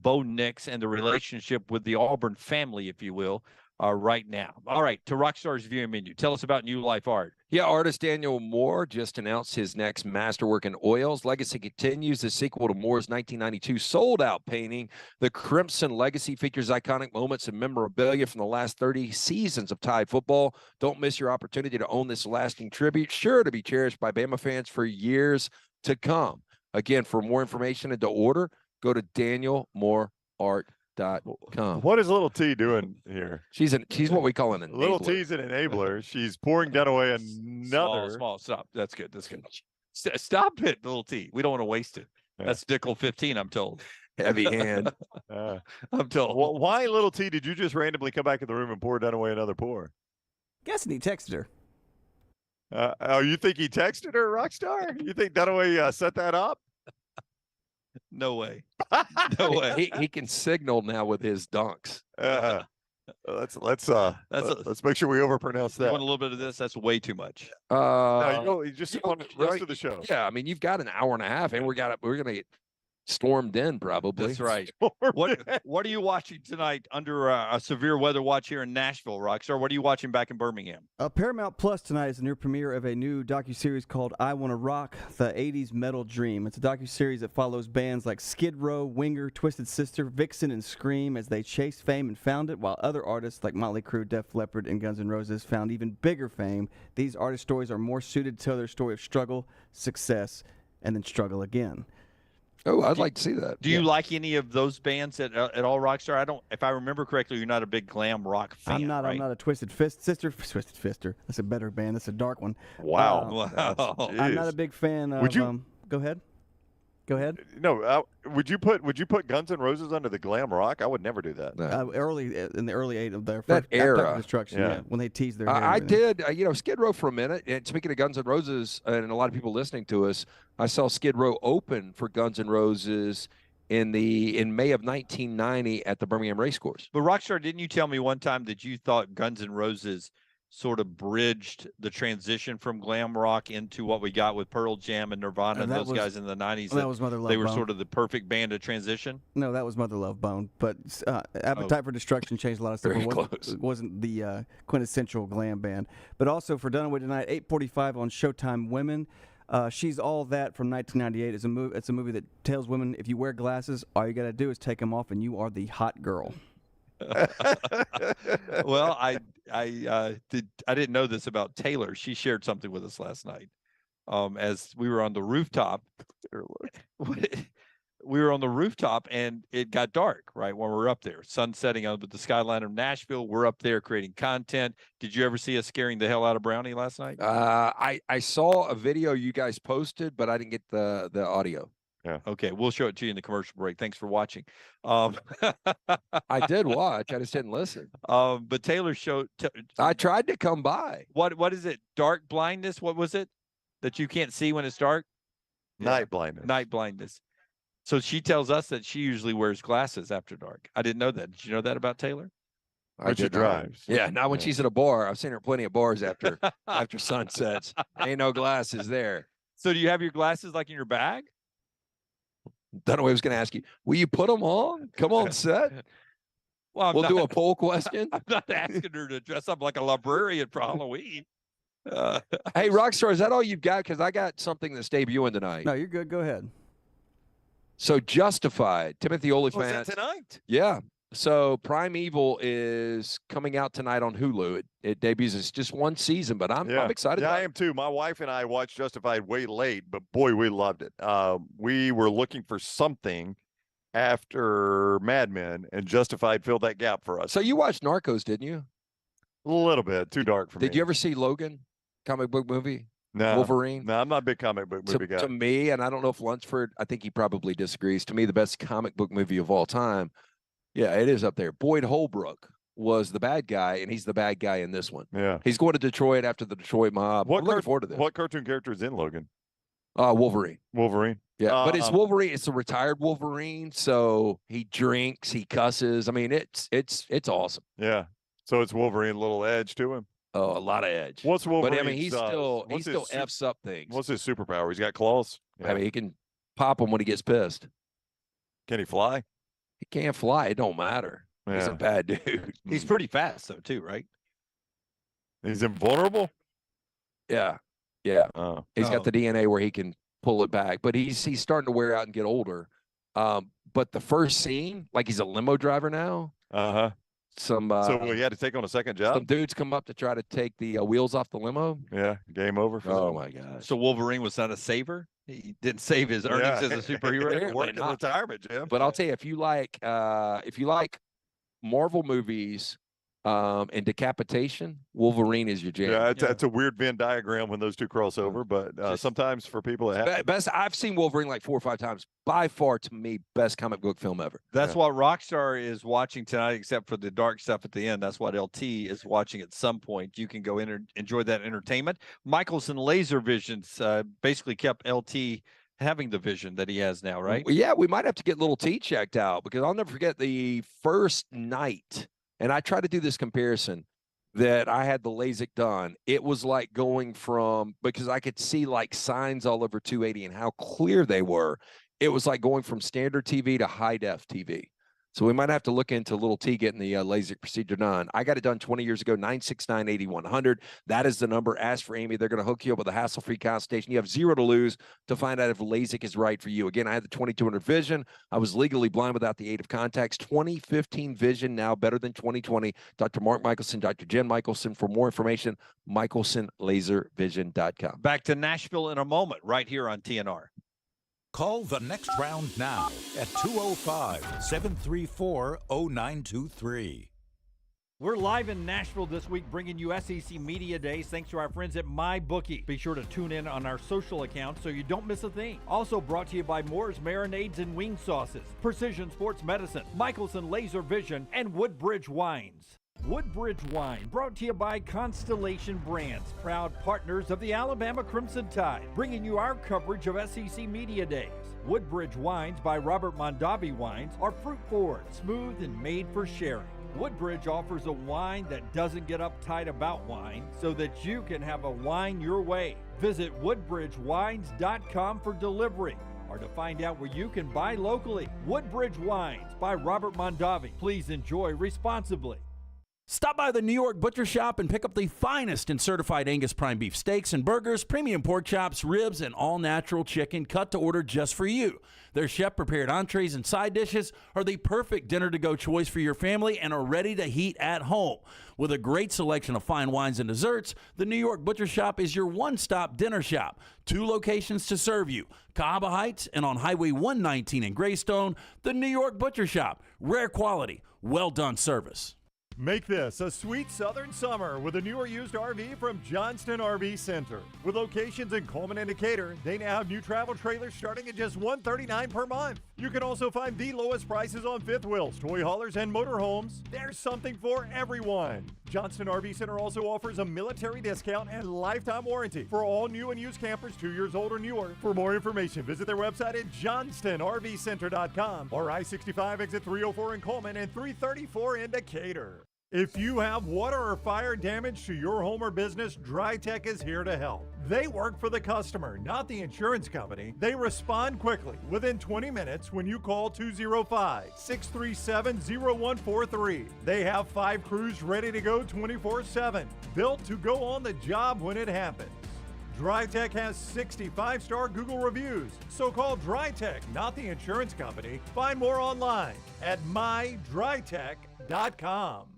Bo Nix and the relationship with the Auburn family, if you will, right now. All right, to Rockstar's viewing menu. Tell us about New Life Art. Yeah, artist Daniel Moore just announced his next masterwork in oils. Legacy continues. The sequel to Moore's 1992 sold-out painting. The Crimson Legacy features iconic moments and memorabilia from the last 30 seasons of Tide football. Don't miss your opportunity to own this lasting tribute, sure to be cherished by Bama fans for years to come. Again, for more information and to order, go to danielmooreart.com. What is Little T doing here? She's what we call an enabler. Little T's an enabler. She's pouring Dunaway another. Small. Stop. That's good. Stop it, Little T. We don't want to waste it. Yeah. That's Dickel 15, I'm told. Heavy hand. I'm told. Well, why, Little T, did you just randomly come back in the room and pour Dunaway another pour? Guessing he texted her. You think he texted her, Rockstar? You think Dunaway set that up? No way. No way. He can signal now with his dunks. Let's make sure we overpronounce that. You want a little bit of this? That's way too much. No, you just want the rest of the show. Yeah, I mean, you've got an hour and a half, and we're gonna get stormed in probably. That's right. What are you watching tonight under a severe weather watch here in Nashville, Rockstar? What are you watching back in Birmingham? Paramount Plus tonight is the new premiere of a new docuseries called I Wanna Rock, the 80s Metal Dream. It's a docuseries that follows bands like Skid Row, Winger, Twisted Sister, Vixen, and Scream as they chased fame and found it, while other artists like Motley Crue, Def Leppard, and Guns N' Roses found even bigger fame. These artist stories are more suited to tell their story of struggle, success, and then struggle again. Oh, I'd like to see that. Do you like any of those bands at all, Rockstar? I don't. If I remember correctly, you're not a big glam rock fan. I'm not. Right? I'm not a Twisted Fister. That's a better band. That's a dark one. Wow. I'm not a big fan of. Would you? Go ahead. Go ahead. No. Would you put Guns N' Roses under the glam rock? I would never do that. Early in the early '80s of their that era, Destruction. Yeah. When they teased their. I did. Skid Row for a minute. And speaking of Guns N' Roses, and a lot of people listening to us, I saw Skid Row open for Guns N' Roses in May of 1990 at the Birmingham Racecourse. But Rockstar, didn't you tell me one time that you thought Guns N' Roses sort of bridged the transition from glam rock into what we got with Pearl Jam and Nirvana and those guys in the 90s? That was Mother Love Bone. They were sort of the perfect band to transition? No, that was Mother Love Bone. But Appetite for Destruction changed a lot of stuff. It wasn't the quintessential glam band. But also for Dunaway tonight, 8:45 on Showtime Women. She's All That from 1998. It's a movie that tells women if you wear glasses, all you got to do is take them off and you are the hot girl. Well, I didn't know this about Taylor. She shared something with us last night. As we were on the rooftop, and it got dark right when we were up there. Sun setting on the skyline of Nashville. We're up there creating content. Did you ever see us scaring the hell out of Brownie last night? I saw a video you guys posted, but I didn't get the audio. Yeah. Okay, we'll show it to you in the commercial break. Thanks for watching. I did watch. I just didn't listen. But Taylor showed. I tried to come by. What is it? Dark blindness? What was it that you can't see when it's dark? Night blindness. Night blindness. So she tells us that she usually wears glasses after dark. I didn't know that. Did you know that about Taylor? When she drives. Yeah, not when she's at a bar. I've seen her plenty of bars after sunsets. Ain't no glasses there. So do you have your glasses like in your bag? Dunaway was going to ask you, will you put them on? Come on set. Well, we'll do a poll question. I'm not asking her to dress up like a librarian for Halloween. Hey, Rockstar, is that all you've got? Because I got something that's debuting tonight. No, you're good. Go ahead. So Justified, Timothy Olyphant. Was that tonight? Yeah. So Primeval is coming out tonight on Hulu. It debuts. It's just one season, but I'm excited. Yeah, about I am too. My wife and I watched Justified way late, but boy, we loved it. We were looking for something after Mad Men, and Justified filled that gap for us. So you watched Narcos, didn't you? A little bit. Too dark for me. Did you ever see Logan, comic book movie? No. Wolverine? No, I'm not a big comic book movie guy. To me, and I don't know if Lunsford, I think he probably disagrees. To me, the best comic book movie of all time. Yeah, it is up there. Boyd Holbrook was the bad guy, and he's the bad guy in this one. Yeah. He's going to Detroit after the Detroit mob. I'm looking forward to this. What cartoon character is in Logan? Wolverine. Wolverine. Yeah, but it's Wolverine. It's a retired Wolverine, so he drinks, he cusses. I mean, it's awesome. Yeah. So it's Wolverine, a little edge to him. Oh, a lot of edge. What's Wolverine? But I mean, he still f's up things. What's his superpower? He's got claws. Yeah. I mean, he can pop them when he gets pissed. Can he fly? He can't fly. It don't matter. Yeah. He's a bad dude. He's pretty fast though, too, right? He's invulnerable. Yeah, yeah. He's got the DNA where he can pull it back, but he's starting to wear out and get older. But the first scene, like he's a limo driver now. So he had to take on a second job. Some dudes come up to try to take the wheels off the limo. Yeah, game over. Oh my gosh! So Wolverine was not a saver. He didn't save his earnings as a superhero. Working in retirement, Jim. But I'll tell you, if you like Marvel movies and decapitation, Wolverine is your jam. Yeah, it's a weird Venn diagram when those two cross over, but sometimes for people that have best, I've seen Wolverine like 4 or 5 times. By far, to me, best comic book film ever. That's what Rockstar is watching tonight, except for the dark stuff at the end. That's what LT is watching at some point. You can go in and enjoy that entertainment. Michelson Laser Visions basically kept LT having the vision that he has now, right? Yeah, we might have to get little T checked out, because I'll never forget the first night. And I try to do this comparison that I had the LASIK done. It was like going from, because I could see like signs all over 280 and how clear they were. it was like going from standard TV to high def TV. So we might have to look into little T getting the LASIK procedure done. I got it done 20 years ago, 969-8100. That is the number. Ask for Amy. They're going to hook you up with a hassle-free consultation. You have zero to lose to find out if LASIK is right for you. Again, I had the 2200 vision. I was legally blind without the aid of contacts. 2015 vision, now better than 2020. Dr. Mark Michelson, Dr. Jen Michelson. For more information, michelsonlaservision.com. Back to Nashville in a moment, right here on TNR. Call the next round now at 205-734-0923. We're live in Nashville this week, bringing you SEC Media Days thanks to our friends at MyBookie. Be sure to tune in on our social accounts so you don't miss a thing. Also brought to you by Moore's Marinades and Wing Sauces, Precision Sports Medicine, Michelson Laser Vision, and Woodbridge Wines. Woodbridge Wine, brought to you by Constellation Brands, proud partners of the Alabama Crimson Tide, bringing you our coverage of SEC Media Days. Woodbridge Wines by Robert Mondavi Wines are fruit-forward, smooth, and made for sharing. Woodbridge offers a wine that doesn't get uptight about wine, so that you can have a wine your way. Visit woodbridgewines.com for delivery, or to find out where you can buy locally. Woodbridge Wines by Robert Mondavi. Please enjoy responsibly. Stop by the New York Butcher Shop and pick up the finest in certified Angus prime beef steaks and burgers, premium pork chops, ribs, and all-natural chicken cut to order just for you. Their chef-prepared entrees and side dishes are the perfect dinner-to-go choice for your family and are ready to heat at home. With a great selection of fine wines and desserts, the New York Butcher Shop is your one-stop dinner shop. 2 locations to serve you, Cahaba Heights and on Highway 119 in Greystone. The New York Butcher Shop, rare quality, well-done service. Make this a sweet southern summer with a newer used RV from Johnston RV Center. With locations in Coleman and Decatur, they now have new travel trailers starting at just $139 per month. You can also find the lowest prices on fifth wheels, toy haulers, and motorhomes. There's something for everyone. Johnston RV Center also offers a military discount and lifetime warranty for all new and used campers 2 years old or newer. For more information, visit their website at johnstonrvcenter.com or I-65 exit 304 in Coleman and 334 in Decatur. If you have water or fire damage to your home or business, DryTech is here to help. They work for the customer, not the insurance company. They respond quickly, within 20 minutes when you call 205-637-0143. They have 5 crews ready to go 24/7, built to go on the job when it happens. DryTech has 65-star Google reviews, so call DryTech, not the insurance company. Find more online at mydrytech.com.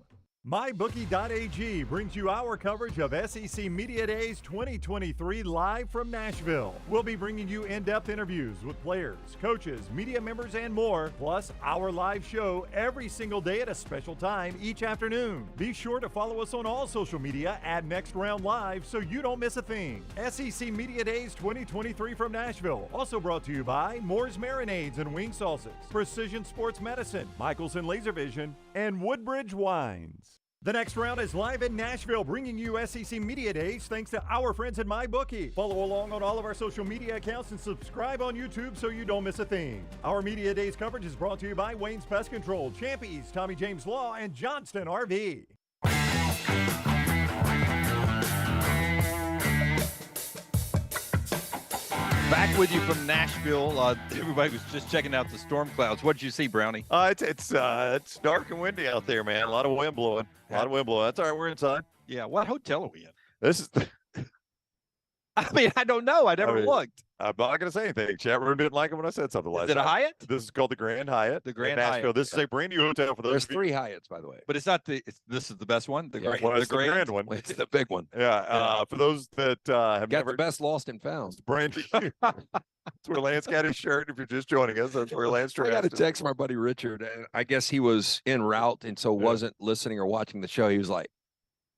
MyBookie.ag brings you our coverage of SEC Media Days 2023 live from Nashville. We'll be bringing you in-depth interviews with players, coaches, media members, and more, plus our live show every single day at a special time each afternoon. Be sure to follow us on all social media at Next Round Live so you don't miss a thing. SEC Media Days 2023 from Nashville, also brought to you by Moore's Marinades and Wing Sauces, Precision Sports Medicine, Michelson Laser Vision, and Woodbridge Wines. The next round is live in Nashville, bringing you SEC Media Days thanks to our friends at MyBookie. Follow along on all of our social media accounts and subscribe on YouTube so you don't miss a thing. Our Media Days coverage is brought to you by Wayne's Pest Control, Champies, Tommy James Law, and Johnston RV. Back with you from Nashville. Everybody was just checking out the storm clouds. What did you see, Brownie? It's dark and windy out there, man. A lot of wind blowing. That's all right. We're inside. Yeah. What hotel are we in? This is. I mean, I don't know. I never looked. I'm not going to say anything. Chat room didn't like it when I said something like that. Is it a Hyatt? This is called the Grand Hyatt. The Grand Nashville. Hyatt. This is a brand new hotel for those. There's 3 Hyatts, by the way. But it's not the. This is the best one. The Yeah, Grand, it's the grand one. It's the big one. Yeah. For those that have Got never the best lost and found. it's brand new. That's where Lance got his shirt. If you're just joining us, that's where Lance I got a dressed. text from our buddy Richard. And I guess he was en route and so wasn't listening or watching the show. He was like,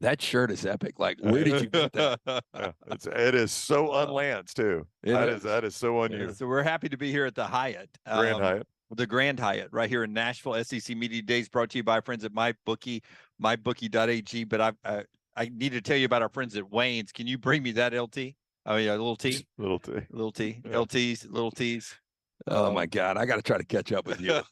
"That shirt is epic. Like, where did you get that?" Yeah, it is so un-Lance too. That is so on Yeah, you. so we're happy to be here at the Hyatt. Grand Hyatt. The Grand Hyatt right here in Nashville. SEC Media Days brought to you by friends at MyBookie, mybookie.ag. But I need to tell you about our friends at Wayne's. Can you bring me that LT? Oh yeah, little T. Little T. Little T. Yeah. LTs, little T's. Oh my God. I got to try to catch up with you.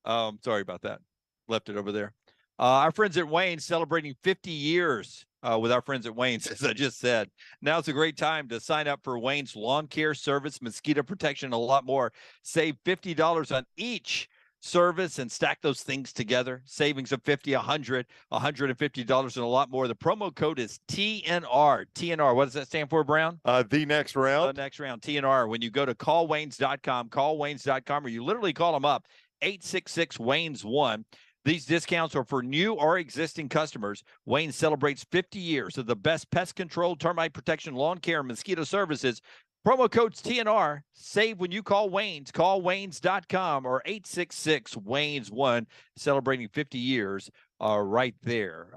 Sorry about that. Left it over there. Our friends at Wayne celebrating 50 years with our friends at Wayne's, as I just said. Now's a great time to sign up for Wayne's lawn care service, mosquito protection, and a lot more. Save $50 on each service and stack those things together. Savings of $50, $100, $150, and a lot more. The promo code is TNR. TNR, what does that stand for, Brown? The next round. The next round, TNR. When you go to callwaynes.com, callwaynes.com, or you literally call them up, 866-WAYNES-1. These discounts are for new or existing customers. Wayne celebrates 50 years of the best pest control, termite protection, lawn care, and mosquito services. Promo code's TNR. Save when you call Wayne's. Call Waynes.com or 866-WAYNES-1. Celebrating 50 years right there.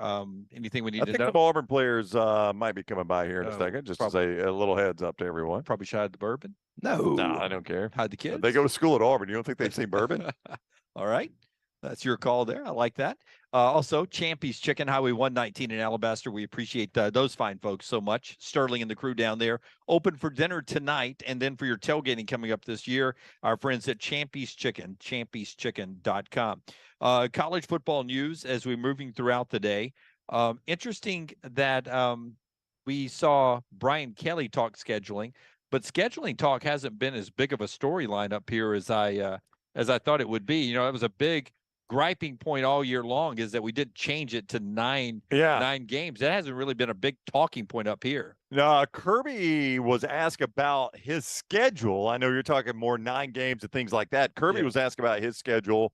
Anything we need to know? Some Auburn players might be coming by here in a second. Just to say a little heads up to everyone. Probably shied the bourbon. No, I don't care. Hide the kids. They go to school at Auburn. You don't think they've seen bourbon? All right. That's your call there. I like that. Also, Champy's Chicken, Highway 119 in Alabaster. We appreciate those fine folks so much. Sterling and the crew down there. Open for dinner tonight, and then for your tailgating coming up this year, our friends at Champy's Chicken, champyschicken.com. College football news as we're moving throughout the day. Interesting that we saw Brian Kelly talk scheduling, but scheduling talk hasn't been as big of a storyline up here as I thought it would be. You know, it was a big griping point all year long is that we didn't change it to nine games. That hasn't really been a big talking point up here. No, Kirby was asked about his schedule. I know you're talking more 9 games and things like that. Kirby was asked about his schedule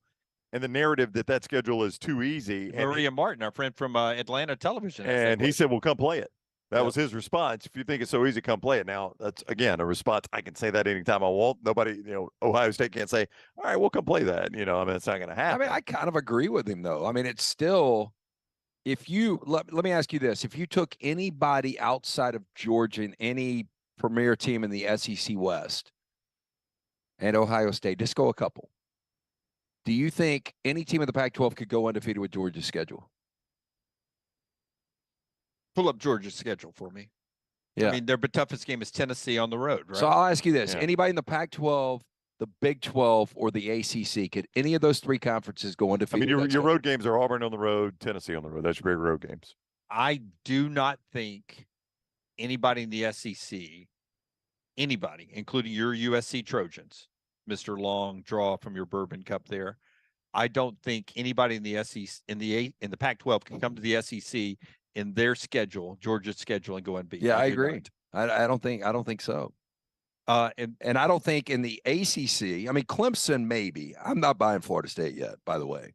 and the narrative that schedule is too easy. Maria Martin, our friend from Atlanta Television. And he said, well, come play it. That was his response. If you think it's so easy, come play it. Now, that's, again, a response. I can say that anytime I want. Nobody, Ohio State can't say, all right, we'll come play that. I mean, it's not going to happen. I mean, I kind of agree with him, though. I mean, it's still, if you, let me ask you this. If you took anybody outside of Georgia and any premier team in the SEC West and Ohio State, just go a couple. Do you think any team in the Pac-12 could go undefeated with Georgia's schedule? Pull up Georgia's schedule for me. Yeah. I mean, their toughest game is Tennessee on the road, right? So I'll ask you this. Yeah. Anybody in the Pac-12, the Big 12, or the ACC, could any of those 3 conferences go undefeated? I mean, your road games are Auburn on the road, Tennessee on the road. That's your big road games. I do not think anybody in the SEC, anybody, including your USC Trojans, Mr. Long, draw from your Bourbon Cup there. I don't think anybody in the SEC, in the Pac-12 can come to the SEC in their schedule, Georgia's schedule, and go and beat. Yeah, I agree. I don't think so. And I don't think in the ACC. I mean, Clemson maybe. I'm not buying Florida State yet, by the way.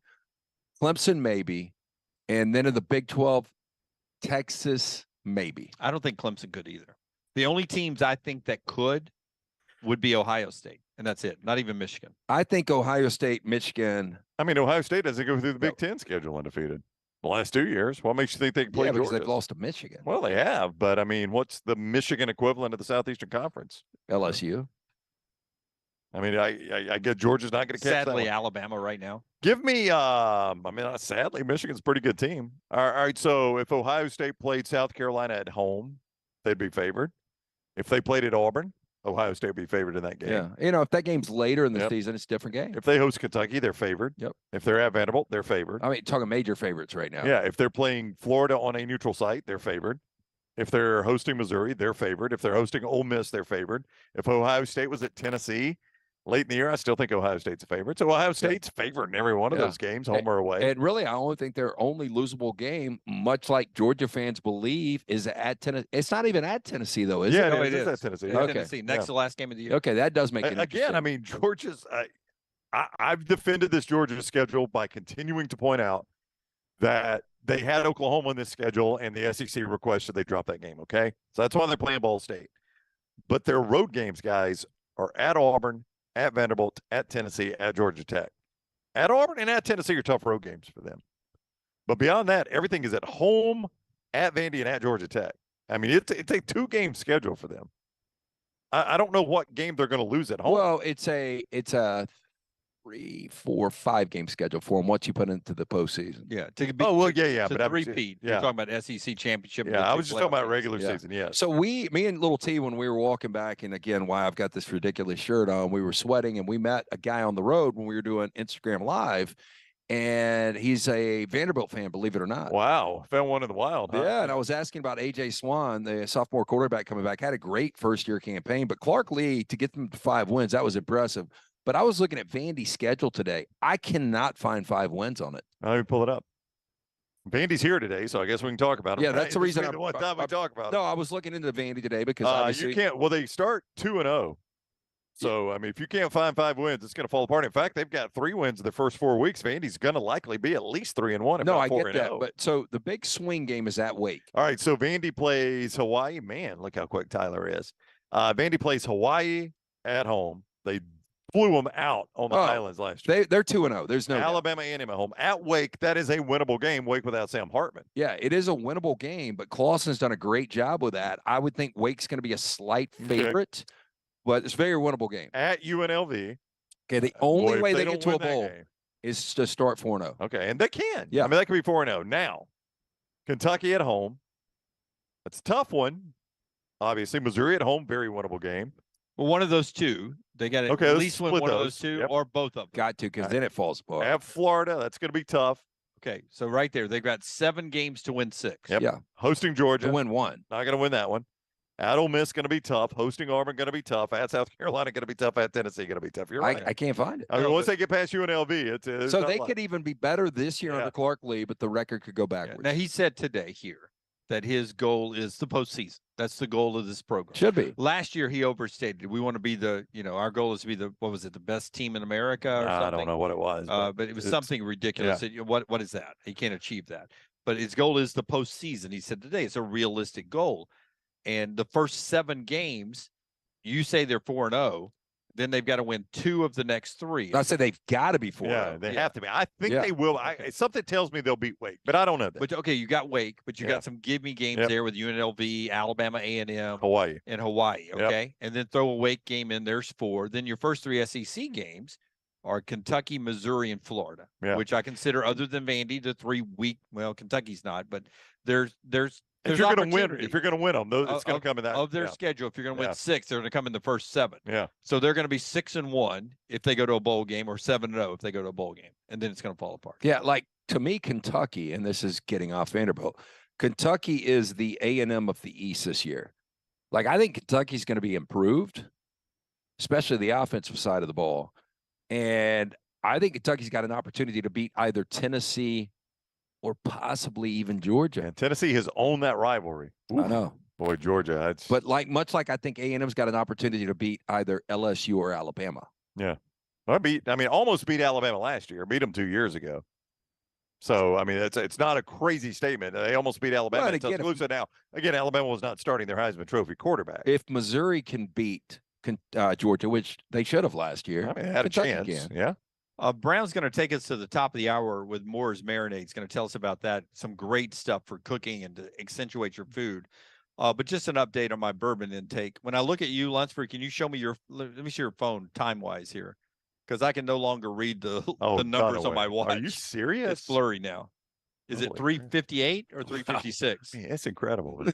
Clemson maybe, and then in the Big 12, Texas maybe. I don't think Clemson could either. The only teams I think that could would be Ohio State, and that's it. Not even Michigan. I think Ohio State, Michigan. I mean, Ohio State doesn't go through the Big Ten schedule undefeated. The last 2 years. What makes you think they can play Georgia? Because they've lost to Michigan. Well, they have, but I mean, what's the Michigan equivalent of the Southeastern Conference? LSU. I mean, I get Georgia's not going to catch sadly that one. Alabama right now. Give me, sadly, Michigan's a pretty good team. All right, so if Ohio State played South Carolina at home, they'd be favored. If they played at Auburn, Ohio State would be favored in that game. Yeah, if that game's later in the season, it's a different game. If they host Kentucky, they're favored. Yep. If they're at Vanderbilt, they're favored. I mean, talking major favorites right now. Yeah, if they're playing Florida on a neutral site, they're favored. If they're hosting Missouri, they're favored. If they're hosting Ole Miss, they're favored. If Ohio State was at Tennessee late in the year, I still think Ohio State's a favorite. So Ohio State's favored in every one of those games, home or away. And really, I only think their only losable game, much like Georgia fans believe, is at Tennessee. It's not even at Tennessee, though, is it? No, it is at Tennessee. Okay. Tennessee. Next to the last game of the year. Okay, that does make it again. I mean, Georgia's. I've defended this Georgia schedule by continuing to point out that they had Oklahoma on this schedule, and the SEC requested they drop that game. Okay, so that's why they're playing Ball State. But their road games, guys, are at Auburn, at Vanderbilt, at Tennessee, at Georgia Tech. At Auburn and at Tennessee are tough road games for them. But beyond that, everything is at home, at Vandy, and at Georgia Tech. I mean, it's a 2-game schedule for them. I don't know what game they're going to lose at home. Well, it's a 3, 4, 5-game schedule for them once you put into the postseason. Yeah. But repeat. You're talking about SEC championship. Yeah, I was just talking about regular season. Yeah. So me and Little T, when we were walking back, and again, why I've got this ridiculous shirt on, we were sweating, and we met a guy on the road when we were doing Instagram Live, and he's a Vanderbilt fan, believe it or not. Wow, found one in the wild. Huh? Yeah, and I was asking about A.J. Swan, the sophomore quarterback coming back, had a great first-year campaign, but Clark Lee, to get them to 5 wins, that was impressive. But I was looking at Vandy's schedule today. I cannot find 5 wins on it. Let me pull it up. Vandy's here today, so I guess we can talk about him. Yeah, that's the reason. One time we talk about it. No, I was looking into Vandy today because obviously you can't. Well, they start 2-0. So, I mean, if you can't find 5 wins, it's going to fall apart. In fact, they've got 3 wins in the first 4 weeks. Vandy's going to likely be at least 3-1. No, I get that. But so the big swing game is at Wake. All right, so Vandy plays Hawaii. Man, look how quick Tyler is. Vandy plays Hawaii at home. They blew them out on the Highlands last year. They're 2-0. There's no Alabama A&M at home. At Wake, that is a winnable game. Wake without Sam Hartman. Yeah, it is a winnable game, but Clawson's done a great job with that. I would think Wake's going to be a slight favorite. But it's a very winnable game. At UNLV. Okay, the only way they get to a bowl is to start 4-0. Okay, and they can. Yeah. I mean, that could be 4-0. Now, Kentucky at home. That's a tough one. Obviously, Missouri at home, very winnable game. Well, one of those two. They got to at least win one of those two or both of them. Got to, because then it falls apart. At Florida, that's going to be tough. Okay, so right there, they've got 7 games to win 6. Yep. Yeah. Hosting Georgia. To win 1. Not going to win that one. At Ole Miss, going to be tough. Hosting Auburn, going to be tough. At South Carolina, going to be tough. At Tennessee, going to be tough. You're right. I can't find it. I mean, once they get past UNLV, it's so they could even be better this year under Clark Lee, but the record could go backwards. Now, he said today here that his goal is the postseason. That's the goal of this program. Should be. Last year, he overstated. We want to be our goal is to be the best team in America or something? I don't know what it was. But it was something ridiculous. Yeah. What is that? He can't achieve that. But his goal is the postseason. He said today it's a realistic goal. And the first 7 games, you say they're 4-0, then they've got to win 2 of the next 3. I said they've got to be 4-0. Yeah, they have to be. I think they will. Something tells me they'll beat Wake, but I don't know that. But okay, you got Wake, but you got some give-me games there with UNLV, Alabama A&M, Hawaii. Okay, and then throw a Wake game in. There's 4. Then your first 3 SEC games are Kentucky, Missouri, and Florida, which I consider, other than Vandy, the 3 weak. Well, Kentucky's not, but there's if you're going to win, them, it's going to come in that of their schedule. If you're going to win 6, they're going to come in the first 7. Yeah. So they're going to be 6-1 if they go to a bowl game, or 7-0 if they go to a bowl game, and then it's going to fall apart. Yeah, like to me, Kentucky, and this is getting off Vanderbilt. Kentucky is the A&M of the East this year. Like, I think Kentucky's going to be improved, especially the offensive side of the ball, and I think Kentucky's got an opportunity to beat either Tennessee or possibly even Georgia. And Tennessee has owned that rivalry. I know. Boy, Georgia. But much like I think A&M's got an opportunity to beat either LSU or Alabama. Yeah. Almost beat Alabama last year. Beat them 2 years ago. So, I mean, it's not a crazy statement. They almost beat Alabama in Tuscaloosa. Now, again, Alabama was not starting their Heisman Trophy quarterback. If Missouri can beat Georgia, which they should have last year, I mean, they had Kentucky a chance. can. Yeah. Brown's going to take us to the top of the hour with Moore's Marinades. Going to tell us about that. Some great stuff for cooking and to accentuate your food. But just an update on my bourbon intake. When I look at you, Lunsford, can you show me let me see your phone time-wise here, because I can no longer read the numbers on my watch. Are you serious? It's blurry now. Is it 3:58 or 3:56? Man, that's incredible.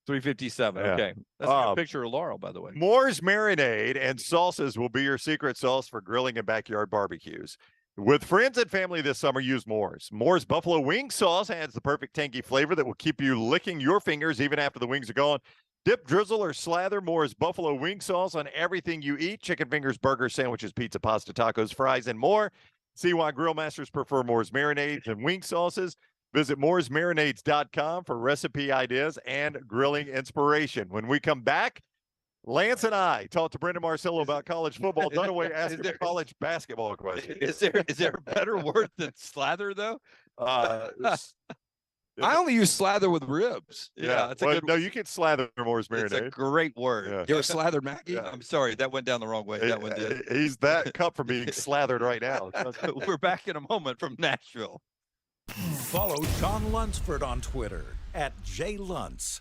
3:57. Yeah. Okay. That's a picture of Laurel, by the way. Moore's Marinade and sauces will be your secret sauce for grilling and backyard barbecues. With friends and family this summer, use Moore's. Moore's Buffalo Wing Sauce adds the perfect tangy flavor that will keep you licking your fingers even after the wings are gone. Dip, drizzle, or slather Moore's Buffalo Wing Sauce on everything you eat: chicken fingers, burgers, sandwiches, pizza, pasta, tacos, fries, and more. See why grill masters prefer Moore's Marinades and wing sauces. Visit mooresmarinades.com for recipe ideas and grilling inspiration. When we come back, Lance and I talked to Brendan Marcello about college football. Dunaway asked him a college basketball question. Is there a better word than slather, though? I only use slather with ribs. Yeah, it's a good. No, you can slather Moore's Marinade. It's a great word. Yeah. You ever slathered Maggie? I'm sorry, that went down the wrong way. That one did. He's that cup for being slathered right now. We're back in a moment from Nashville. Follow Sean Lunsford on Twitter @JLuntz.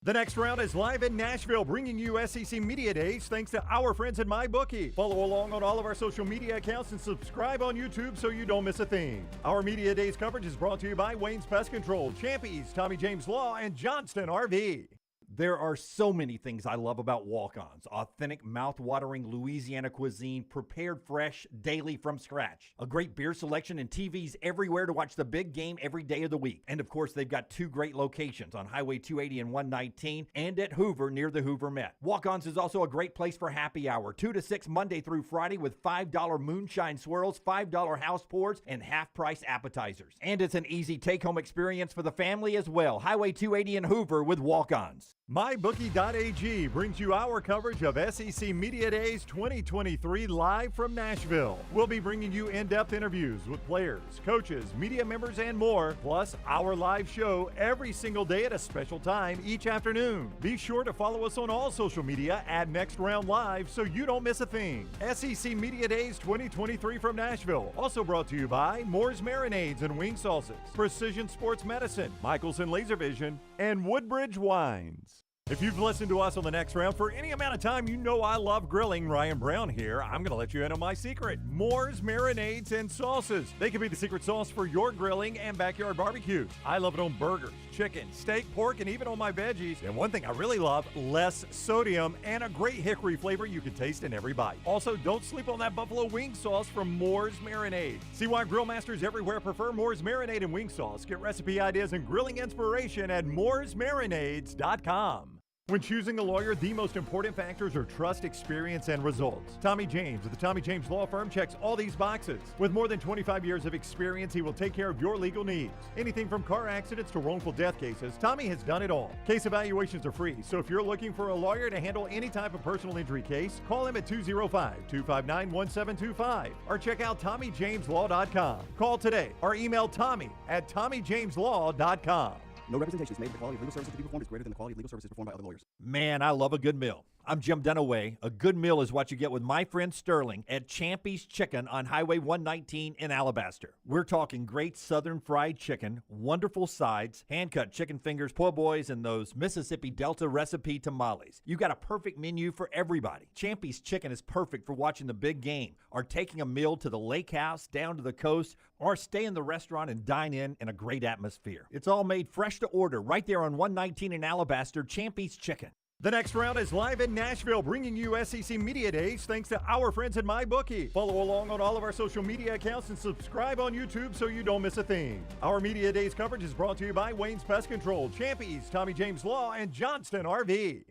The next round is live in Nashville, bringing you SEC Media Days thanks to our friends at MyBookie. Follow along on all of our social media accounts and subscribe on YouTube so you don't miss a thing. Our Media Days coverage is brought to you by Wayne's Pest Control, Champy's, Tommy James Law, and Johnston RV. There are so many things I love about walk-ons. Authentic, mouth-watering Louisiana cuisine prepared fresh daily from scratch. A great beer selection and TVs everywhere to watch the big game every day of the week. And of course, they've got 2 great locations on Highway 280 and 119 and at Hoover near the Hoover Met. Walk-ons is also a great place for happy hour, 2 to 6 Monday through Friday with $5 moonshine swirls, $5 house pours, and half-price appetizers. And it's an easy take-home experience for the family as well. Highway 280 in Hoover with walk-ons. MyBookie.ag brings you our coverage of SEC Media Days 2023 live from Nashville. We'll be bringing you in-depth interviews with players, coaches, media members, and more, plus our live show every single day at a special time each afternoon. Be sure to follow us on all social media at Next Round Live so you don't miss a thing. SEC Media Days 2023 from Nashville, also brought to you by Moore's Marinades and Wing Sauces, Precision Sports Medicine, Michelson Laser Vision, and Woodbridge Wines. If you've listened to us on the Next Round for any amount of time, you know I love grilling. Ryan Brown here. I'm going to let you in on my secret. Moore's Marinades and Sauces. They can be the secret sauce for your grilling and backyard barbecues. I love it on burgers, chicken, steak, pork, and even on my veggies. And one thing I really love, less sodium and a great hickory flavor you can taste in every bite. Also, don't sleep on that buffalo wing sauce from Moore's Marinade. See why grill masters everywhere prefer Moore's Marinade and wing sauce. Get recipe ideas and grilling inspiration at mooresmarinades.com. When choosing a lawyer, the most important factors are trust, experience, and results. Tommy James of the Tommy James Law Firm checks all these boxes. With more than 25 years of experience, he will take care of your legal needs. Anything from car accidents to wrongful death cases, Tommy has done it all. Case evaluations are free, so if you're looking for a lawyer to handle any type of personal injury case, call him at 205-259-1725 or check out TommyJamesLaw.com. Call today or email Tommy at TommyJamesLaw.com. No representation is made. The quality of legal services to be performed is greater than the quality of legal services performed by other lawyers. Man, I love a good meal. I'm Jim Dunaway. A good meal is what you get with my friend Sterling at Champy's Chicken on Highway 119 in Alabaster. We're talking great southern fried chicken, wonderful sides, hand-cut chicken fingers, po' boys, and those Mississippi Delta recipe tamales. You got a perfect menu for everybody. Champy's Chicken is perfect for watching the big game or taking a meal to the lake house, down to the coast, or stay in the restaurant and dine in a great atmosphere. It's all made fresh to order right there on 119 in Alabaster, Champy's Chicken. The Next Round is live in Nashville, bringing you SEC Media Days thanks to our friends at MyBookie. Follow along on all of our social media accounts and subscribe on YouTube so you don't miss a thing. Our Media Days coverage is brought to you by Wayne's Pest Control, Champy's, Tommy James Law, and Johnston RV.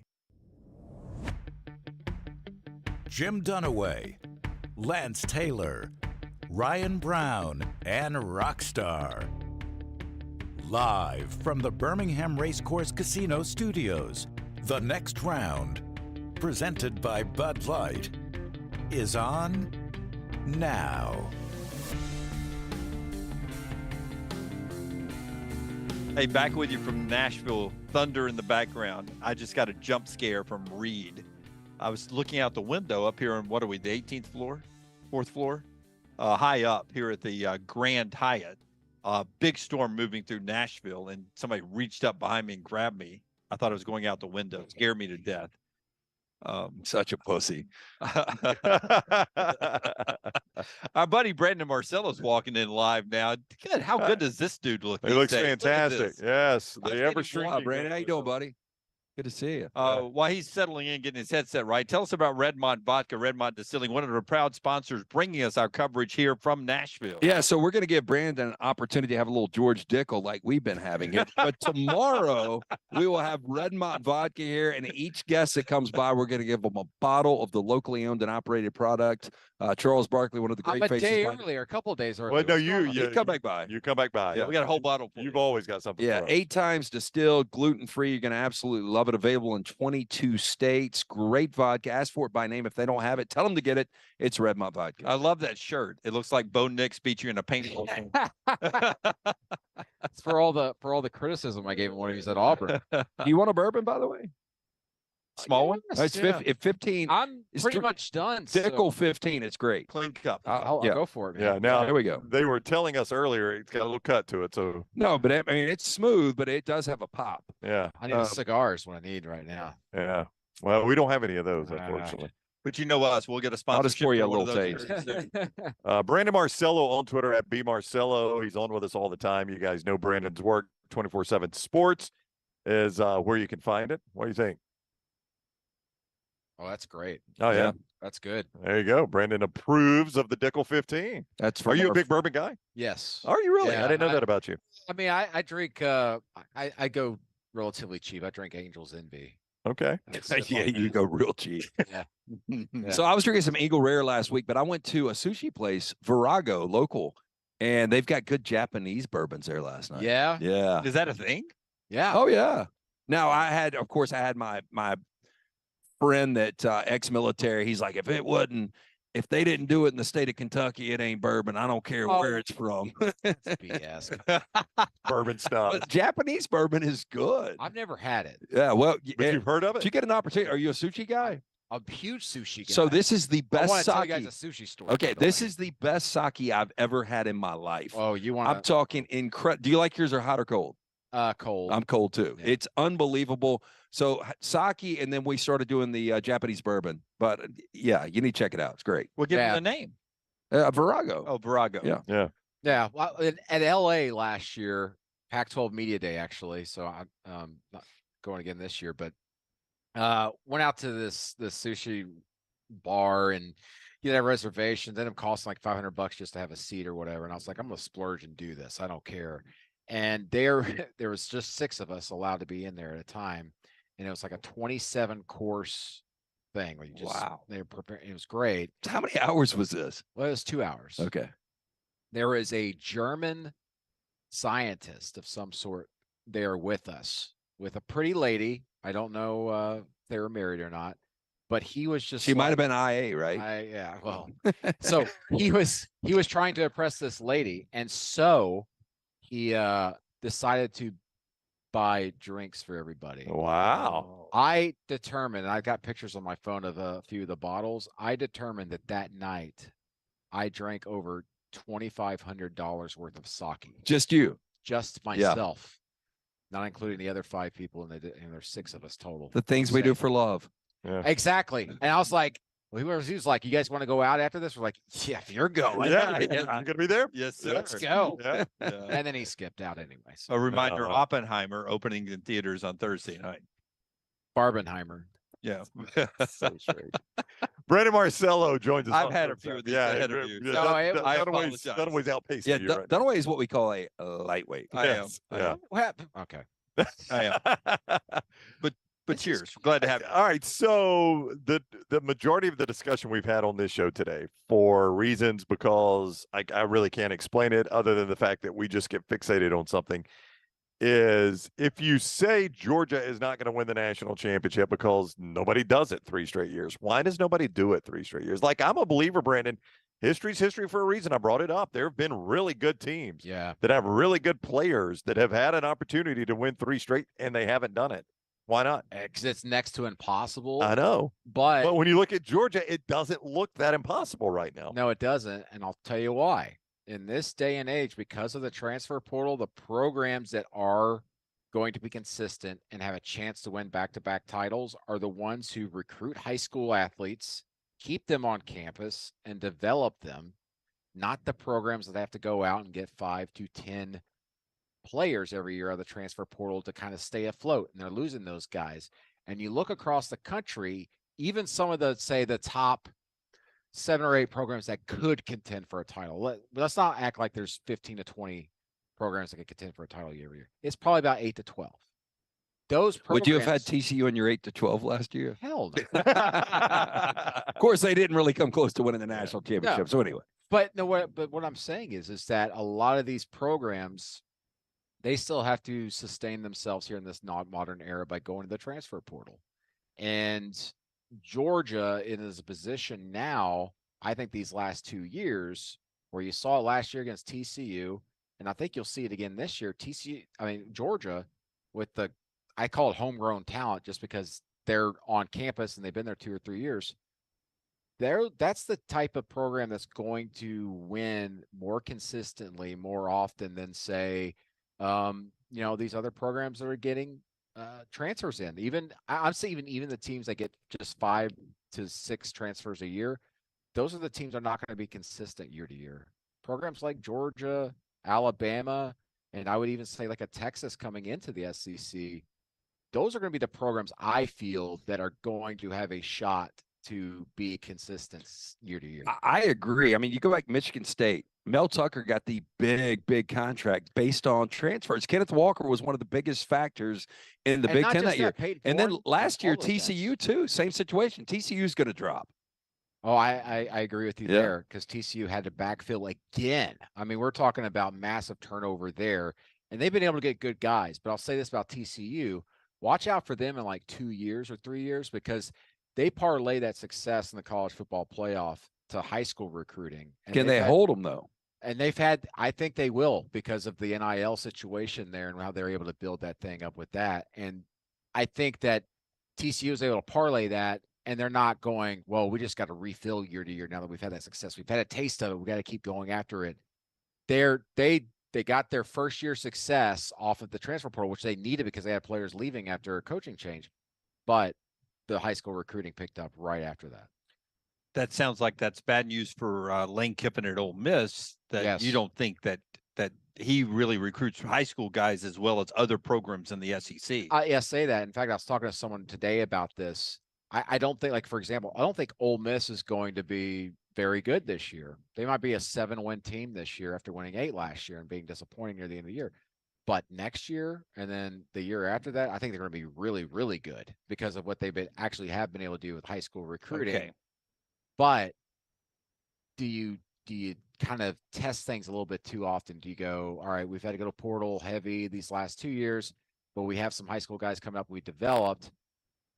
Jim Dunaway, Lance Taylor, Ryan Brown, and Rockstar. Live from the Birmingham Racecourse Casino Studios, The Next Round, presented by Bud Light, is on now. Hey, back with you from Nashville, thunder in the background. I just got a jump scare from Reed. I was looking out the window up here on, what are we, the 18th floor? 4th floor? High up here at the Grand Hyatt. Big storm moving through Nashville, and somebody reached up behind me and grabbed me. I thought it was going out the window. It scared me to death. Such a pussy. Our buddy Brandon Marcello's walking in live now. God, how good does this dude look? He looks fantastic. Yes. The ever shrinking. Brandon, how you doing, buddy? Good to see you. While he's settling in, getting his headset right, tell us about Redmont Vodka, Redmont Distilling, one of the proud sponsors bringing us our coverage here from Nashville. Yeah, so we're going to give Brandon an opportunity to have a little George Dickel like we've been having here. But tomorrow, we will have Redmont Vodka here, and each guest that comes by, we're going to give them a bottle of the locally owned and operated product. Charles Barkley, one of the great faces. A day earlier, a couple of days earlier. Well, no, you come back by. You come back by. Yeah, we got a whole bottle for You've you. always got something. Yeah, 8 times distilled, gluten-free. You're going to absolutely love it. Available in 22 states. Great vodka. Ask for it by name. If they don't have it, tell them to get it. It's Redmont Vodka. I love that shirt. It looks like Bo Nix beat you in a paintball game. It's for all the criticism I gave him when he was at Auburn. Do you want a bourbon, by the way? Small one? It's 15. I'm pretty much done. Dickel 15. It's great. Clean cup. I'll go for it, man. Yeah, now there we go. They were telling us earlier it's got a little cut to it, so No, but I mean it's smooth, but it does have a pop. yeah. I need cigars when I need right now. Yeah. Well, we don't have any of those, unfortunately. But you know us, we'll get a I'll sponsorship. just pour you a for one of little those taste. very soon. Brandon Marcello on Twitter at @BMarcello. He's on with us all the time. You guys know Brandon's work, 24/7 Sports. is where you can find it. What do you think? Oh, that's great. Oh, yeah. That's good. There you go. Brandon approves of the Dickel 15. That's Are you a big bourbon guy? Yes. Are you really? Yeah, I didn't know that about you. I mean, I drink, I go relatively cheap. I drink Angel's Envy. Okay. Yeah, you go real cheap. Yeah. So I was drinking some Eagle Rare last week, but I went to a sushi place, Virago, local, and they've got good Japanese bourbons there last night. Yeah. Yeah. Is that a thing? Yeah. Oh yeah. Now I had my friend that ex-military. He's like, if they didn't do it in the state of Kentucky, it ain't bourbon. I don't care where it's from. BS. Bourbon stuff. But Japanese bourbon is good. I've never had it. Yeah, well, But you've heard of did it? you get an opportunity? Are you a sushi guy? A huge sushi guy. So this is the I best want to tell sake. you guys a sushi story. Okay, by the this way. is the best sake I've ever had in my life. Oh, you want? I'm talking incredible. Do you like yours or hot or cold? Cold. I'm cold too. Yeah. It's unbelievable. So sake, and then we started doing the Japanese bourbon. But yeah, you need to check it out. It's great. Well, give Yeah. them the name. Virago. Oh, Virago. Yeah. Yeah. Yeah. Well, at LA last year, Pac-12 Media Day, actually. So I'm not going again this year, but went out to this sushi bar and you have reservations. Then it costs like $500 just to have a seat or whatever. And I was like, I'm gonna splurge and do this. I don't care. And there was just 6 of us allowed to be in there at a time, and it was like a 27 course thing where you just they were preparing. It was great. So how many hours was this? Well, it was 2 hours. Okay. There is a German scientist of some sort there with us, with a pretty lady. I don't know if they were married or not, but he was just. She might have been IA, right? Yeah. Well, so he was trying to impress this lady, and so he decided to buy drinks for everybody. Wow. I determined, I got pictures on my phone of a few of the bottles. I determined that night I drank over $2,500 worth of sake. Just you. Just myself. Not including the other 5 people, and there's 6 of us total. The things we do for love. Yeah. Exactly. And I was like, well, he was like, you guys want to go out after this? We're like, yeah, if you're going. Yeah. I'm going to be there. Yes, sir. Let's go. Yeah. And then he skipped out anyway. So. A reminder: Oppenheimer opening in theaters on Thursday night. Barbenheimer. Yeah. So straight. Brandon Marcello joins us. I've had a few of these ahead of you. I apologize. Dunaway's outpaced Yeah, you right Dunaway is what we call a lightweight. I am. Yes. Yeah. What happened? Okay. I am. But cheers. Glad to have you. All right. So the majority of the discussion we've had on this show today, for reasons because I really can't explain it other than the fact that we just get fixated on something, is if you say Georgia is not going to win the national championship because nobody does it 3 straight years, why does nobody do it 3 straight years? Like, I'm a believer, Brandon. History's history for a reason. I brought it up. There have been really good teams that have really good players that have had an opportunity to win 3 straight, and they haven't done it. Why not? Because it's next to impossible. I know. But when you look at Georgia, it doesn't look that impossible right now. No, it doesn't. And I'll tell you why. In this day and age, because of the transfer portal, the programs that are going to be consistent and have a chance to win back-to-back titles are the ones who recruit high school athletes, keep them on campus, and develop them, not the programs that have to go out and get 5 to 10 players every year out of the transfer portal to kind of stay afloat, and they're losing those guys. And you look across the country, even some of the, say, the top 7 or 8 programs that could contend for a title. Let's not act like there's 15 to 20 programs that could contend for a title every year. It's probably about 8 to 12. Those programs, would you have had TCU in your 8 to 12 last year? Hell no. Of course, they didn't really come close to winning the national championship. No. So anyway, but what I'm saying is that a lot of these programs, they still have to sustain themselves here in this modern era by going to the transfer portal. And Georgia is a position now, I think these last 2 years, where you saw it last year against TCU, and I think you'll see it again this year. Georgia, with I call it homegrown talent just because they're on campus and they've been there 2 or 3 years. That's the type of program that's going to win more consistently, more often than, say, these other programs that are getting transfers in. I'm saying even the teams that get just 5 to 6 transfers a year, those are the teams that are not going to be consistent year to year. Programs like Georgia, Alabama, and I would even say like a Texas coming into the SEC, those are going to be the programs I feel that are going to have a shot to be consistent year to year. I agree. I mean, you go back to Michigan State. Mel Tucker got the big contract based on transfers. Kenneth Walker was one of the biggest factors in the Big Ten that year. And then last year, TCU too, same situation. TCU is going to drop. Oh, I agree with you there, because TCU had to backfill again. I mean, we're talking about massive turnover there, and they've been able to get good guys. But I'll say this about TCU. Watch out for them in like 2 years or 3 years, because they parlay that success in the college football playoff to high school recruiting. And Can they hold them, though? And they've had, I think they will, because of the NIL situation there and how they're able to build that thing up with that. And I think that TCU is able to parlay that, and they're not going, well, we just got to refill year to year now that we've had that success. We've had a taste of it. We got to keep going after it. They got their first year success off of the transfer portal, which they needed because they had players leaving after a coaching change. But the high school recruiting picked up right after that. That sounds like that's bad news for Lane Kiffin at Ole Miss, that you don't think that he really recruits high school guys as well as other programs in the SEC. Yeah, say that. In fact, I was talking to someone today about this. I don't think, like, for example, I don't think Ole Miss is going to be very good this year. They might be a 7-win team this year after winning 8 last year and being disappointing near the end of the year. But next year and then the year after that, I think they're going to be really, really good because of what they've actually have been able to do with high school recruiting. Okay. But do you kind of test things a little bit too often? Do you go, all right, we've had to go to portal heavy these last 2 years, but we have some high school guys coming up we developed,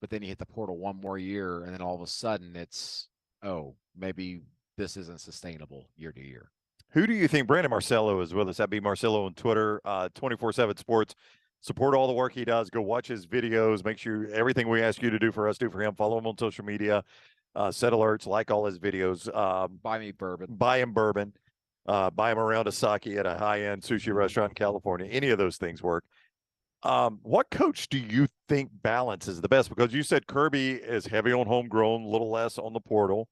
but then you hit the portal one more year, and then all of a sudden it's, oh, maybe this isn't sustainable year to year. Who do you think? Brandon Marcello is with us. That'd be Marcello on Twitter, 24/7 Sports. Support all the work he does. Go watch his videos. Make sure everything we ask you to do for us, do for him. Follow him on social media. Set alerts, like all his videos. Buy me bourbon. Buy him bourbon. Buy him a round of sake at a high-end sushi restaurant in California. Any of those things work. What coach do you think balances the best? Because you said Kirby is heavy on homegrown, a little less on the portal.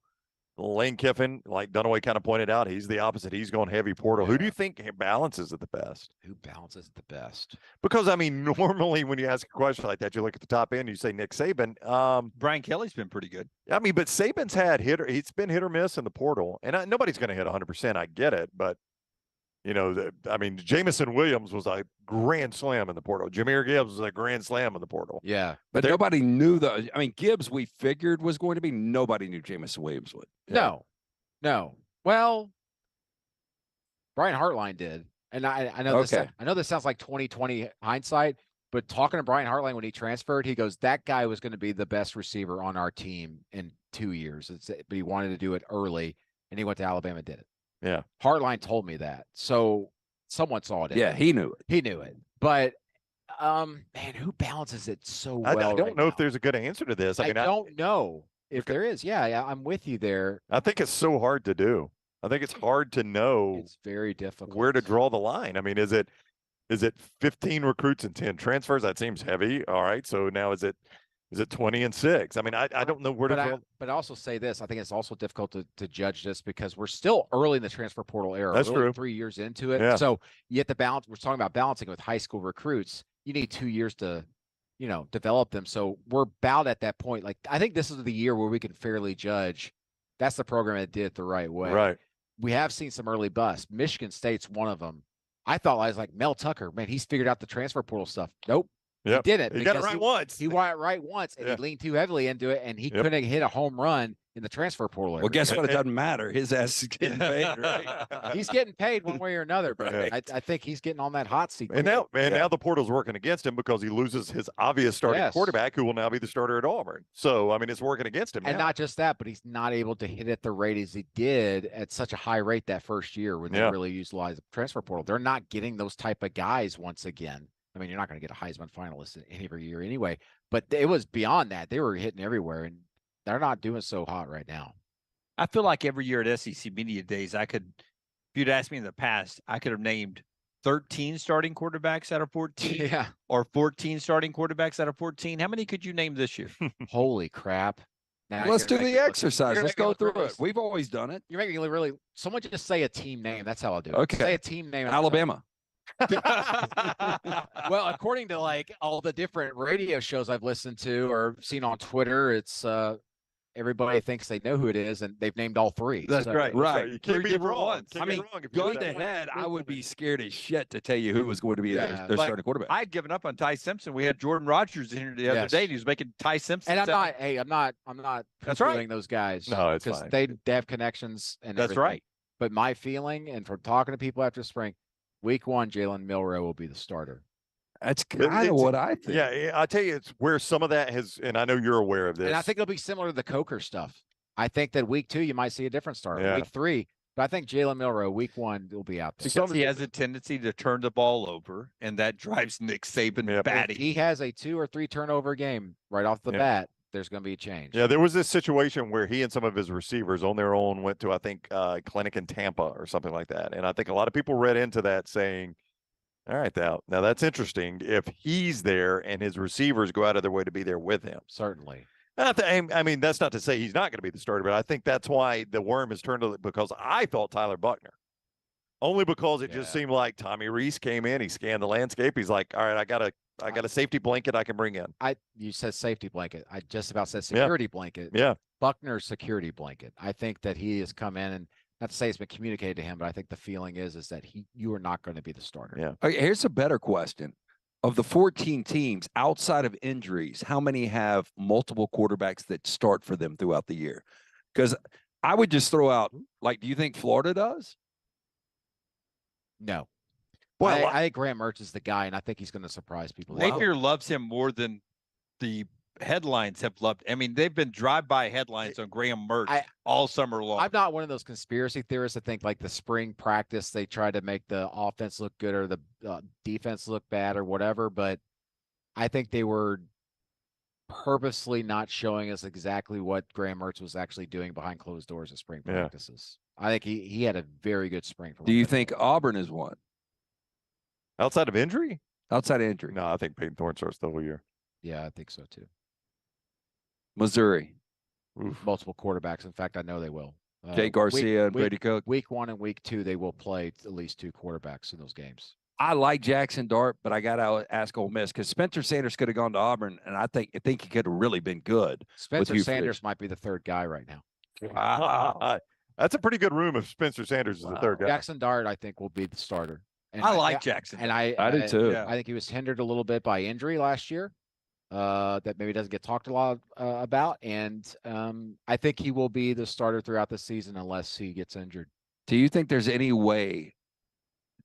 Lane Kiffin, like Dunaway kind of pointed out, he's the opposite. He's going heavy portal. Who do you think balances it the best? Who balances it the best? Because, I mean, normally when you ask a question like that, you look at the top end, you say Nick Saban. Brian Kelly's been pretty good. I mean, but Saban's he's been hit or miss in the portal. And nobody's going to hit 100%. I get it. But, you know, I mean, Jamison Williams was a grand slam in the portal. Jahmyr Gibbs was a grand slam in the portal. Yeah. But nobody knew I mean, Gibbs we figured was going to be. Nobody knew Jamison Williams would. Yeah. No. Well, Brian Hartline did. And I know this sounds like 2020 hindsight, but talking to Brian Hartline when he transferred, he goes, that guy was going to be the best receiver on our team in 2 years. But he wanted to do it early, and he went to Alabama and did it. Yeah. Hartline told me that. So someone saw it. Yeah, he knew it. He knew it. But man, who balances it so well? I don't know if there's a good answer to this. I don't know if there is. Yeah, I'm with you there. I think it's so hard to do. I think it's hard to know. It's very difficult where to draw the line. I mean, is it 15 recruits and 10 transfers? That seems heavy. All right. So now is it 20 and 6? I mean, I don't know where to draw. But I also say this. I think it's also difficult to judge this because we're still early in the transfer portal era. That's true. 3 years into it. Yeah. So you have to balance. We're talking about balancing with high school recruits. You need 2 years to, develop them. So we're about at that point. Like, I think this is the year where we can fairly judge. That's the program that did it the right way. Right. We have seen some early busts. Michigan State's one of them. I was like, Mel Tucker, man, he's figured out the transfer portal stuff. Nope. Yep. He did it. He got it right once. He got it right once, and he leaned too heavily into it, and he couldn't hit a home run in the transfer portal. Well, guess what? It doesn't matter. His ass is getting paid, right? He's getting paid one way or another, but Right. I think he's getting on that hot seat. And now the portal's working against him because he loses his obvious starting quarterback, who will now be the starter at Auburn. So, I mean, it's working against him. And now. not just that, but he's not able to hit at the rate as he did at such a high rate that first year when they really utilized the transfer portal. They're not getting those type of guys once again. I mean, you're not going to get a Heisman finalist in every year anyway, but it was beyond that. They were hitting everywhere, and they're not doing so hot right now. I feel like every year at SEC Media Days, if you'd asked me in the past, I could have named 13 starting quarterbacks out of 14. Yeah. Or 14 starting quarterbacks out of 14. How many could you name this year? Holy crap. Now Let's do the exercise. Let's go through it. We've always done it. You're making me really. Someone just say a team name. That's how I'll do it. Okay. Say a team name. Alabama. Well, according to like all the different radio shows I've listened to or seen on Twitter, it's everybody thinks they know who it is, and they've named all three. That's So- right. Right. You can't Three be different wrong. ones. Can't I be mean, wrong if you gun do to that. head, I would be scared as shit to tell you who was going to be Yeah. their Like, starting quarterback. I had given up on Ty Simpson. We had Jordan Rodgers in here the other Yes. day, and he was making Ty Simpson. And I'm sound- not. Hey, I'm not. That's right. poo-pooing those guys. No, it's because fine. they have connections and That's everything. right. But my feeling, and from talking to people after spring, week 1, Jalen Milroe will be the starter. That's It- kind of it's- what I think. Yeah, I tell you, it's where some of that has, and I know you're aware of this. And I think it'll be similar to the Coker stuff. I think that week 2 you might see a different starter. Yeah. Week 3, but I think Jalen Milroe week 1 will be out there. Because he has a tendency to turn the ball over, and that drives Nick Saban Yep. batty. If he has a 2 or 3 turnover game right off the Yeah. bat, there's going to be a change. Yeah, there was this situation where he and some of his receivers on their own went to, I think, a clinic in Tampa or something like that. And I think a lot of people read into that saying, all right, now that's interesting. If he's there and his receivers go out of their way to be there with him. Certainly. I mean, that's not to say he's not going to be the starter, but I think that's why the worm has turned to it, because I thought Tyler Buckner. Only because it just Yeah. seemed like Tommy Reese came in, he scanned the landscape. He's like, all right, I got a safety blanket I can bring in. You said safety blanket. I just about said Yeah. security blanket. Yeah. Buckner's security blanket. I think that he has come in, and not to say it's been communicated to him, but I think the feeling is that you are not going to be the starter. Yeah. Okay, here's a better question. Of the 14 teams outside of injuries, how many have multiple quarterbacks that start for them throughout the year? Because I would just throw out, like, do you think Florida does? No. Well, I think Graham Mertz is the guy, and I think he's going to surprise people. Napier loves him more than the headlines have loved. I mean, they've been drive-by headlines on Graham Mertz all summer long. I'm not one of those conspiracy theorists that think like the spring practice they try to make the offense look good or the defense look bad or whatever, but I think they were purposely not showing us exactly what Graham Mertz was actually doing behind closed doors at spring Yeah. practices. I think he had a very good spring. Do you think Auburn is one? Outside of injury? Outside of injury. No, I think Peyton Thorne starts the whole year. Yeah, I think so too. Missouri. Multiple quarterbacks. In fact, I know they will. Jake Garcia and Brady Cook. Week 1 and week 2, they will play at least 2 quarterbacks in those games. I like Jackson Dart, but I got to ask Ole Miss because Spencer Sanders could have gone to Auburn, and I think he could have really been good. Spencer Hugh Sanders might be the third guy right now. Wow. That's a pretty good room if Spencer Sanders is the third guy. Jackson Dart, I think, will be the starter. And I like Jackson. And I do too. I think he was hindered a little bit by injury last year. That maybe doesn't get talked a lot about. And I think he will be the starter throughout the season unless he gets injured. Do you think there's any way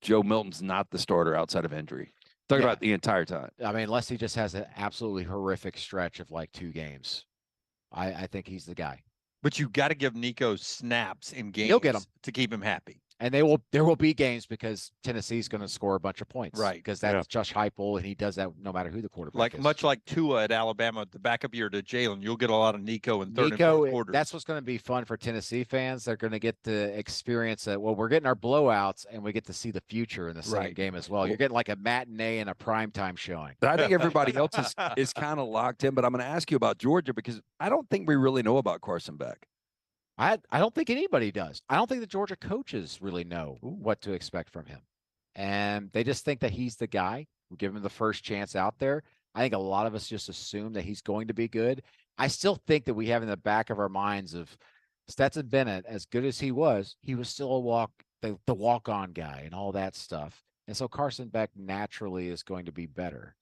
Joe Milton's not the starter outside of injury? Talking Yeah. about the entire time. I mean, unless he just has an absolutely horrific stretch of like 2 games. I think he's the guy. But you got to give Nico snaps in games He'll get 'em. to keep him happy. And there will be games because Tennessee's going to score a bunch of points. Right. Because that's Josh Heupel, and he does that no matter who the quarterback Like is. much like Tua at Alabama, the backup year to Jalen, you'll get a lot of Nico in third and Nico, fourth quarters. that's what's going to be fun for Tennessee fans. They're going to get to experience that. Well, we're getting our blowouts, and we get to see the future in the same Right. game as well. You're getting like a matinee and a primetime showing. I think everybody else is kind of locked in, but I'm going to ask you about Georgia because I don't think we really know about Carson Beck. I don't think anybody does. I don't think the Georgia coaches really know what to expect from him. And they just think that he's the guy. We'll give him the first chance out there. I think a lot of us just assume that he's going to be good. I still think that we have in the back of our minds of Stetson Bennett, as good as he was still the walk-on guy and all that stuff. And so Carson Beck naturally is going to be better.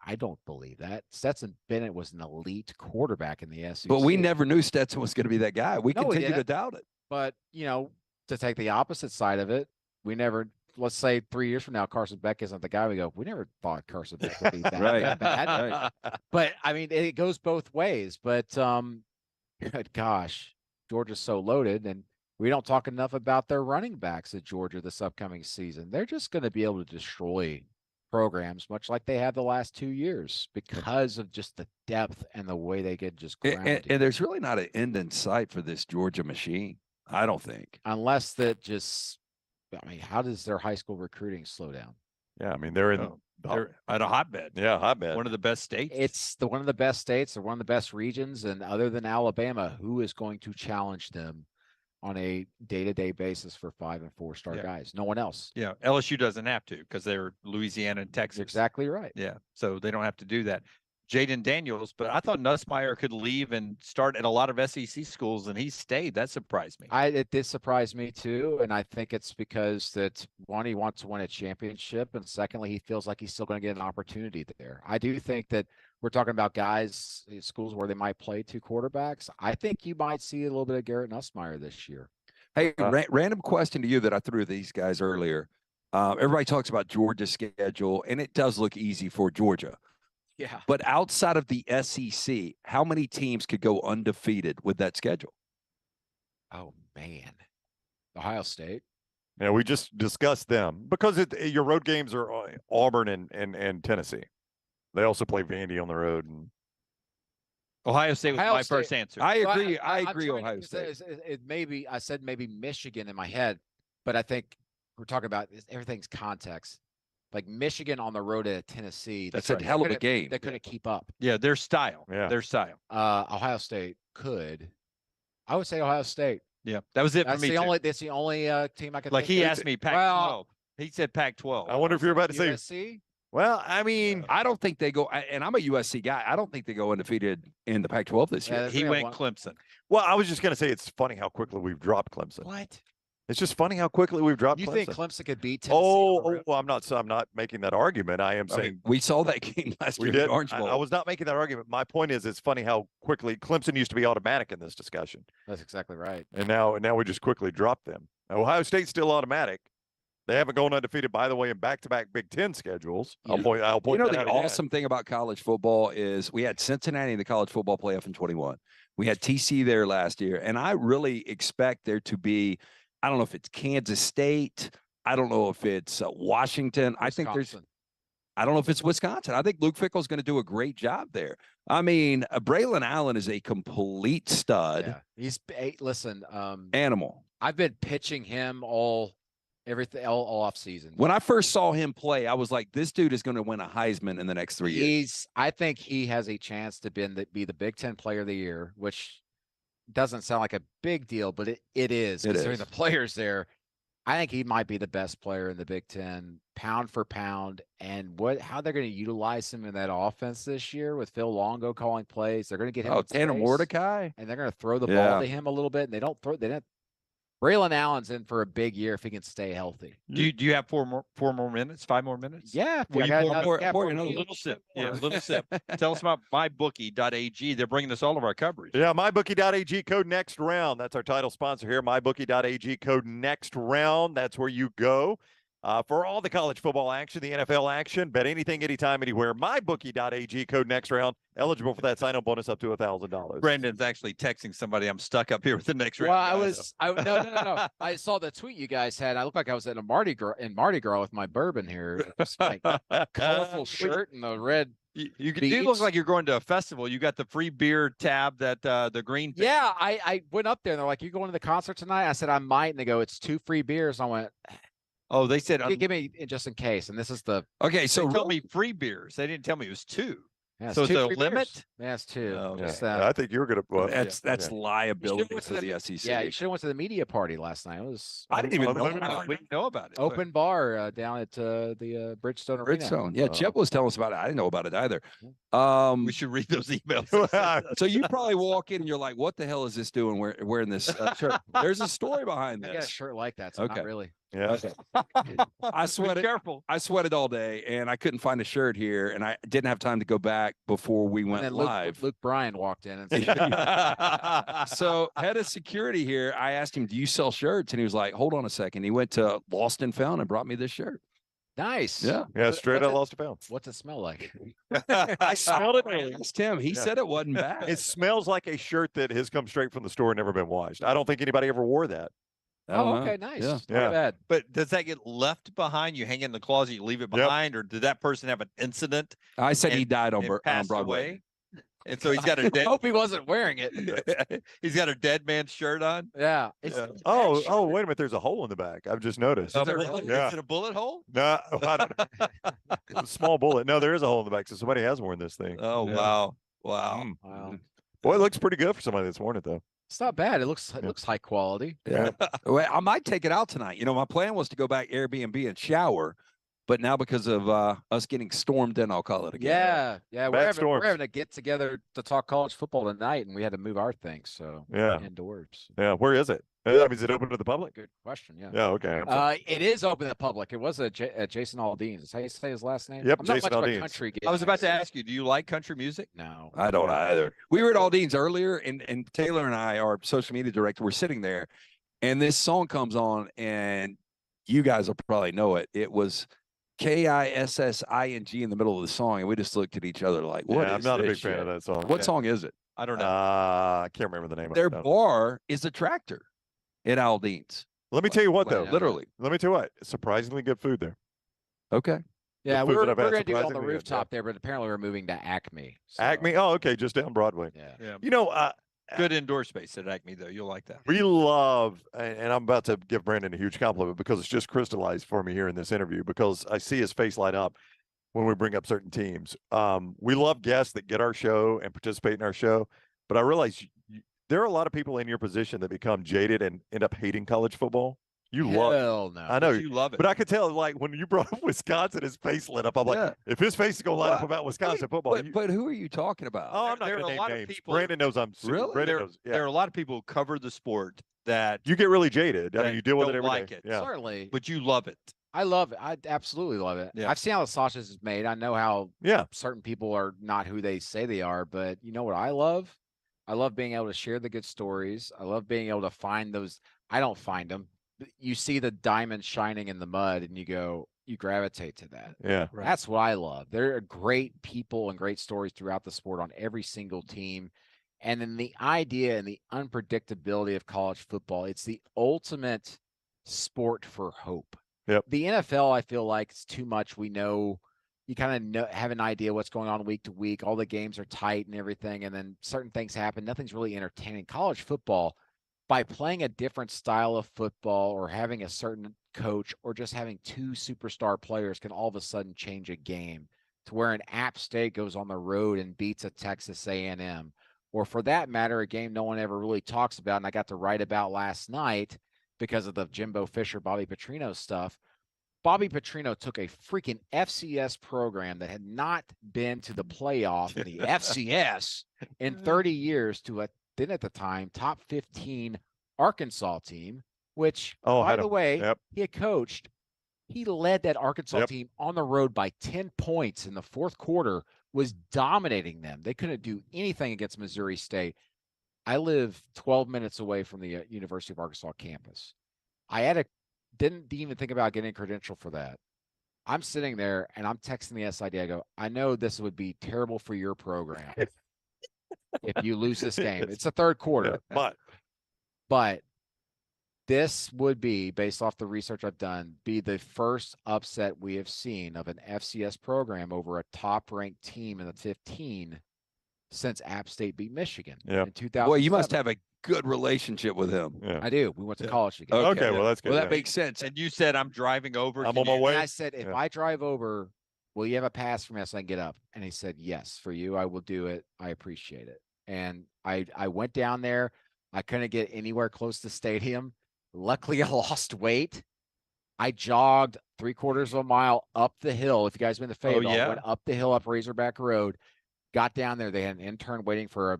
I don't believe that. Stetson Bennett was an elite quarterback in the SEC. But we never knew Stetson was going to be that guy. We No, we continue to didn't. doubt it. But, to take the opposite side of it, we never, let's say 3 years from now, Carson Beck isn't the guy. We go, we never thought Carson Beck would be that, Right. that bad. Right. But, I mean, it goes both ways. But, good gosh, Georgia's so loaded. And we don't talk enough about their running backs at Georgia this upcoming season. They're just going to be able to destroy programs much like they have the last 2 years because of just the depth and the way they get just grounded. And there's really not an end in sight for this Georgia machine. I don't think. Unless that just, I mean, how does their high school recruiting slow down? Yeah, I mean, they're in They're at a hotbed. Yeah, hotbed. One of the best states. It's one of the best states or one of the best regions. And other than Alabama, who is going to challenge them on a day-to-day basis for 5 and 4-star Yeah. guys. No one else. Yeah, LSU doesn't have to because they're Louisiana and Texas. Exactly right. Yeah, so they don't have to do that. Jaden Daniels, but I thought Nussmeier could leave and start at a lot of SEC schools, and he stayed. That surprised me. It did surprise me too, and I think it's because that one, he wants to win a championship, and secondly, he feels like he's still going to get an opportunity there. I do think that we're talking about guys, schools where they might play 2 quarterbacks. I think you might see a little bit of Garrett Nussmeier this year. Hey, random question to you that I threw at these guys earlier. Everybody talks about Georgia's schedule, and it does look easy for Georgia. Yeah. But outside of the SEC, how many teams could go undefeated with that schedule? Oh, man. Ohio State. Yeah, we just discussed them because your road games are Auburn and Tennessee. They also play Vandy on the road. And Ohio State was my first answer. I agree. I agree. Ohio State. I said maybe Michigan in my head, but I think we're talking about everything's context. Like Michigan on the road at Tennessee. That's a hell of a game. They couldn't keep up. Yeah, their style. Yeah. Their style. Ohio State could. I would say Ohio State. Yeah, that was it That's for me. That's the only team I could Like think he of. asked me Pac-12. He said Pac-12. I wonder if you're about to say. USC? Well, I mean, I don't think they go, and I'm a USC guy. I don't think they go undefeated in the Pac-12 this year. Yeah, He they went won. Clemson. well, I was just going to say it's funny how quickly we've dropped Clemson. What? It's just funny how quickly we've dropped You Clemson. think Clemson could beat Tennessee? on the road? Well, I'm not making that argument. I am I saying mean, we saw that game last we year did. in Orange I Bowl. was not making that argument. My point is, it's funny how quickly Clemson used to be automatic in this discussion, That's exactly right. and now we just quickly dropped them. Ohio State's still automatic. They haven't gone undefeated, by the way, in back-to-back Big Ten schedules. I'll point You know, that the out again. awesome thing about college football is we had Cincinnati in the college football playoff in 21. We had TC there last year, and I really expect there to be, I don't know if it's Kansas State. I don't know if it's Washington. I think there's, I don't know if it's Wisconsin. I think Luke Fickell's going to do a great job there. I mean, Braylon Allen is a complete stud. Yeah. He's listen. Animal. I've been pitching him all off season. When I first saw him play, I was like, this dude is going to win a Heisman in the next 3 years. I think he has a chance to be the Big Ten Player of the Year, which doesn't sound like a big deal, but it is. Considering the players there, I think he might be the best player in the Big Ten, pound for pound. And how they're going to utilize him in that offense this year with Phil Longo calling plays. They're going to get him. Oh, Tanner Mordecai. And they're going to throw the ball to him a little bit. And they don't. Braylon Allen's in for a big year if he can stay healthy. Do you have 5 more minutes? Yeah. Will you pour another little sip? Yeah, a little sip. Tell us about mybookie.ag. They're bringing us all of our coverage. Yeah, mybookie.ag, code next round. That's our title sponsor here. Mybookie.ag, code next round. That's where you go for all the college football action, the NFL action. Bet anything, anytime, anywhere. Mybookie.ag, code next round. Eligible for that sign-up bonus up to $1,000. Brandon's actually texting somebody. I'm stuck up here with the next round. Well, no. I saw the tweet you guys had. I looked like I was at a Mardi Gras with my bourbon here. Just like colorful shirt and the red. You do look like you're going to a festival. You got the free beer tab that the green thing. Yeah, I went up there and they're like, "You going to the concert tonight?" I said, "I might." And they go, "It's 2 free beers." And I went, "Oh, they said give me just in case." And this is the okay. So they told me free beers. They didn't tell me it was 2. Yeah, so it's a free limit. Beers. Yeah, it's 2. Oh, Just Yeah, I think you were going to. That's liability for the SEC. Yeah, you should have went to the media party last night. It was. I didn't even know. We didn't know about it. Open bar down at the Bridgestone Arena. Bridgestone. Yeah, Chip was telling us about it. I didn't know about it either. We should read those emails. So you probably walk in and you're like, "What the hell is this doing? Wearing this shirt?" There's a story behind I got a this. shirt like that, so Okay. not really. Yeah. I sweated. Careful. I sweated all day, and I couldn't find a shirt here, and I didn't have time to go back before we went And then live. Luke Bryan walked in and said, So head of security here, I asked him, "Do you sell shirts?" And he was like, "Hold on a second." He went to Lost and Found and brought me this shirt. "Nice." Yeah. Yeah, straight out Lost and Found. What's it smell like? I smelled it. I asked him. He said it wasn't bad. It smells like a shirt that has come straight from the store and never been washed. I don't think anybody ever wore that. I don't Oh, know. okay, nice. Yeah. Not Yeah. bad. But does that get left behind? You hang it in the closet, you leave it behind, or did that person have an incident? I said he and- died on, and on passed Broadway. away? And so he's got a I dead. hope he wasn't wearing it. He's got a dead man shirt on. Yeah. Oh, wait a minute. There's a hole in the back. I've just noticed. Is, there really? Yeah. Is it a bullet hole? No, I don't a small bullet. No, there is a hole in the back. So somebody has worn this thing. Oh Yeah. wow, wow. Mm. Wow. Boy, it looks pretty good for somebody that's worn it though. It's not bad. It looks high quality. Yeah. Well, I might take it out tonight. My plan was to go back Airbnb and shower, but now because of us getting stormed in, I'll call it again. Yeah. We're having a get together to talk college football tonight, and we had to move our things. So indoors. Yeah. Where is it? Is it open to the public? Good question. Yeah. Yeah. Okay. It is open to the public. It was at Jason Aldean's. Is how you say his last name? Yep. I'm Jason not much of a Aldean's. country guy. I was about to ask you, do you like country music? No, I don't either. We were at Aldean's earlier, and Taylor and I, our social media director, were sitting there, and this song comes on, and you guys will probably know it. It was KISSING in the middle of the song, and we just looked at each other like, "What?" I'm not a big fan of that song. What song is it? I don't know. I can't remember the name Their of it. bar is a tractor at Aldean's. Let me tell you what, though. Literally. Let me tell you what. Surprisingly good food there. Okay. Yeah, The food we're that I've had going to do it on the surprisingly good, rooftop there, but apparently we're moving to Acme. So, Acme. Oh, okay. Just down Broadway. Yeah. Good indoor space at Acme, though. You'll like that. We love, and I'm about to give Brandon a huge compliment because it's just crystallized for me here in this interview because I see his face light up when we bring up certain teams. We love guests that get our show and participate in our show, but I realize there are a lot of people in your position that become jaded and end up hating college football. You love Hell no. I know you love it. but I could tell, like when you brought up Wisconsin, his face lit up. I'm like, if his face is gonna light up about Wisconsin football, But who are you talking about? oh, I'm not there gonna are a name lot of names. people- Brandon knows I'm super. Really? Brandon There, knows, there are a lot of people who cover the sport that you get really jaded. I mean, that you deal with it don't every day. like it. Yeah. Certainly. but you love it. I love it. I absolutely love it. Yeah. I've seen how the sausage is made. I know how Yeah. certain people are not who they say they are, but you know what I love? I love being able to share the good stories. I love being able to find those. I don't find them. You see the diamond shining in the mud and you gravitate to that. Yeah. That's what I love. There are great people and great stories throughout the sport on every single team. And then the idea and the unpredictability of college football, it's the ultimate sport for hope. Yep. The NFL, I feel like it's too much. We know you kind of have an idea what's going on week to week. All the games are tight and everything. And then certain things happen. Nothing's really entertaining. College football, by playing a different style of football or having a certain coach or just having two superstar players can all of a sudden change a game to where an App State goes on the road and beats a Texas A&M, or for that matter, a game no one ever really talks about. And I got to write about last night because of the Jimbo Fisher, Bobby Petrino stuff. Bobby Petrino took a freaking FCS program that had not been to the playoff in the FCS in 30 years to a then at the time top 15 Arkansas team, which by the way, he had coached. He led that Arkansas team on the road by 10 points in the fourth quarter, was dominating them. They couldn't do anything against Missouri State. I live 12 minutes away from the University of Arkansas campus. Didn't even think about getting a credential for that. I'm sitting there and I'm texting the SID. I go, I know this would be terrible for your program if you lose this game. It's the third quarter. But this would be, based off the research I've done, be the first upset we have seen of an FCS program over a top-ranked team in the 15 since App State beat Michigan in 2000. Boy, you must have a good relationship with him. I do. We went to college together. Okay, well, that's good. Well, that makes sense. And you said, I'm driving over. I'm on my way. And I said, if I drive over, will you have a pass for me so I can get up? And he said, yes, for you. I will do it. I appreciate it. And I went down there. I couldn't get anywhere close to the stadium. Luckily, I lost weight. I jogged 3/4 of a mile up the hill. If you guys been to Fayetteville, I went up the hill up Razorback Road, got down there. They had an intern waiting for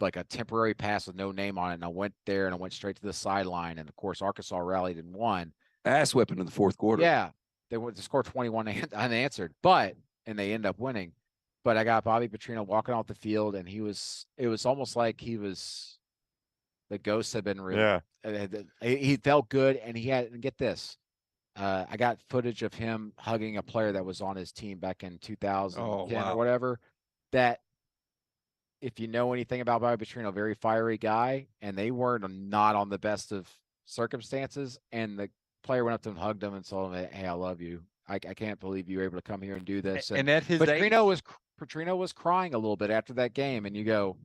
a temporary pass with no name on it. And I went there and I went straight to the sideline. And of course, Arkansas rallied and won. Ass whipping in the fourth quarter. Yeah. They went to score 21 unanswered, and they end up winning. But I got Bobby Petrino walking off the field, and it was almost like the ghost had been real. Yeah. He felt good, and and get this. I got footage of him hugging a player that was on his team back in 2010 or whatever. That, if you know anything about Bobby Petrino, very fiery guy, and they weren't not on the best of circumstances. And the player went up to him, hugged him, and told him, "Hey, I love you. I can't believe you were able to come here and do this." And at his Petrino was crying a little bit after that game, and you go,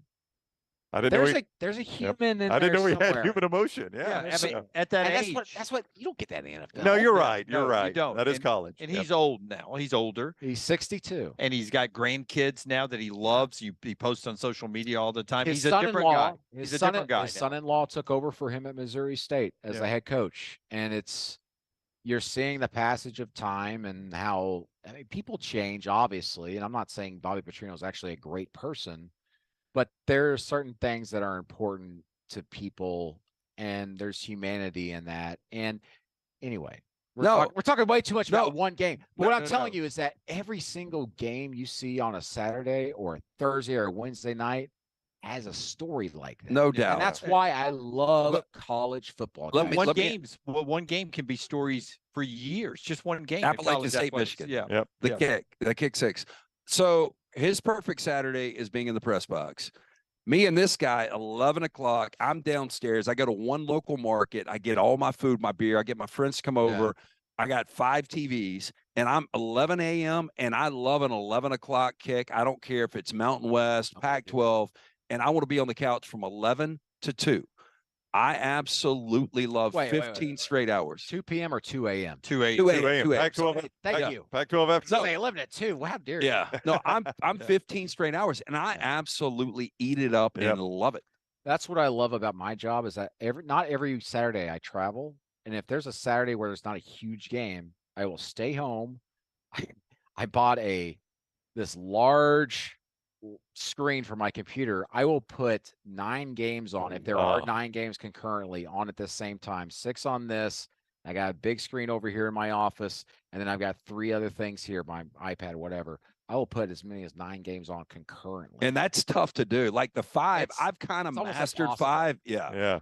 I didn't know There's a human in I didn't there know we somewhere. had human emotion. Yeah. I mean, at that And age. that's what you don't get that in the NFL. No, you're Yeah, right. You're no, right. You don't. That is and, college. And he's old now. He's older. He's 62. And he's got grandkids now that he loves. He posts on social media all the time. His He's a different guy. He's a different guy. His son-in-law took over for him at Missouri State as the head coach. And you're seeing the passage of time and how people change, obviously. And I'm not saying Bobby Petrino is actually a great person, but there are certain things that are important to people, and there's humanity in that. And anyway, we're talking way too much about one game. But what I'm telling you is that every single game you see on a Saturday or a Thursday or a Wednesday night has a story like that. No doubt. And that's why I love college football. One game can be stories for years. Just one game. Appalachian State, Michigan. Yeah. Yep. The kick six. So his perfect Saturday is being in the press box. Me and this guy, 11 o'clock, I'm downstairs. I go to one local market. I get all my food, my beer. I get my friends to come over. I got 5 TVs, and I'm 11 a.m., and I love an 11 o'clock kick. I don't care if it's Mountain West, Pac-12, and I want to be on the couch from 11 to 2. I absolutely love 15 straight hours. 2 p.m. or 2 a.m.? 2 a.m. 2 a.m. Pac-12. Thank you. Pac-12 after. So 11 at 2. Wow, dear. Yeah. No, I'm 15 straight hours, and I absolutely eat it up and love it. That's what I love about my job is that not every Saturday I travel. And if there's a Saturday where there's not a huge game, I will stay home. I bought this large screen for my computer. I will put 9 games on if there are 9 games concurrently on at the same time. 6 on this. I got a big screen over here in my office, and then I've got 3 other things here, my iPad, whatever. I will put as many as 9 games on concurrently. And that's tough to do. Like the 5, I've kind of mastered 5. Yeah.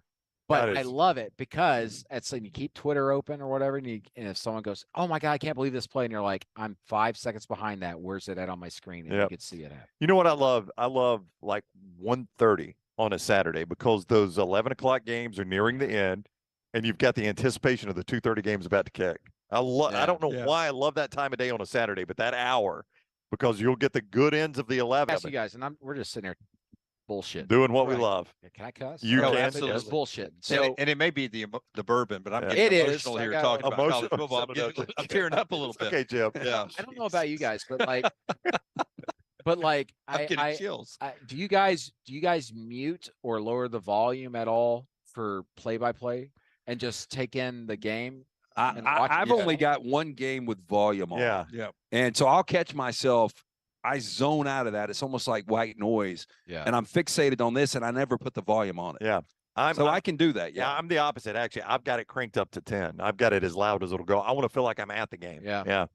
But I love it because you keep Twitter open or whatever, and if someone goes, "Oh my God, I can't believe this play," and you're like, "I'm 5 seconds behind that. Where's it at on my screen?" And you can see it at. You know what I love? I love like 1:30 on a Saturday because those 11 o'clock games are nearing the end, and you've got the anticipation of the 2:30 games about to kick. I don't know why I love that time of day on a Saturday, but that hour, because you'll get the good ends of the 11. Yes, you guys, and we're just sitting here bullshit doing what we love. Can I cuss? You can. Absolutely. It's bullshit. So, and it may be the bourbon, but I'm getting emotional here talking about college football. I'm tearing up a little bit. Okay, Jim. Yeah. I don't know about you guys, but I'm getting chills. Do you guys mute or lower the volume at all for play-by-play and just take in the game? I've only got one game with volume on. Yeah. And so I'll catch myself. I zone out of that. It's almost like white noise. Yeah. And I'm fixated on this, and I never put the volume on it. Yeah. I can do that. Yeah, I'm the opposite. Actually, I've got it cranked up to 10. I've got it as loud as it'll go. I want to feel like I'm at the game. Yeah.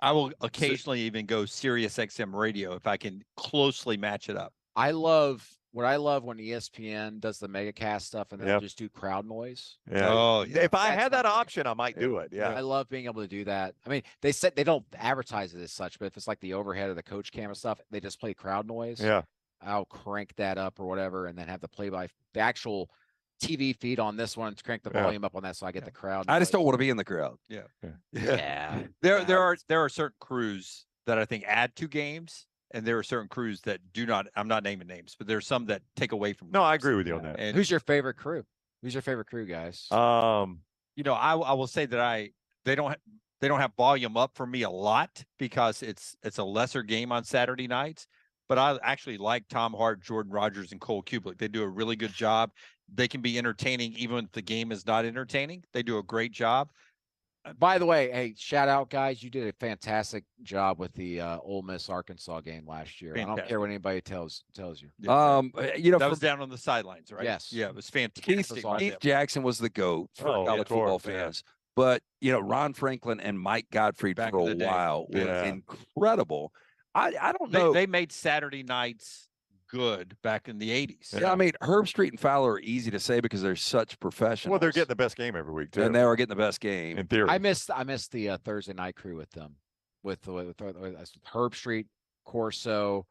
I will occasionally even go Sirius XM radio if I can closely match it up. I love when ESPN does the megacast stuff and then just do crowd noise. Yeah. Oh, yeah. If I had that option, I might do it. Yeah. I love being able to do that. I mean, they said they don't advertise it as such, but if it's like the overhead or the coach camera stuff, they just play crowd noise. Yeah. I'll crank that up or whatever, and then have the actual TV feed on this one to crank the volume up on that, so I get the crowd. I just don't want to be in the crowd. Yeah. There are certain crews that I think add to games. And there are certain crews that do not. I'm not naming names, but there's some that take away from. No, I agree with you on that. And who's your favorite crew? Who's your favorite crew, guys? You know, I will say that they don't have volume up for me a lot because it's a lesser game on Saturday nights. But I actually like Tom Hart, Jordan Rogers, and Cole Kublik. They do a really good job. They can be entertaining even if the game is not entertaining. They do a great job. By the way, hey, shout out, guys. You did a fantastic job with the Ole Miss Arkansas game last year. Fantastic. I don't care what anybody tells you. You know, that was down on the sidelines, right? Yes. Yeah, it was fantastic. Keith Jackson was the GOAT for college football fans. But, you know, Ron Franklin and Mike Gottfried Back for in a the day. while were Yeah. incredible. I don't know. They made Saturday nights good back in the 80s. Yeah, I mean, Herb Street and Fowler are easy to say because they're such professionals. Well, they're getting the best game every week, too. And they are getting the best game. In theory. I missed the Thursday night crew with them, with Herb Street, Corso,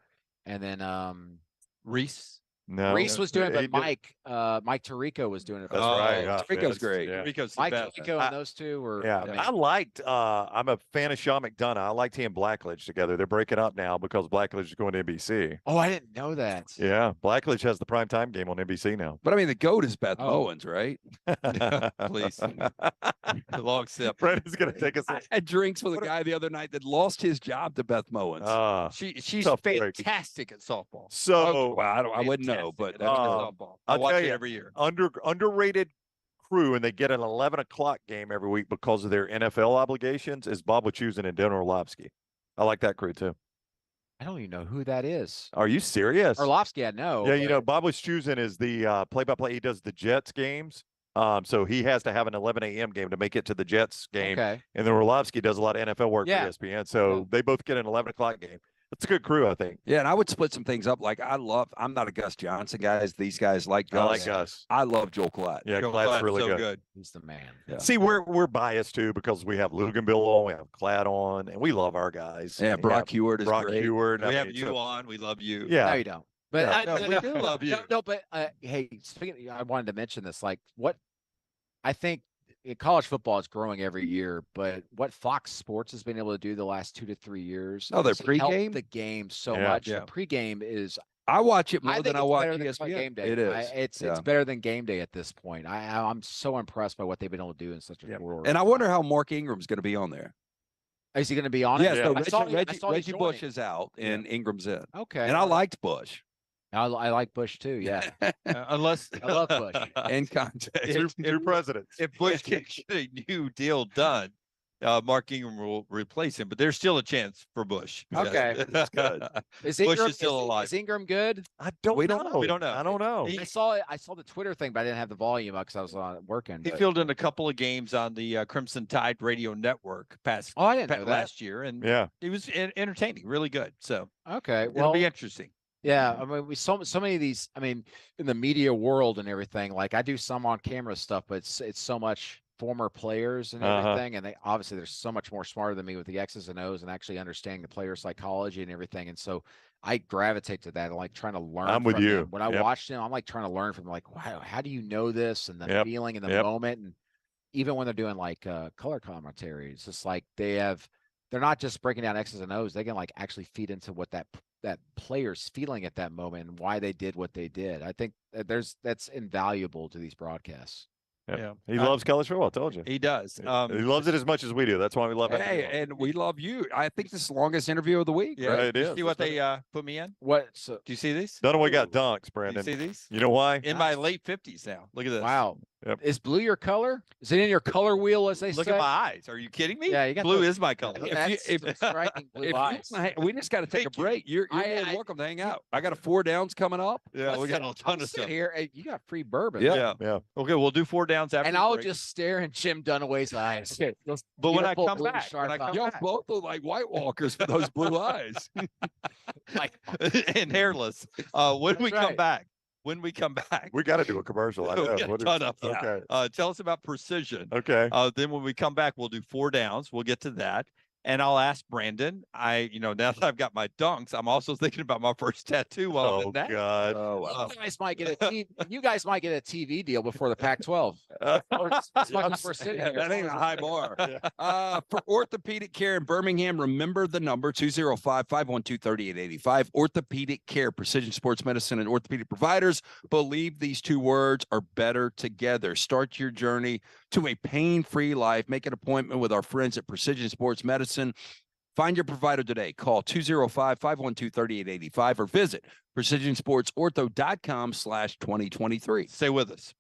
and then Reese. No, Reese was doing it, he but did- Mike Tirico was doing it. That's right. Yeah, Tirico's great. Yeah. Rico's the Mike best. Tirico and those two were. Yeah, I mean, I liked. I'm a fan of Sean McDonough. I liked he and Blackledge together. They're breaking up now because Blackledge is going to NBC. oh, I didn't know that. Yeah, Blackledge has the primetime game on NBC now. But I mean, the GOAT is Beth Oh. Mowens, right? Please. Long sip. Brandon's going to take us. I had drinks with a guy the other night that lost his job to Beth Mowens. She's Tough break. fantastic at softball. So Well, I wouldn't know, but Fantastic at Uh, softball. I'll I watch tell it you, every year. underrated crew, and they get an 11 o'clock game every week because of their NFL obligations. Is Bob Wachusen and Dan Orlovsky. I like that crew too. I don't even know who that is. Are you serious? Orlovsky, I know. Yeah, you but- know, Bob Wachusen is the play-by-play. He does the Jets games. So he has to have an 11 a.m. game to make it to the Jets game. Okay. And then Orlovsky does a lot of NFL work Yeah. for ESPN. So Yeah. they both get an 11 o'clock game. It's a good crew, I think. yeah, and I would split some things up. Like I'm not a Gus Johnson guy. These guys like Gus. I like Gus. I love Joel Klatt. Yeah, Joe Klatt's Klatt's really so good. He's the man. Yeah. See, we're biased too because we have Luganville on, we have Klatt on, and we love our guys. Yeah, And Brock Heward is Brock great. Heward. We I have mean, you so- on. We love you. Yeah. No, you don't. But Yeah. I, No, we do love you. No, but hey, speaking, I wanted to mention this. Like, what I think college football is growing every year, but what Fox Sports has been able to do the last 2 to 3 years. Oh, their has helped pregame? the game so Yeah. much. Yeah. The pregame is. I watch it I more think than I it's watch better than college ESPN. game day. It is. It's Yeah. better than game day at this point. I'm so impressed by what they've been able to do in such a Yeah. short. And I wonder how Mark Ingram's going to be on there. Is he going to be on Yeah, it? so I saw Reggie he Bush joined. is out and Ingram's in. Okay. And I liked Bush I like Bush too. Yeah. Unless I love Bush. in context. Two presidents. if Bush can get a new deal done, Mark Ingram will replace him, but there's still a chance for Bush. Okay. That's good. Is Bush Ingram is still alive. Is Ingram good? I don't We don't know. know. We don't know. I don't know. He- I saw it. I saw the Twitter thing, but I didn't have the volume up because I was working. He but- filled in a couple of games on the Crimson Tide Radio Network past Oh, I didn't know that. last year, and Yeah. he was entertaining, really good. So Okay. it'll Well, be interesting. yeah. I mean, we so many of these. I mean, in the media world and everything. Like I do some on camera stuff, but it's so much former players and Uh-huh. everything, and they obviously they're so much more smarter than me with the X's and O's and actually understanding the player psychology and everything. And so I gravitate to that. I like trying to learn. I'm with from you. them. When I Yep. watch them, I'm like trying to learn from them. Like, wow, how do you know this and the Yep. feeling in the Yep. moment? And even when they're doing like color commentary, it's just like they're not just breaking down X's and O's. They can like actually feed into what that player's feeling at that moment and why they did what they did. I think that's invaluable to these broadcasts. Yep. Yeah. He loves college football. I told you. He does. He loves it as much as we do. That's why we love it. Hey, and we love you. I think this is the longest interview of the week. Yeah, Right, it Did you is. see what they put me in? What? So, Do you see these? Dunaway got dunks, Do you Brandon. see these? You know why? In my late 50s now. Look at this. wow. Yep. Is blue your color? Is it in your color wheel, as they Look say? at my eyes. Are you kidding me? Yeah, you got Blue the- is my color. That's striking blue eyes. We just got to take Thank a you. break. You're more I- than welcome to hang out. I got a 4 downs coming up. Yeah, we got a ton of Sit stuff. here. Hey, you got free bourbon. Yeah. Yeah. Okay, we'll do 4 downs after. And the I'll break. just stare in Jim Dunaway's eyes. Those But when I beautiful come blue back, sharp when I come eyes. Y'all back. both look like White Walkers with those blue eyes. Like, and hairless. When we That's come right. back. When we come back. We got to do a commercial. I We know. got a What is- ton of them. Okay. Tell us about precision. Okay. Then when we come back, we'll do 4 downs. We'll get to that. And I'll ask Brandon. Now that I've got my dunks, I'm also thinking about my first tattoo while I'm Oh in that. God. Oh, wow. you guys might get a TV deal before the Pac-12. As much as we're sitting here. That ain't a high bar. Yeah. For orthopedic care in Birmingham, remember the number 205-512-3885. Orthopedic care, precision sports medicine, and orthopedic providers believe these 2 words are better together. Start your journey to a pain-free life. Make an appointment with our friends at Precision Sports Medicine. Find your provider today. Call 205-512-3885 or visit precisionsportsortho.com/2023. Stay with us.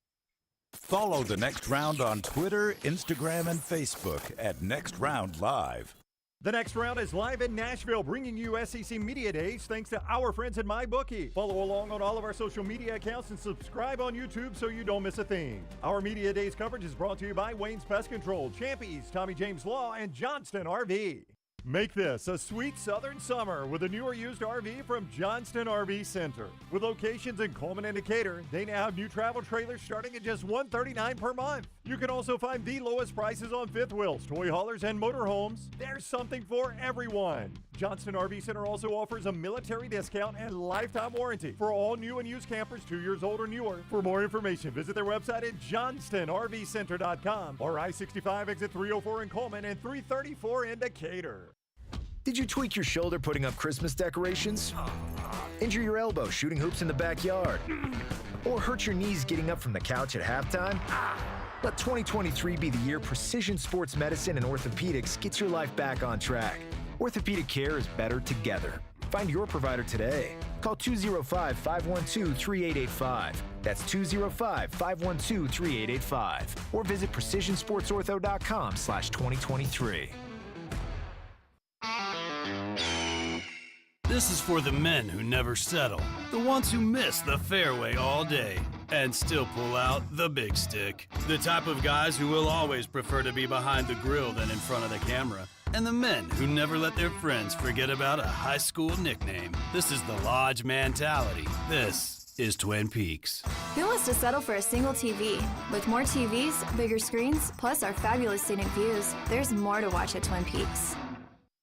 Follow The Next Round on Twitter, Instagram, and Facebook at Next Round Live. The Next Round is live in Nashville, bringing you SEC Media Days thanks to our friends at MyBookie. Follow along on all of our social media accounts and subscribe on YouTube so you don't miss a thing. Our Media Days coverage is brought to you by Wayne's Pest Control, Champies, Tommy James Law, and Johnston RV. Make this a sweet southern summer with a new or used RV from Johnston RV Center. With locations in Coleman and Decatur, they now have new travel trailers starting at just $139 per month. You can also find the lowest prices on fifth wheels, toy haulers, and motorhomes. There's something for everyone. Johnston RV Center also offers a military discount and lifetime warranty for all new and used campers 2 years old or newer. For more information, visit their website at johnstonrvcenter.com or I-65 exit 304 in Coleman and 334 in Decatur. Did you tweak your shoulder putting up Christmas decorations? Injure your elbow shooting hoops in the backyard? Or hurt your knees getting up from the couch at halftime? Let 2023 be the year precision sports medicine and orthopedics gets your life back on track. Orthopedic care is better together. Find your provider today. Call 205-512-3885. That's 205-512-3885. Or visit precisionsportsortho.com/2023. This is for the men who never settle, the ones who miss the fairway all day and still pull out the big stick, the type of guys who will always prefer to be behind the grill than in front of the camera, and the men who never let their friends forget about a high school nickname. This is the Lodge mentality. This is Twin Peaks. Who wants to settle for a single TV? With more TVs, bigger screens, plus our fabulous scenic views, there's more to watch at Twin Peaks.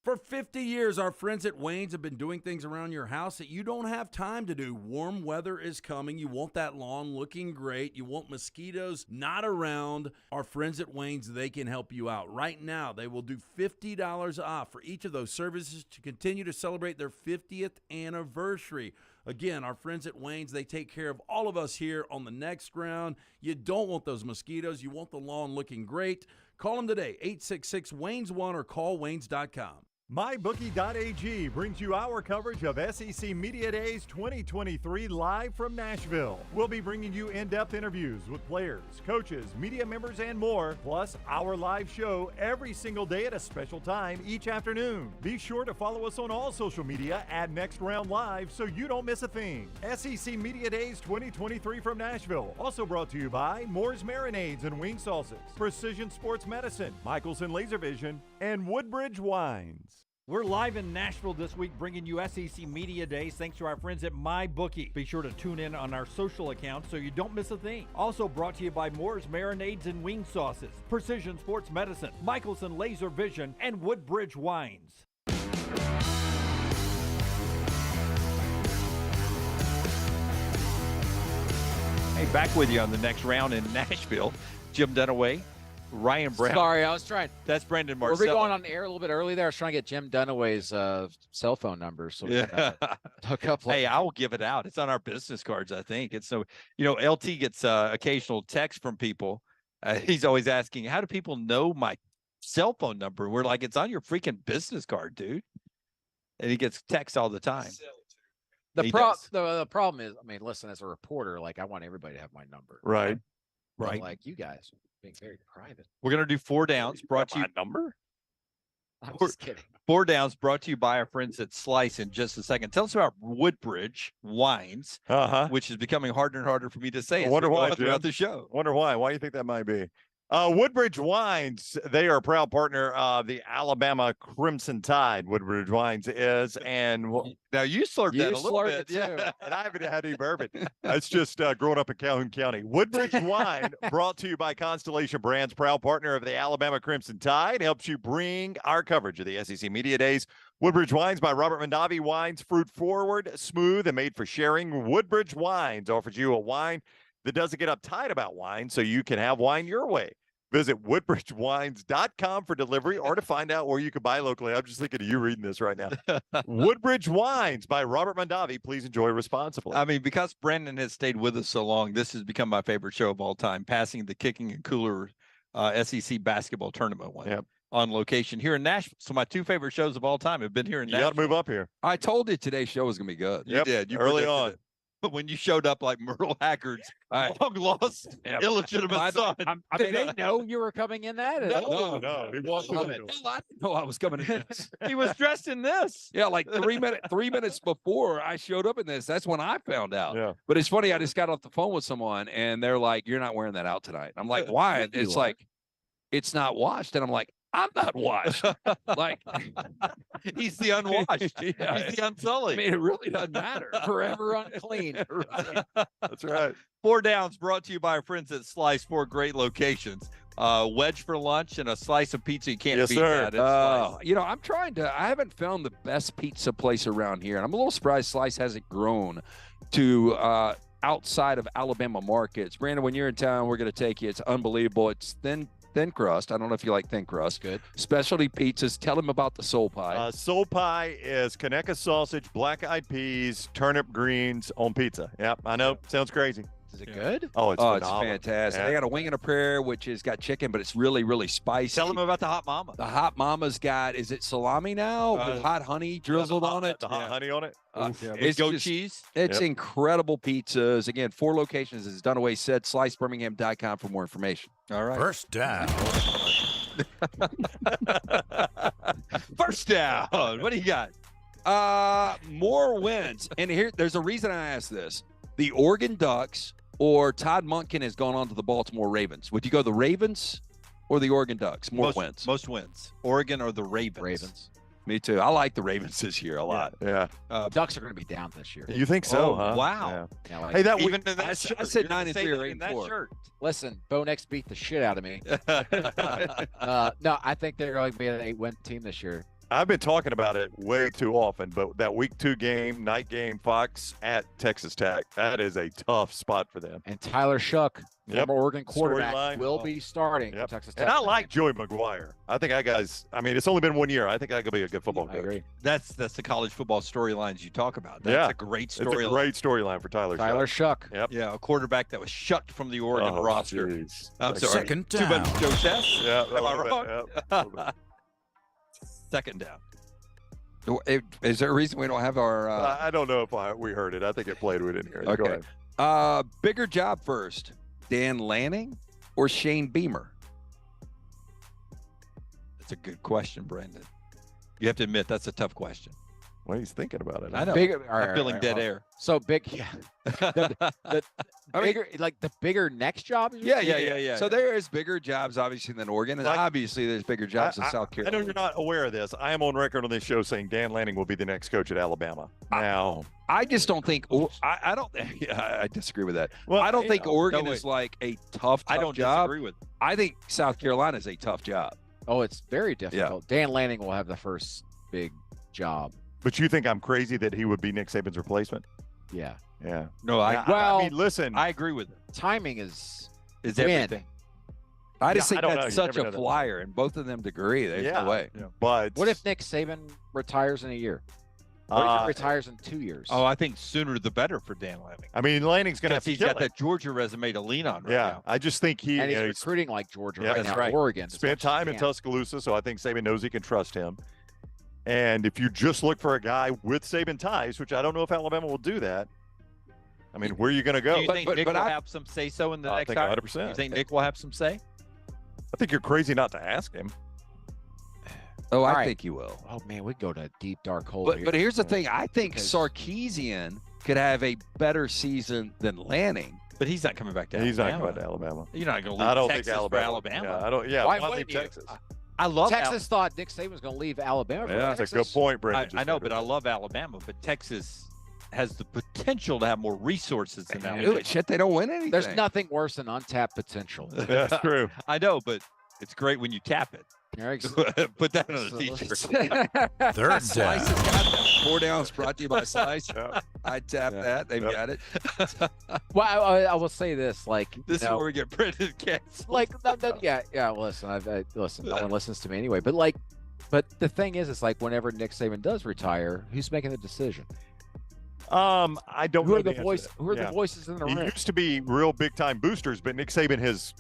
For 50 years, our friends at Wayne's have been doing things around your house that you don't have time to do. Warm weather is coming. You want that lawn looking great. You want mosquitoes not around. Our friends at Wayne's, they can help you out. Right now, they will do $50 off for each of those services to continue to celebrate their 50th anniversary. Again, our friends at Wayne's, they take care of all of us here on the next round. You don't want those mosquitoes. You want the lawn looking great. Call them today, 866-WAYNES1 or call waynes.com. MyBookie.ag brings you our coverage of SEC Media Days 2023 live from Nashville. We'll be bringing you in-depth interviews with players, coaches, media members, and more, plus our live show every single day at a special time each afternoon. Be sure to follow us on all social media at Next Round Live so you don't miss a thing. SEC Media Days 2023 from Nashville. Also brought to you by Moore's Marinades and Wing Sauces, Precision Sports Medicine, Michelson Laser Vision, and Woodbridge Wines. We're live in Nashville this week bringing you SEC Media Days thanks to our friends at MyBookie. Be sure to tune in on our social accounts so you don't miss a thing. Also brought to you by Moore's Marinades and Wing Sauces, Precision Sports Medicine, Michelson Laser Vision, and Woodbridge Wines. Hey, back with you on the next round in Nashville. Jim Dunaway, Ryan Brown. Sorry, I was trying. That's Brandon Marcel. Were we going on the air a little bit early there? I was trying to get Jim Dunaway's cell phone number. So we hook up. Hey, I will give it out. It's on our business cards, I think. It's so, LT gets occasional text from people. He's always asking, how do people know my cell phone number? We're like, it's on your freaking business card, dude. And he gets texts all the time. The problem is, listen, as a reporter, like I want everybody to have my number. Right. But, Right. like you guys being very private. We're going to do 4 downs brought to you. Number? I'm just kidding. 4 downs brought to you by our friends at Slice in just a second. Tell us about Woodbridge Wines, which is becoming harder and harder for me to say. I wonder why throughout the show. Wonder why. Why do you think that might be? Woodbridge Wines, they are a proud partner of the Alabama Crimson Tide. Woodbridge Wines is, and now you slurped that a little bit, yeah. And I haven't had any bourbon. It's just growing up in Calhoun County. Woodbridge Wine, brought to you by Constellation Brands, proud partner of the Alabama Crimson Tide, helps you bring our coverage of the SEC Media Days. Woodbridge Wines by Robert Mondavi. Wines fruit forward, smooth, and made for sharing. Woodbridge Wines offers you a wine that doesn't get uptight about wine, so you can have wine your way. Visit woodbridgewines.com for delivery or to find out where you can buy locally. I'm just thinking of you reading this right now. Woodbridge Wines by Robert Mondavi. Please enjoy responsibly. I mean, because Brandon has stayed with us so long, this has become my favorite show of all time, passing the Kicking and Cooler SEC basketball tournament one. Yep. On location here in Nashville. So my 2 favorite shows of all time have been here in Nashville. You got to move up here. I told you today's show was going to be good. You did. You early predicted on. it. But when you showed up like Myrtle Haggard's long-lost illegitimate son. Did they know you were coming in that? No. He walked I didn't know I was coming in this. He was dressed in this. Yeah, like 3 minutes before I showed up in this. That's when I found out. Yeah. But it's funny. I just got off the phone with someone, and they're like, "You're not wearing that out tonight." I'm like, "Why?" It's like, "It's not washed," and I'm like, I'm not washed. Like he's the unwashed. Yeah. He's the unsullied. I mean, it really doesn't matter. Forever unclean. Right. That's right. 4 downs brought to you by our friends at Slice, 4 great locations. wedge for lunch and a slice of pizza. You can't Yes, beat sir. that. It's You know, I haven't found the best pizza place around here, and I'm a little surprised Slice hasn't grown to outside of Alabama markets. Brandon, when you're in town, we're going to take you. It's unbelievable. It's thin crust. I don't know if you like thin crust. Good. Specialty pizzas. Tell them about the soul pie. Soul pie is Conecuh sausage, black-eyed peas, turnip greens on pizza. Yep, I know. Sounds crazy. Is it good? Oh, it's phenomenal. Fantastic. Yeah. They got a wing and a prayer, which has got chicken, but it's really, really spicy. Tell them about the hot mama. The hot mama's got, is it salami now? With hot honey drizzled on it? The hot honey on it. It's goat just- cheese. It's incredible pizzas. Again, 4 locations, as Dunaway said. SliceBirmingham.com for more information. All right. First down. First down. What do you got? More wins. And there's a reason I asked this. The Oregon Ducks or Todd Monken has gone on to the Baltimore Ravens. Would you go the Ravens or the Oregon Ducks? More wins. Most wins. Oregon or the Ravens? Ravens. Me too. I like the Ravens this year a lot. Yeah. Ducks are going to be down this year. You think so, huh? Wow. Yeah, like, Hey, that Even week, in that I shirt. said You're 9 gonna and say 3 or that 8 in and that 4. shirt. listen, Bo Nix beat the shit out of me. No, I think they're going to be an 8-win team this year. I've been talking about it way too often, but that week 2 game, night game, Fox at Texas Tech, that is a tough spot for them. And Tyler Shuck, Yep. former Oregon quarterback, Storyline. will be starting Yep. for Texas Tech. And I like Joey McGuire. I think that guy's, I mean, it's only been 1 year. I think that could be a good football I coach. agree. That's the college football storylines you talk about. That's Yeah. a great It's a storyline. great storyline for Tyler Tyler Shuck. Shuck. Yep. Yeah, a quarterback that was shucked from the Oregon Oh, roster. jeez. I'm sorry. Second Too much down. Joe Chess? Yeah. Am I wrong? a little bit. Second down. Is there a reason we don't have our I don't know if we heard it. I think it played. We didn't hear it. Go Okay. ahead. Bigger job first? Dan Lanning or Shane Beamer? That's a good question, Brandon. You have to admit that's a tough question. Well, he's thinking about it. I know. Bigger, I'm feeling dead air. So big, yeah. Bigger, like the bigger next job. Yeah. So there is bigger jobs, obviously, than Oregon, and Like- obviously there's bigger jobs in South I Carolina. know you're not aware of this. I am on record on this show saying Dan Lanning will be the next coach at Alabama. Now, I just don't think. I don't. Yeah, I disagree with that. well, I don't you think know, Oregon no, is like a tough I don't job. disagree with. I think South Carolina is a tough job. Oh, it's very difficult. Dan Lanning will have the first big job. But you think I'm crazy that he would be Nick Saban's replacement? Yeah. Yeah. No, Well, I mean, listen. I agree with it. Timing is Is win. everything. I just Yeah, I think don't know. that's You such never a know that. flyer, and both of them agree. There's no way. But What if Nick Saban retires in a year? What if he retires in 2 years? Oh, I think sooner the better for Dan Lanning. I mean, Lanning's going to have Because to he's kill got it. that Georgia resume to lean on right Yeah, now. I just think he and he's you know, recruiting like Georgia Yeah, right that's now. right. Oregon. as spent much as time he in can. Tuscaloosa, so I think Saban knows he can trust him. And if you just look for a guy with Saban ties, which I don't know if Alabama will do that, I mean, where are you going to go? Do you think Nick will have some say so in the I next think hire? 100%. You think Nick will have some say? I think you're crazy not to ask him. Oh, I right. think you will. Oh man, we go to a deep dark hole But here. but here's the thing. I think Because- Sarkisian could have a better season than Lanning. But he's not coming back to He's not Alabama. going to Alabama. You're not going to I leave don't Texas think for Alabama. Alabama. Yeah, I don't. Yeah, Why why wouldn't leave you? Texas? I love Texas thought Nick Saban was going to leave Alabama. For Yeah, that's a Texas. good point, Brendan. I know, but I love Alabama. But Texas has the potential to have more resources than Alabama. Dude, shit, they don't win anything. There's nothing worse than untapped potential. That's true. I know, but it's great when you tap it. Eric's- Put that on a So t-shirt. Third Slice down. has got that. 4 downs brought to you by Slice. Yeah. I tap that. They've got it. Well, I will say this, like, This you is know, where we get Brendan canceled. like, yeah. Listen, listen. No one listens to me anyway. But like, but the thing is, it's like whenever Nick Saban does retire, who's making the decision? I don't Who know are the answer to voice? that. Who are Yeah. the voices in the He room? used to be real big time boosters, but Nick Saban has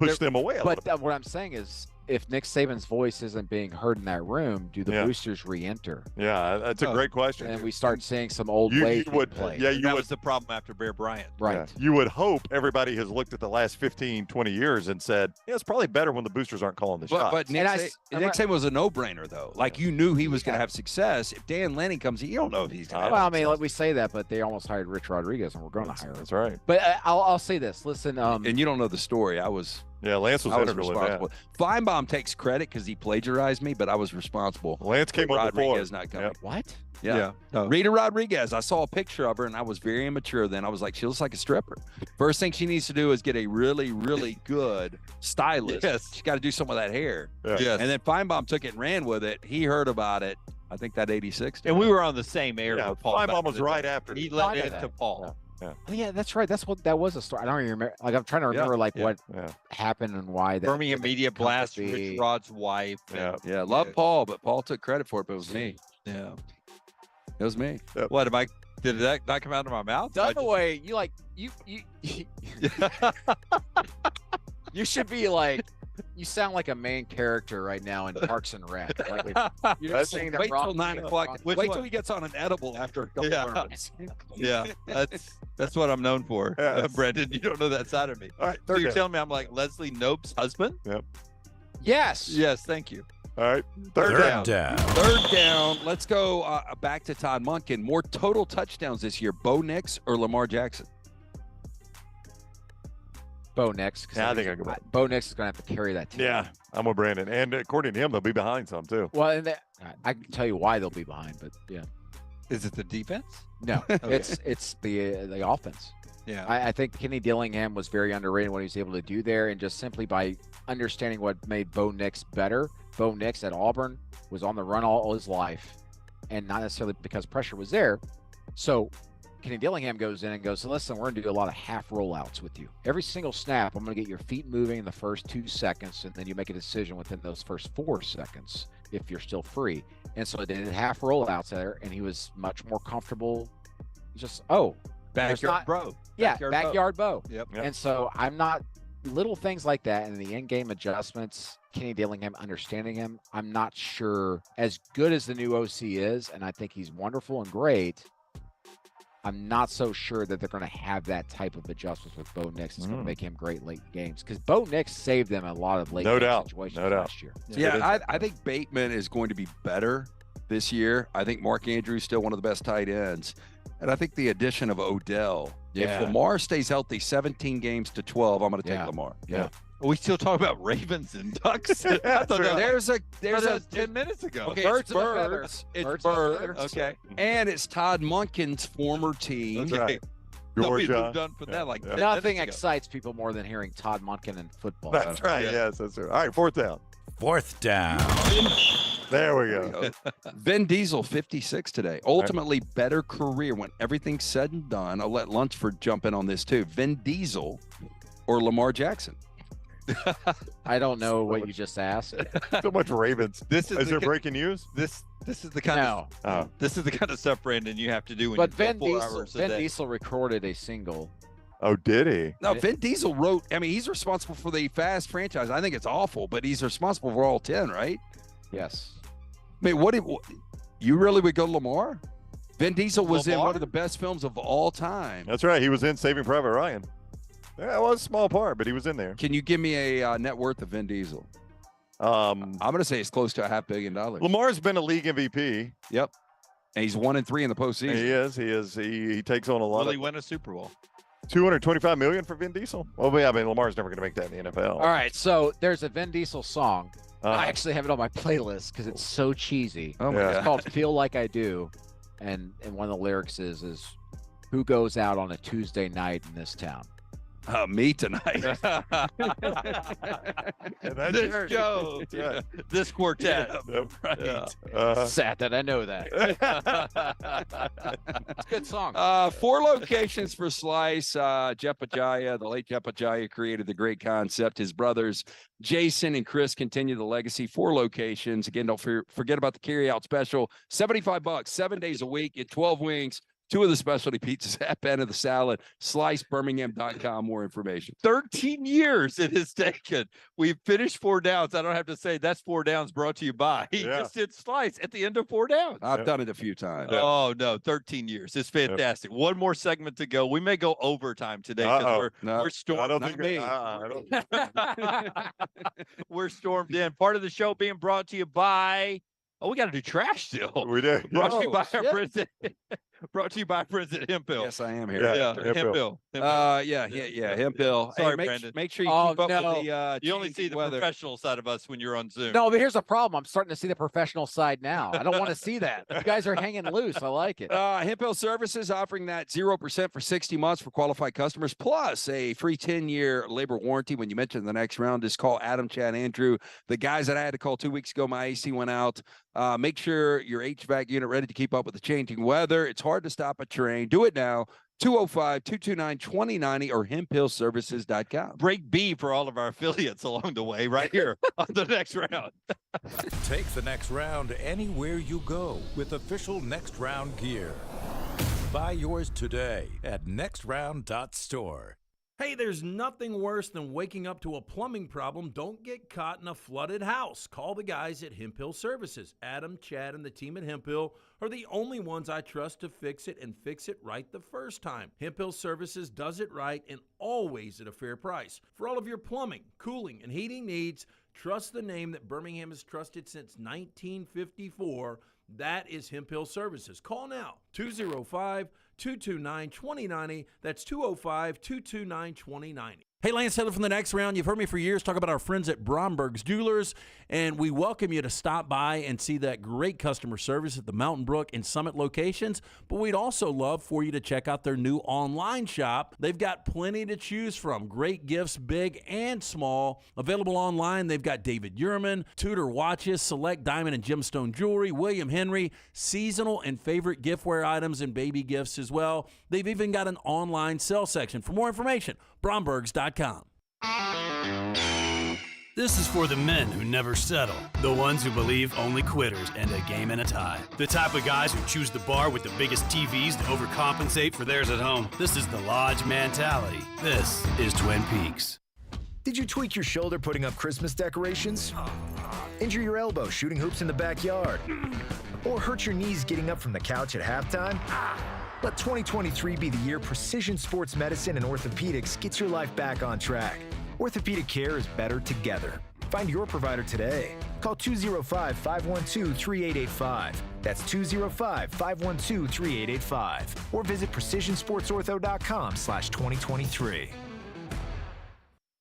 pushed them away a little But what I'm saying is, if Nick Saban's voice isn't being heard in that room, do the Yeah. boosters re-enter? bit. Yeah, that's a great question. And we start seeing some old You- ways you being would- played. yeah, you that would. was the problem after Bear Bryant. Right. Yeah. You would hope everybody has looked at the last 15, 20 years and said, yeah, it's probably better when the boosters aren't calling the shots. But Nick, And I Sa- s- Nick Saban was a no-brainer, though. Like, you knew he was going to Yeah. have success. If Dan Lanning comes in, you don't know if he's going to have Well, I mean, success. like we say that, but they almost hired Rich Rodriguez, and we're going to hire him. That's right. But I'll say this. Listen, And you don't know the story. I was Yeah, Lance was integral in that. responsible. Feinbaum takes credit because he plagiarized me, but I was responsible. Lance came up before. Rodriguez not coming. Yep. What? Yeah. Rita Rodriguez. I saw a picture of her and I was very immature then. I was like, she looks like a stripper. First thing she needs to do is get a really, really good stylist. Yes. She's got to do some of that hair. Yeah. Yes. And then Feinbaum took it and ran with it. He heard about it. I think that 86. And we were on the same air Yeah, with Paul. Feinbaum back was then. right after. He Thought let of it to that. Paul. Oh, yeah, that's right. That was a story. I don't even remember. Like, I'm trying to remember what happened and why that Birmingham Media Blast, company- Rich Rod's wife. Yeah. Yeah, love Paul, but Paul took credit for it, but it was me. Yeah. It was me. What am I? Did that not come out of my mouth? Dunaway, you should be like, you sound like a main character right now in Parks and Rec. Like you're just saying that Wait wrong till 9 thing. o'clock. Which Wait one? till he gets on an edible after a couple bourbons. Yeah, that's what I'm known for. Yeah. Brendan, you don't know that side of me. All right, So third you're down. telling me I'm like Leslie Knope's husband? Yes. Yes, thank you. All right, third down. Third down. Let's go back to Todd Monken. More total touchdowns this year, Bo Nix or Lamar Jackson? Bo Nix. Yeah, I think I go back. Bo Nix is going to have to carry that team. Yeah, I'm with Brandon. And according to him, they'll be behind some too. Well, and I can tell you why they'll be behind, but yeah. Is it the defense? No, Okay. it's the offense. Yeah. I think Kenny Dillingham was very underrated what he was able to do there, and just simply by understanding what made Bo Nix better. Bo Nix at Auburn was on the run all his life, and not necessarily because pressure was there. So Kenny Dillingham goes in and goes, so listen, we're going to do a lot of half rollouts with you. Every single snap, I'm going to get your feet moving in the first 2 seconds, and then you make a decision within those first 4 seconds if you're still free. And so they did half rollouts there, and he was much more comfortable. Just, Backyard bro. Yeah, backyard bow. Yep. And so I'm not, little things like that and the in-game adjustments, Kenny Dillingham, understanding him, I'm not sure, as good as the new OC is, and I think he's wonderful and great, I'm not so sure that they're going to have that type of adjustments with Bo Nix. It's going to make him great late games, because Bo Nix saved them a lot of late game situations last year. Yeah, I think Bateman is going to be better this year. I think Mark Andrews still one of the best tight ends. And I think the addition of Odell, if Lamar stays healthy 17 games to 12, I'm going to take Lamar. Yeah. Are we still talking about Ravens and Ducks? I thought There's a 10 minutes ago. Okay, Birds it's of a birds. feather. It's Birds of a birds. feather. Okay. And it's Todd Monken's former team. That's right. Nobody Georgia. moved on from that like 10 Nothing minutes ago. excites people more than hearing Todd Monken in football. That's right. Yes, that's right. All right, fourth down. Fourth down. There we go. Vin Diesel, 56 today. Ultimately, better career when everything's said and done. I'll let Lunsford jump in on this too. Vin Diesel or Lamar Jackson? I don't know what you just asked. So much Ravens. Is there breaking news? This is the kind of this is the kind of stuff, Brandon, you have to do when But you Vin go 4 Diesel, hours a Vin day. Diesel recorded a single. Oh, did he? No, Vin Diesel wrote, I mean, he's responsible for the Fast franchise. I think it's awful, but he's responsible for all 10, right? Yes. I mean, you really would go Lamar? Vin Diesel was in Lamar? one of the best films of all time. That's right. He was in Saving Private Ryan. Yeah, it was a small part, but he was in there. Can you give me a net worth of Vin Diesel? I'm going to say it's close to $500 million. Lamar's been a league MVP. Yep. And he's 1-3 in the postseason. He is. He takes on a lot Will of he win a Super Bowl? $225 million for Vin Diesel. Well, yeah, I mean, Lamar's never going to make that in the NFL. All right, so there's a Vin Diesel song. I Uh, actually have it on my playlist because it's so cheesy. Oh my Yeah. It's called "Feel Like I Do," and one of the lyrics is "Who goes out on a Tuesday night in this town?" Me tonight. This show, this quartet. Right. Uh, Sad that I know that. It's a good song. 4 locations for Slice. Jeff Pajaya, the late Jeff Pajaya, created the great concept. His brothers, Jason and Chris, continue the legacy. 4 locations. Again, don't forget about the carry-out special. $75, 7 days a week, get 12 wings. 2 of the specialty pizzas, half end of the salad. SliceBirmingham.com. More information. 13 years it has taken. We've finished 4 downs. I don't have to say that's 4 downs brought to you by. He Yeah. just did Slice at the end of 4 downs. I've done it a few times. Oh, no, 13 years. It's fantastic. One more segment to go. We may go overtime today Uh-oh. because we're stormed. I don't not think me. I don't, We're stormed in. Part of the show being brought to you by. Oh, we got to do trash still. we did. Brought to you by our shit. president. Brought to you by friends at Hemphill. Yes, I am here. Yeah, Hemphill. Hemphill. Sorry, Hey, Brandon. make sure you Oh, keep up no. with the You only see the weather. professional side of us when you're on Zoom. No, but here's the problem. I'm starting to see the professional side now. I don't want to see that. You guys are hanging loose. I like it. Hemphill Services offering that 0% for 60 months for qualified customers, plus a free 10-year labor warranty. When you mention the next round, just call Adam, Chad, Andrew. The guys that I had to call 2 weeks ago, my AC went out. Make sure your HVAC unit ready to keep up with the changing weather. It's hard to stop a train. Do it now. 205-229-2090 or hemphillservices.com. Break B for all of our affiliates along the way, right here on the next round. Take the next round anywhere you go with official Next Round gear. Buy yours today at nextround.store. Hey, there's nothing worse than waking up to a plumbing problem. Don't get caught in a flooded house. Call the guys at Hemphill Services. Adam, Chad, and the team at Hemphill are the only ones I trust to fix it and fix it right the first time. Hemphill Services does it right and always at a fair price. For all of your plumbing, cooling, and heating needs, trust the name that Birmingham has trusted since 1954. That is Hemphill Services. Call now, 205-229-2090. That's 205-229-2090. Hey, Lance Taylor from the next round. You've heard me for years talk about our friends at Bromberg's Jewelers, and we welcome you to stop by and see that great customer service at the Mountain Brook and Summit locations. But we'd also love for you to check out their new online shop. They've got plenty to choose from. Great gifts, big and small. Available online, they've got David Yurman, Tudor watches, select diamond and gemstone jewelry, William Henry, seasonal and favorite giftware items and baby gifts as well. They've even got an online sale section. For more information, brombergs.com. This is for the men who never settle, the ones who believe only quitters end a game in a tie, the type of guys who choose the bar with the biggest TVs to overcompensate for theirs at home. This is the Lodge mentality. This is Twin Peaks. Did you tweak your shoulder putting up Christmas decorations? Injure your elbow shooting hoops in the backyard? Or hurt your knees getting up from the couch at halftime? Let 2023 be the year precision sports medicine and orthopedics gets your life back on track. Orthopedic care is better together. Find your provider today. Call 205-512-3885. That's 205-512-3885. Or visit precisionsportsortho.com/2023.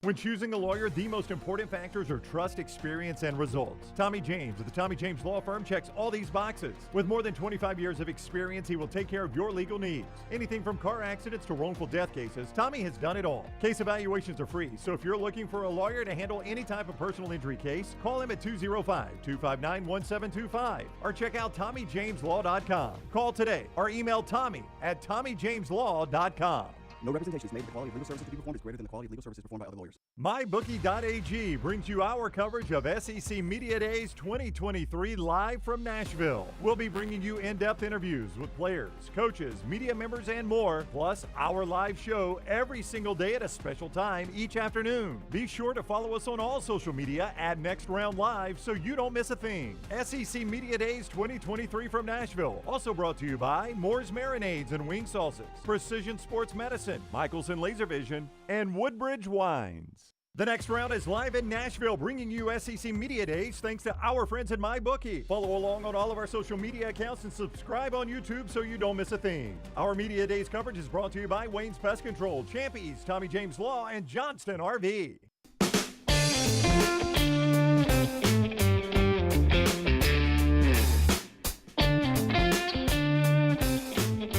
When choosing a lawyer, the most important factors are trust, experience, and results. Tommy James of the Tommy James Law Firm checks all these boxes. With more than 25 years of experience, he will take care of your legal needs. Anything from car accidents to wrongful death cases, Tommy has done it all. Case evaluations are free, so if you're looking for a lawyer to handle any type of personal injury case, call him at 205-259-1725 or check out TommyJamesLaw.com. Call today or email Tommy at TommyJamesLaw.com. No representations made that the quality of legal services to be performed is greater than the quality of legal services performed by other lawyers. MyBookie.ag brings you our coverage of SEC Media Days 2023 live from Nashville. We'll be bringing you in-depth interviews with players, coaches, media members, and more, plus our live show every single day at a special time each afternoon. Be sure to follow us on all social media at Next Round Live so you don't miss a thing. SEC Media Days 2023 from Nashville, also brought to you by Moore's Marinades and Wing Sauces, Precision Sports Medicine, Michelson Laser Vision, and Woodbridge Wines. The next round is live in Nashville, bringing you SEC Media Days thanks to our friends at MyBookie. Follow along on all of our social media accounts and subscribe on YouTube so you don't miss a thing. Our Media Days coverage is brought to you by Wayne's Pest Control, Champies, Tommy James Law, and Johnston RV.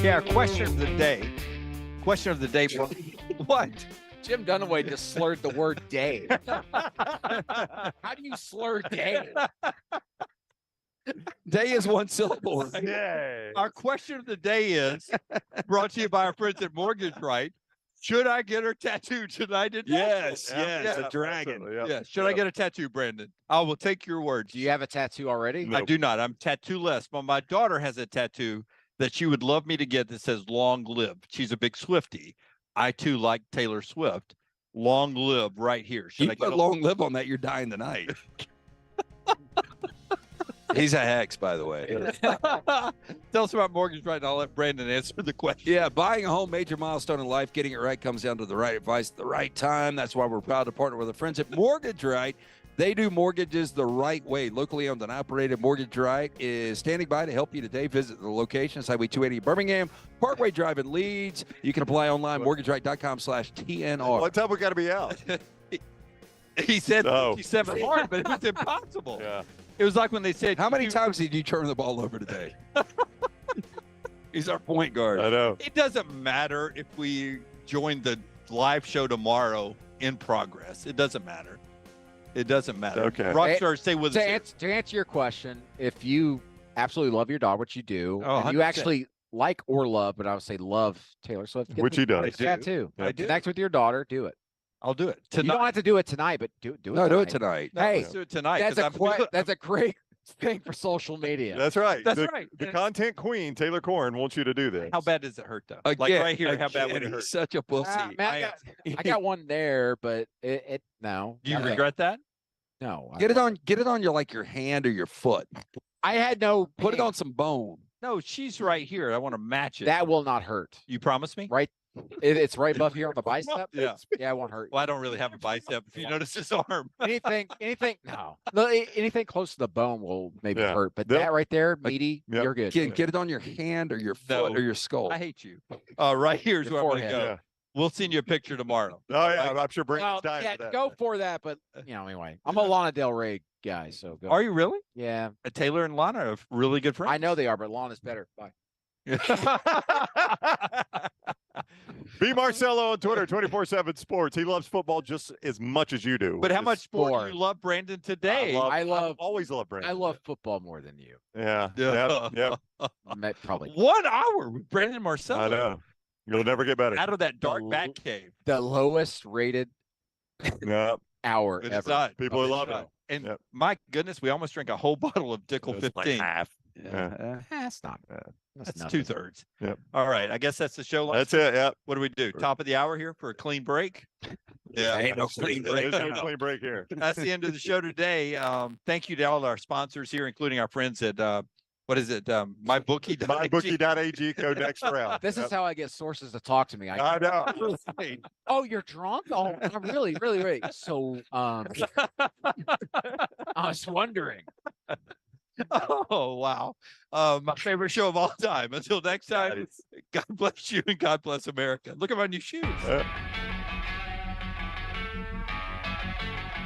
Yeah, our question of the day. Question of the day. What? Jim Dunaway just slurred the word day. How do you slur day? Day is one syllable. Yay. Our question of the day is brought to you by our friends at Mortgage Right. Should I get her tattooed tonight? Yes, a dragon. Yes. Should I get a tattoo, Brandon? I will take your words. Do you have a tattoo already? I do not. I'm tattoo-less. But my daughter has a tattoo that she would love me to get that says long live. She's a big Swiftie. I too like Taylor Swift. Long live right here. Should I put long live on that, you're dying tonight. He's a hex, by the way. Tell us about Mortgage Right, and I'll let Brandon answer the question. Yeah, buying a home, major milestone in life. Getting it right comes down to the right advice at the right time. That's why we're proud to partner with our friends at Mortgage Right. They do mortgages the right way. Locally owned and operated. Mortgage Right is standing by to help you today. Visit the location, Highway 280 Birmingham, Parkway Drive in Leeds. You can apply online, mortgageright.com/TNR. What time we got to be out? He said No. 57 hard, but it was impossible. Yeah. It was like when they said, How many times did you turn the ball over today? He's our point guard. I know. It doesn't matter if we join the live show tomorrow in progress. It doesn't matter. It doesn't matter. Okay. Rockstar, stay with us. To answer your question, if you absolutely love your dog, which you do, Oh, and you 100%. actually like or love, but I would say love Taylor Swift. Which he does. That too. I do. Connect with your daughter. Do it. I'll do it You tonight. don't have to do it tonight, but do it. No, do it tonight. No, Hey, let's do it tonight. that's 'cause that's a great thing for social media. That's right. That's the, right. The content queen, Taylor Corn, wants you to do this. How bad does it hurt, though? Again, Like right here, how bad would it he's hurt? such a pussy. Man, I got one there, but it no. Do you Okay. regret that? No. Get it on your like your hand or your foot. I had no. Put it on some bone. No, she's right here. I want to match it. That will not hurt. You promise me? Right. It's right above here on the bicep. Yeah. Yeah, it won't hurt. Well, I don't really have a bicep. If you notice his arm. Anything, no, anything close to the bone will maybe Yeah. hurt, but They'll- that right there, meaty, Yep. you're good. Get it on your hand or your foot No. or your skull. I hate you. Right here's Your where I'm going to forehead. go. Yeah. We'll send you a picture tomorrow. Oh, yeah. I'm sure Brandon's Well, dying yeah, for that. go for that, but anyway, I'm a Lana Del Rey guy, so go. Are you really? Yeah, Taylor and Lana are really good friends. I know they are, but Lana's better. Bye. Be Marcelo on Twitter, 24/7 Sports. He loves football just as much as you do. But how which much is- sport sport. do you love Brandon today? I've always loved Brandon. I love football more than you. Yeah. Yeah. Yep. Yep. Probably 1 hour with Brandon Marcelo. I know. You'll never get better. Out of that dark bat cave. the lowest rated Yep. hour It's ever. not. People of the love it. show. And Yep. my goodness, we almost drank a whole bottle of Dickel It's like 15. half. That's not. That's nothing. 2/3. Yep. All right. I guess that's the show. That's it. Yep. What do we do? Top of the hour here for a clean break? Yeah. Ain't no clean break. There's no clean break here. That's the end of the show today. Thank you to all our sponsors here, including our friends at what is it? MyBookie. MyBookie.ag, code next round. This is Yep. how I get sources to talk to me. I know. Oh, you're drunk? Oh, I'm really. So, I was wondering. Oh, wow. My favorite show of all time. Until next time, God bless you and God bless America. Look at my new shoes.